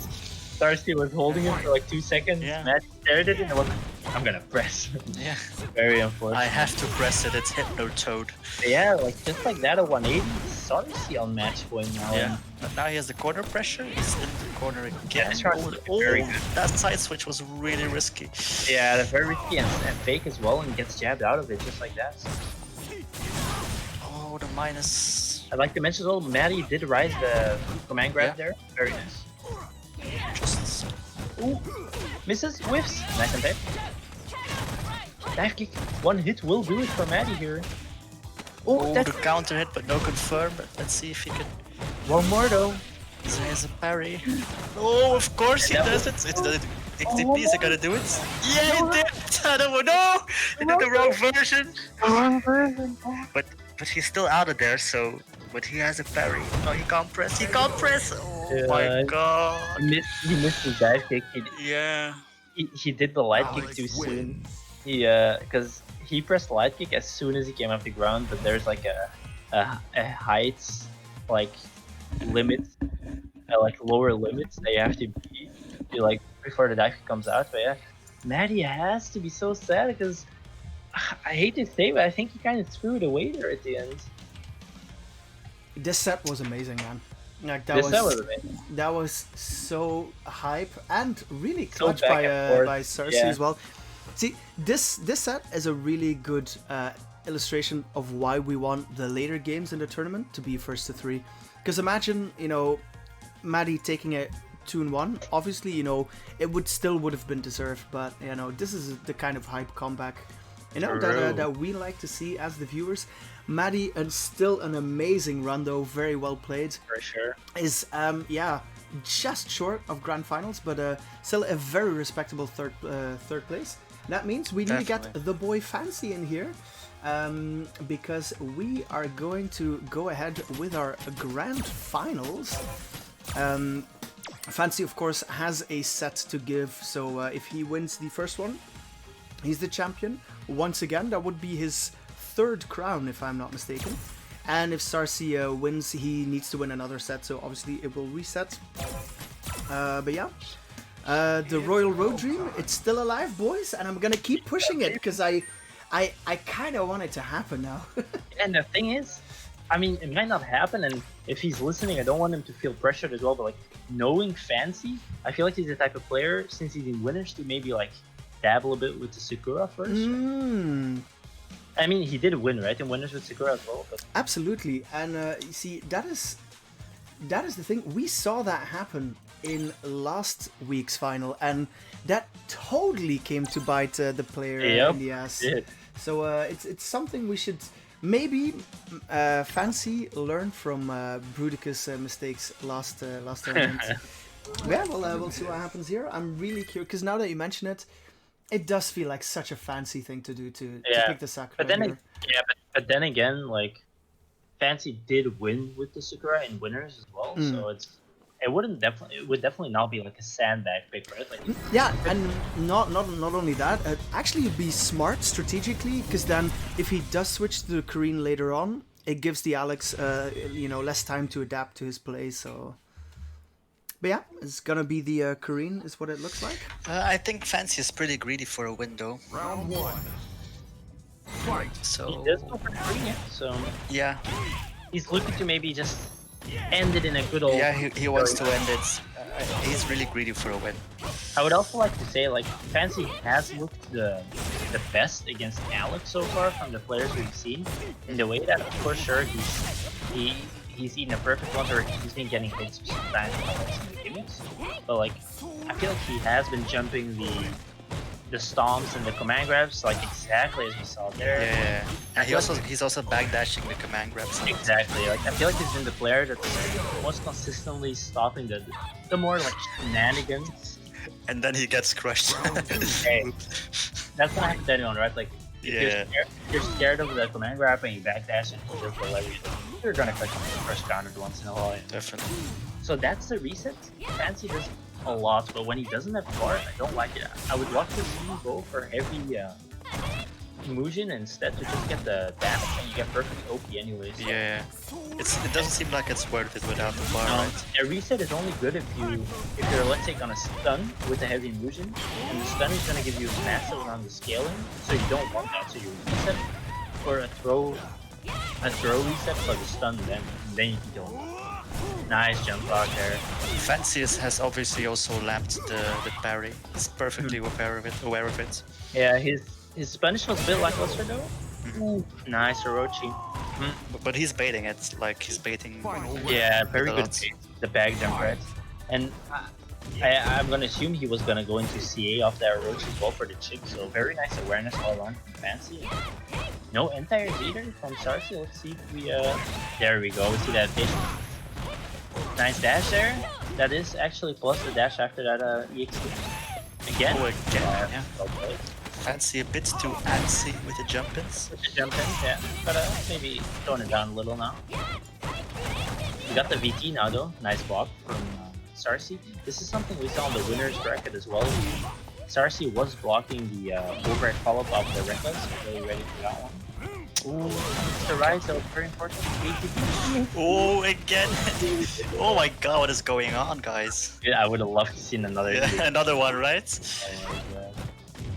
Darcy was holding it for like 2 seconds. Yeah. Matt stared at it and was like, I'm gonna press. Yeah. Very unfortunate. I have to press it, it's Hypno Toad. Yeah, like just like that, a 180. Sarcy on match point now. Yeah. But now he has the corner pressure, he's in the corner again. that's right. Oh, Very good. that side switch was really risky. Yeah, they're very risky and fake as well, and gets jabbed out of it just like that. Oh, the minus. I'd like to mention as well, Maddie did rise the command grab Yeah. there. Very nice. Just... Ooh, misses, whiffs. Nice and tight. Dive kick. One hit will do it for Maddie here. Oh, that's the counter hit, but no confirm. Let's see if he can. one more though. So he has a parry. Oh, of course he does it. It's the XDP, is he gonna do it? Yeah, he did! I don't know! He did the wrong version! But he's still out of there, so... But he has a parry. No, he can't press. He can't press! Oh my god! He missed his dive kick. Yeah. He did the light kick too soon. He because he pressed light kick as soon as he came off the ground, but there's like a height like limit, like lower limits that you have to be like before the dive kick comes out. But yeah, Maddie has to be so sad because I hate to say, but I think he kind of threw it away there at the end. This set was amazing, man. Like This set was amazing. that was so hype and really So clutch back by and forth. Cersei Yeah. as well. See, this set is a really good illustration of why we want the later games in the tournament to be first to 3. Because imagine, you know, Maddie taking a 2-1. Obviously, you know, it would have been deserved, but you know, this is the kind of hype comeback, you know, that we like to see as the viewers. Maddie, and still an amazing run though, very well played. For sure. Is yeah, just short of grand finals, but still a very respectable third place. That means we need to get the boy Fancy in here, because we are going to go ahead with our grand finals. Fancy, of course, has a set to give, so if he wins the first one, he's the champion. Once again, that would be his 3rd crown, if I'm not mistaken. And if Sarcy wins, he needs to win another set, so obviously it will reset. But yeah, the Royal Road Dream, it's still alive, boys, and I'm gonna keep pushing it, because I kind of want it to happen now. And the thing is, I mean, it might not happen, and if he's listening, I don't want him to feel pressured as well, but like, knowing Fancy, I feel like he's the type of player, since he's in winners, to maybe like dabble a bit with the Sakura first. I mean, he did win, right, in winners with Sakura as well. But... Absolutely, and you see, that is the thing. We saw that happen in last week's final, and that totally came to bite the player in the ass. So it's something we should maybe Fancy learn from Brudica's mistakes last tournament. Yeah, we'll see what happens here. I'm really curious, because now that you mention it, it does feel like such a Fancy thing to do to pick the Sakura. But then, here. but then again, like, Fancy did win with the Sakura in winners as well, so it would definitely not be like a sandbag pick, right? Like, yeah, and not only that, actually it'd be smart strategically, because then if he does switch to the Karine later on, it gives the Alex you know, less time to adapt to his play. So, but yeah, it's gonna be the Karine, is what it looks like. I think Fancy is pretty greedy for a window. Round 1. Fight. So he does go for Karine, so yeah, he's looking to maybe just end it in a good old... Yeah, he wants to end it. He's really greedy for a win. I would also like to say, like, Fancy has looked the best against Alex so far from the players we've seen, in the way that, for sure, he's eaten a perfect one, or he's been getting hits sometimes in the gimmicks. But, like, I feel like he has been jumping the stomps and the command grabs, like, exactly as we saw there. Yeah. And he's also backdashing the command grabs. Exactly. Like, I feel like he's been the player that's most consistently stopping the more like shenanigans. And then he gets crushed. Hey, that's not happened to anyone, right? Like, if you're scared of the command grab and you backdash and you just roll everything, you're gonna catch the first countered once in a while. Definitely. So that's the reset. Fancy does a lot, but when he doesn't have guard, I don't like it. I would love to see him go for heavy Muujin instead to just get the damage, and you get perfect OP anyways. Yeah, it doesn't seem like it's worth it without the bar, right? A reset is only good if you're, let's say, gonna stun with a heavy Muujin, and the stun is gonna give you a massive amount of scaling, so you don't want that. So you reset for a throw reset for the stun, then you can kill him. Nice jump block there. Fancy has obviously also lapped the parry. He's perfectly aware of it. Yeah, his punish was a bit lackluster though. Ooh, nice Orochi. But he's baiting it, like he's baiting. Yeah, very good bait, the bag jump, right? And I'm gonna assume he was gonna go into CA off that Orochi as well for the chip, so very nice awareness all around from Fancy. No entires either from Sarcy. Let's see if we there we go, we see that vision. Nice dash there. That is actually plus the dash after that EXP. Again? Oh, again, yeah. Well played. Fancy a bit too antsy with the jump-ins. With the jump-ins, yeah. But maybe tone it down a little now. We got the VT now though. Nice block from Sarcy. This is something we saw on the winner's bracket as well. Sarcy was blocking the overhead follow-up of the Reckless. Really ready for that one. Ooh, the rise, that was very important. Oh, again! Oh my god, what is going on, guys? Yeah, I would have loved to see another. Yeah, another one, right?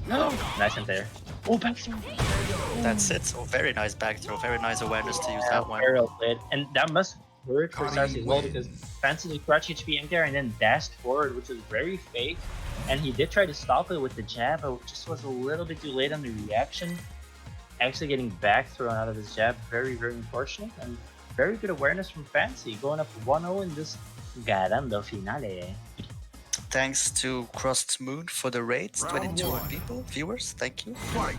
No, nice in there. Oh, back throw. That's it. So very nice back throw. Very nice awareness to use that one. Very well played. And that must hurt for Sarsi as well because Fancy did crouch HP in there and then dashed forward, which was very fake. And he did try to stop it with the jab, but just was a little bit too late on the reaction. Actually getting back thrown out of his jab, very, very unfortunate. And very good awareness from Fancy, going up 1-0 in this Garando Finale. Thanks to Crossed Moon for the raids, Round 22 one. people, viewers, thank you. Fight.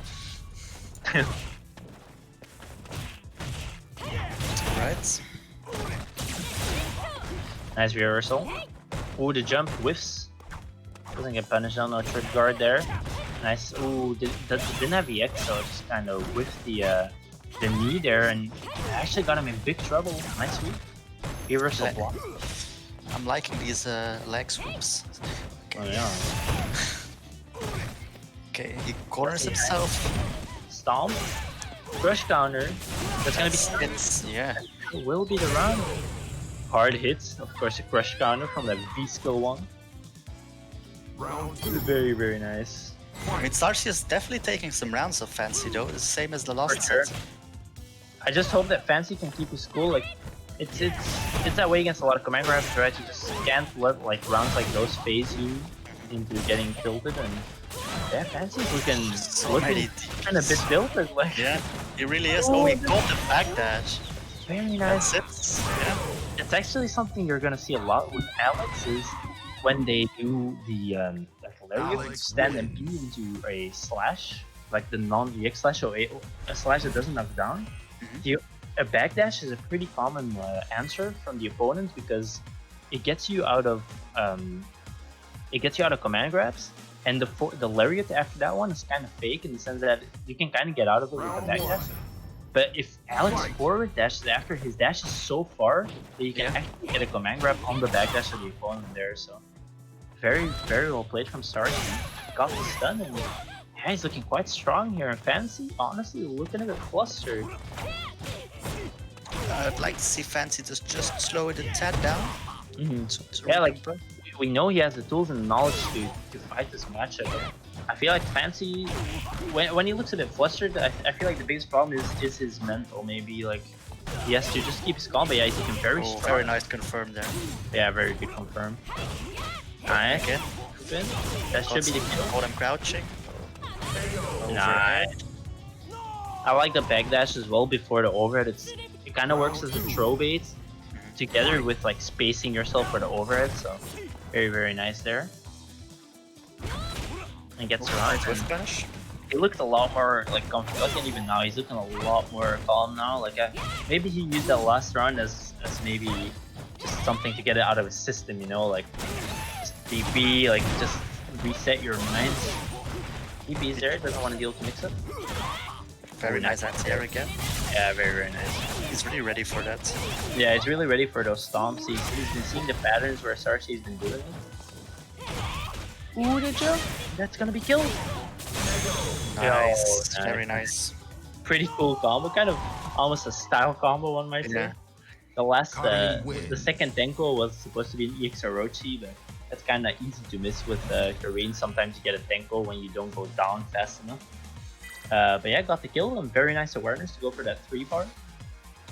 Right. Nice reversal. Ooh, the jump whiffs. Doesn't get punished on no trip guard there. Nice. Ooh, didn't have the X, so just kind of whiffed the knee there and actually got him in big trouble. Nice sweep. Reversal block. I'm liking these leg sweeps. Oh yeah. Okay, he corners himself. Stomp. Crush counter. That's gonna be It's, yeah. will be the round. Hard hits. Of course, a crush counter from that V-skill one. Round 2. Very, very nice. I mean, Sarsi is definitely taking some rounds of Fancy though, the same as the last For sure. set. I just hope that Fancy can keep his cool. Like, it's that way against a lot of command grabs, right? You just can't let like rounds like those phase you into getting tilted. And yeah, Fancy's looking kind of bit tilted. Like, Yeah, he really is. Oh, he got the backdash. very nice. That's it. Yeah. It's actually something you're gonna see a lot with Alex is when they do the like lariat Alex stand and B into a slash, like the non-VX slash or a slash that doesn't knock down. A backdash is a pretty common answer from the opponent because it gets you out of command grabs, and the lariat after that one is kind of fake in the sense that you can kind of get out of it with a backdash. But if Alex forward dashes after, his dash is so far that you can actually get a command grab on the backdash of the opponent there. So very, very well played from Sarsi. Got the stun and yeah, he's looking quite strong here. And Fancy, honestly, looking a bit flustered. I'd like to see Fancy just slow it a tad down. Yeah, like we know he has the tools and the knowledge to fight this matchup. I feel like Fancy, when he looks a bit flustered, I feel like the biggest problem is his mental. Maybe like he has to just keep his calm, but yeah, he's looking very strong. Very nice confirm there. Yeah, very good confirm. Nice. Again. That should be the kill. Hold him crouching. Nice. I like the backdash as well before the overhead. It kind of works as a throw bait together with like spacing yourself for the overhead. So very, very nice there. And gets around. With punish. He looked a lot more like comfortable. Like, and even now he's looking a lot more calm now. Like maybe he used that last round as maybe just something to get it out of his system, you know, like just DP, like just reset your mind. DP is there, doesn't want to deal with mix up. Very nice anti-air again. Yeah, very, very nice. He's really ready for that. Yeah, he's really ready for those stomps. He's been seeing the patterns where Sarsi's been doing it. Ooh, the jump! That's gonna be killed! Nice. Yo, Very nice. Pretty cool combo, kind of almost a style combo, one might say. Yeah. The last, Kami the wins. second Tenko was supposed to be an EX Orochi, but that's kind of easy to miss with Kareem. Sometimes you get a Tenko when you don't go down fast enough. But yeah, got the kill and very nice awareness to go for that 3-bar.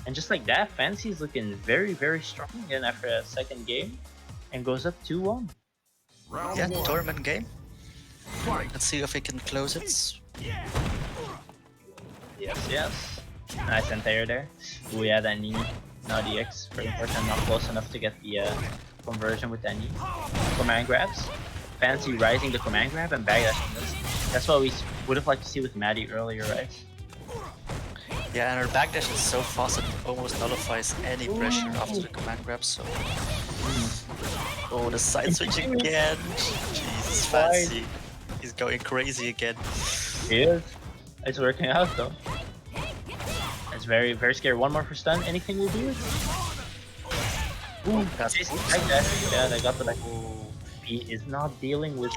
And just like that, Fancy's looking very, very strong again after that second game and goes up 2-1. Round Yeah, 1. tournament game. Fight. Let's see if we can close it. Yes. Nice anti-air there. Ooh, yeah, that knee. Not EX. Pretty important, not close enough to get the conversion with that knee. Command grabs. Fancy rising the command grab and backdashing this. That's what we would have liked to see with Maddie earlier, right? Yeah, and her backdash is so fast it almost nullifies any pressure after the command grab, so... Oh, the side switch again! Jesus, Fancy. He's going crazy again. He is. It's working out though. It's very, very scary. One more for stun. Anything will do it. Ooh, That's backdash. Yeah, they got the back. He is not dealing with.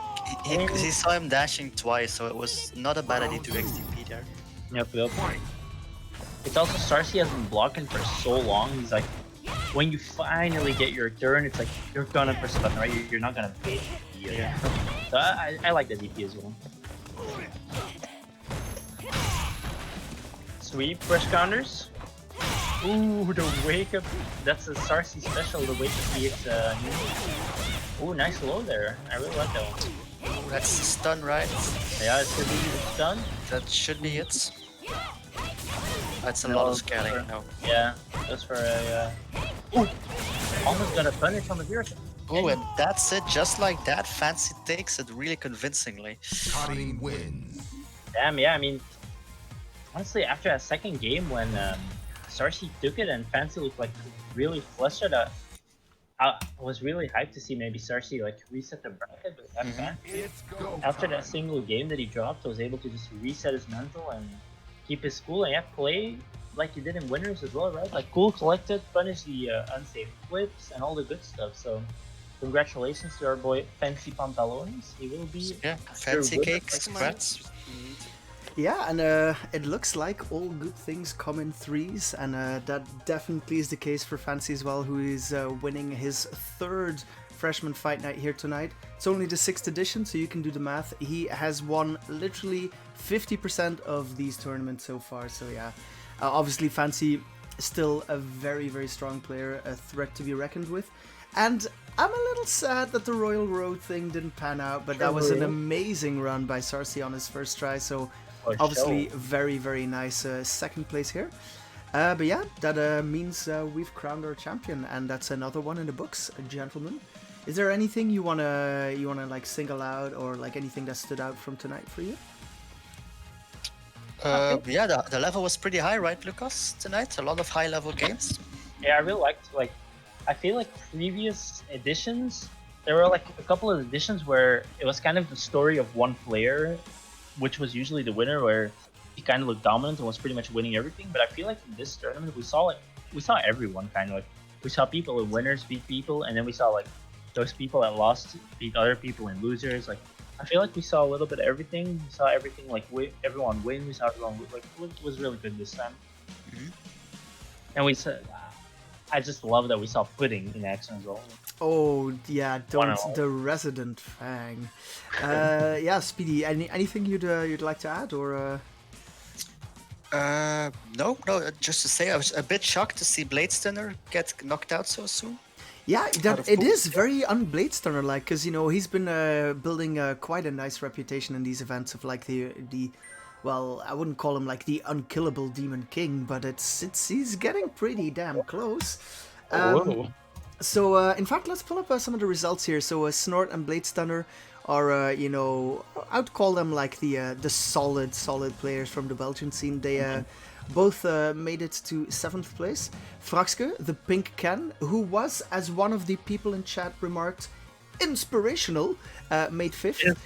he saw him dashing twice, so it was not a bad idea to XDP there. Yep, yep. It's also Sarsi has been blocking for so long. He's like, when you finally get your turn, it's like you're gonna press the button, right? You're not gonna bait. Yeah. So I like the DP as well. Sweep, fresh counters. Ooh, the wake up. That's a Sarcy special, the wake up hits Ooh, nice low there. I really like that one. That's the stun, right? Yeah, it's gonna be stun. That should be it. That's a No, lot of scaling. No. Yeah, just for a. Ooh! Almost got a punish on the zero. Oh, and that's it. Just like that, Fancy takes it really convincingly. Cutting wins. Damn, yeah, I mean, honestly, after that second game when Sarcy took it and Fancy looked like really flustered, I was really hyped to see maybe Sarcy like reset the bracket, but that Fancy, It's go after time. that single game that he dropped, was able to just reset his mental and keep his cool and play like he did in winners as well, right? Like cool, collected, punish the unsafe flips and all the good stuff. So congratulations to our boy Fancy Pantalones. He will be Yeah, Fancy winner cakes. next Congrats. Yeah, and it looks like all good things come in threes, and that definitely is the case for Fancy as well, who is winning his third freshman fight night here tonight. It's only the 6th edition, so you can do the math. He has won literally 50% of these tournaments so far, so yeah. Obviously, Fancy still a very, very strong player, a threat to be reckoned with. And I'm a little sad that the Royal Road thing didn't pan out, but that was an amazing run by Sarcy on his first try, so obviously very, very nice second place here. But yeah, that means we've crowned our champion, and that's another one in the books, gentlemen. Is there anything you wanna like single out, or like anything that stood out from tonight for you? Yeah, the level was pretty high, right, Lucas? Tonight, a lot of high-level games. Yeah, I really liked I feel like previous editions, there were like a couple of editions where it was kind of the story of one player, which was usually the winner, where he kind of looked dominant and was pretty much winning everything. But I feel like in this tournament we saw everyone kind of like, we saw people in winners beat people, and then we saw like those people that lost beat other people in losers. Like I feel like we saw a little bit of everything. We saw everything like everyone win. We saw everyone like it was really good this time. And we said. I just love that we saw Pudding in action as well. Oh yeah, don't Wow. the resident F.A.N.G. Yeah, Speedy. Anything you'd like to add, or? No. Just to say, I was a bit shocked to see Blade Stunner get knocked out so soon. Yeah, Out that of it pool. is very unblade stunner like, because he's been building quite a nice reputation in these events of like the well, I wouldn't call him like the unkillable Demon King, but he's getting pretty damn close. Whoa. So in fact, let's pull up some of the results here. So Snort and Blade Stunner are I'd call them like the solid players from the Belgian scene. They both made it to 7th place. Fraxke, the Pink Ken, who was, as one of the people in chat remarked, inspirational, made 5th.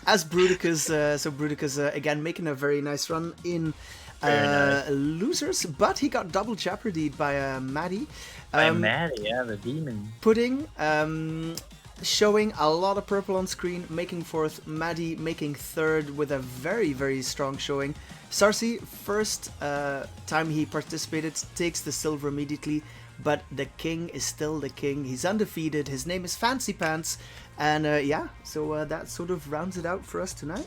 As Bruticus, so Bruticus again making a very nice run in losers, but he got double jeopardied by Maddie. Maddie, yeah, the demon. Pudding, showing a lot of purple on screen, making 4th. Maddie making 3rd with a very, very strong showing. Sarcy, first time he participated, takes the silver immediately, but the king is still the king. He's undefeated. His name is Fancy Pants, and yeah, so that sort of rounds it out for us tonight.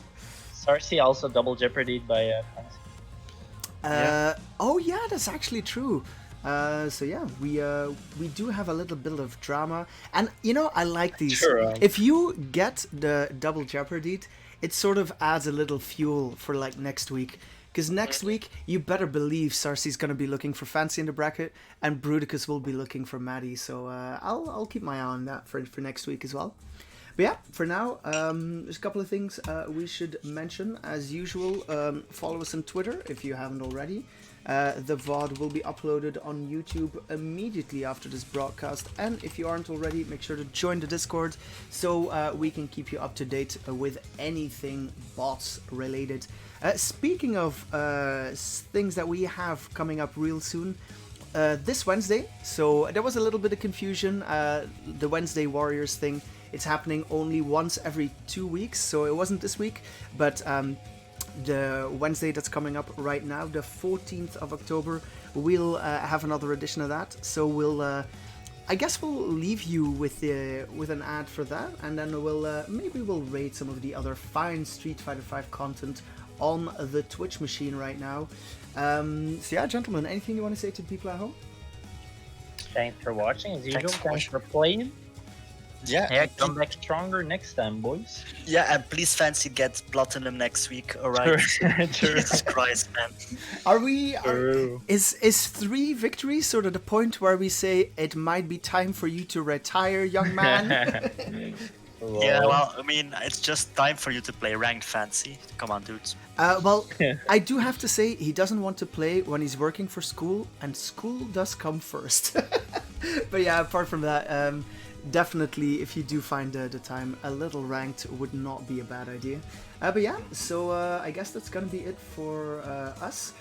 Sarcy also double jeopardied by Oh yeah, that's actually true. So yeah, we do have a little bit of drama, and I like these. Sure. If you get the double jeopardy, it sort of adds a little fuel for like next week. Because next week, you better believe Sarcy's going to be looking for Fancy in the bracket, and Bruticus will be looking for Maddie. So I'll keep my eye on that for next week as well. But yeah, for now, there's a couple of things we should mention. As usual, follow us on Twitter if you haven't already. The VOD will be uploaded on YouTube immediately after this broadcast. And if you aren't already, make sure to join the Discord so we can keep you up to date with anything bots related. Speaking of things that we have coming up real soon, this Wednesday, so there was a little bit of confusion, the Wednesday Warriors thing, it's happening only once every 2 weeks, so it wasn't this week, but the Wednesday that's coming up right now, the 14th of October, we'll have another edition of that, so we'll I guess we'll leave you with an ad for that, and then maybe we'll rate some of the other fine Street Fighter V content on the Twitch machine right now. So yeah, gentlemen, anything you want to say to the people at home? Thanks for watching as usual. Thanks for Thanks for playing. Yeah, Yeah, come back stronger next time, boys. yeah, and please fancy get platinum next week. All right. True. Jesus Christ, man. Are we? True. Is 3 victories sort of the point where we say it might be time for you to retire, young man? Yeah, well, I mean, it's just time for you to play ranked fancy. Come on, dudes. Well, I do have to say he doesn't want to play when he's working for school, and school does come first. But yeah, apart from that, definitely if you do find the time, a little ranked would not be a bad idea. But yeah, so I guess that's gonna be it for us.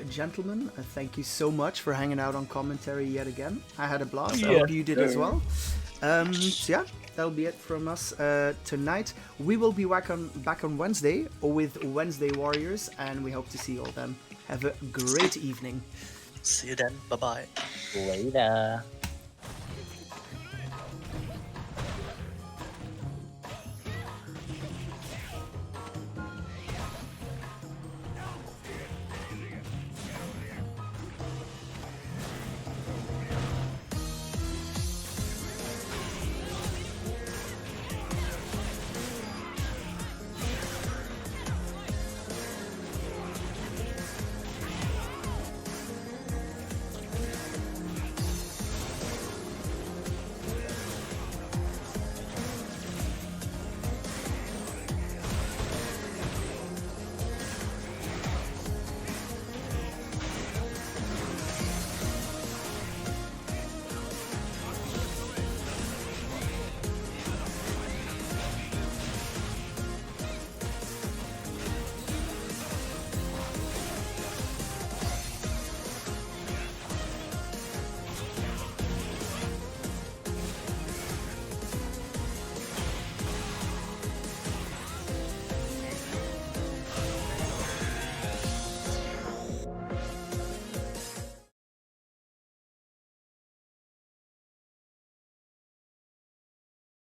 Gentlemen, thank you so much for hanging out on commentary yet again. I had a blast. I hope you did as well. So yeah, that'll be it from us tonight. We will be back on Wednesday with Wednesday Warriors, and we hope to see you all then. Have a great evening. See you then. Bye-bye. Later.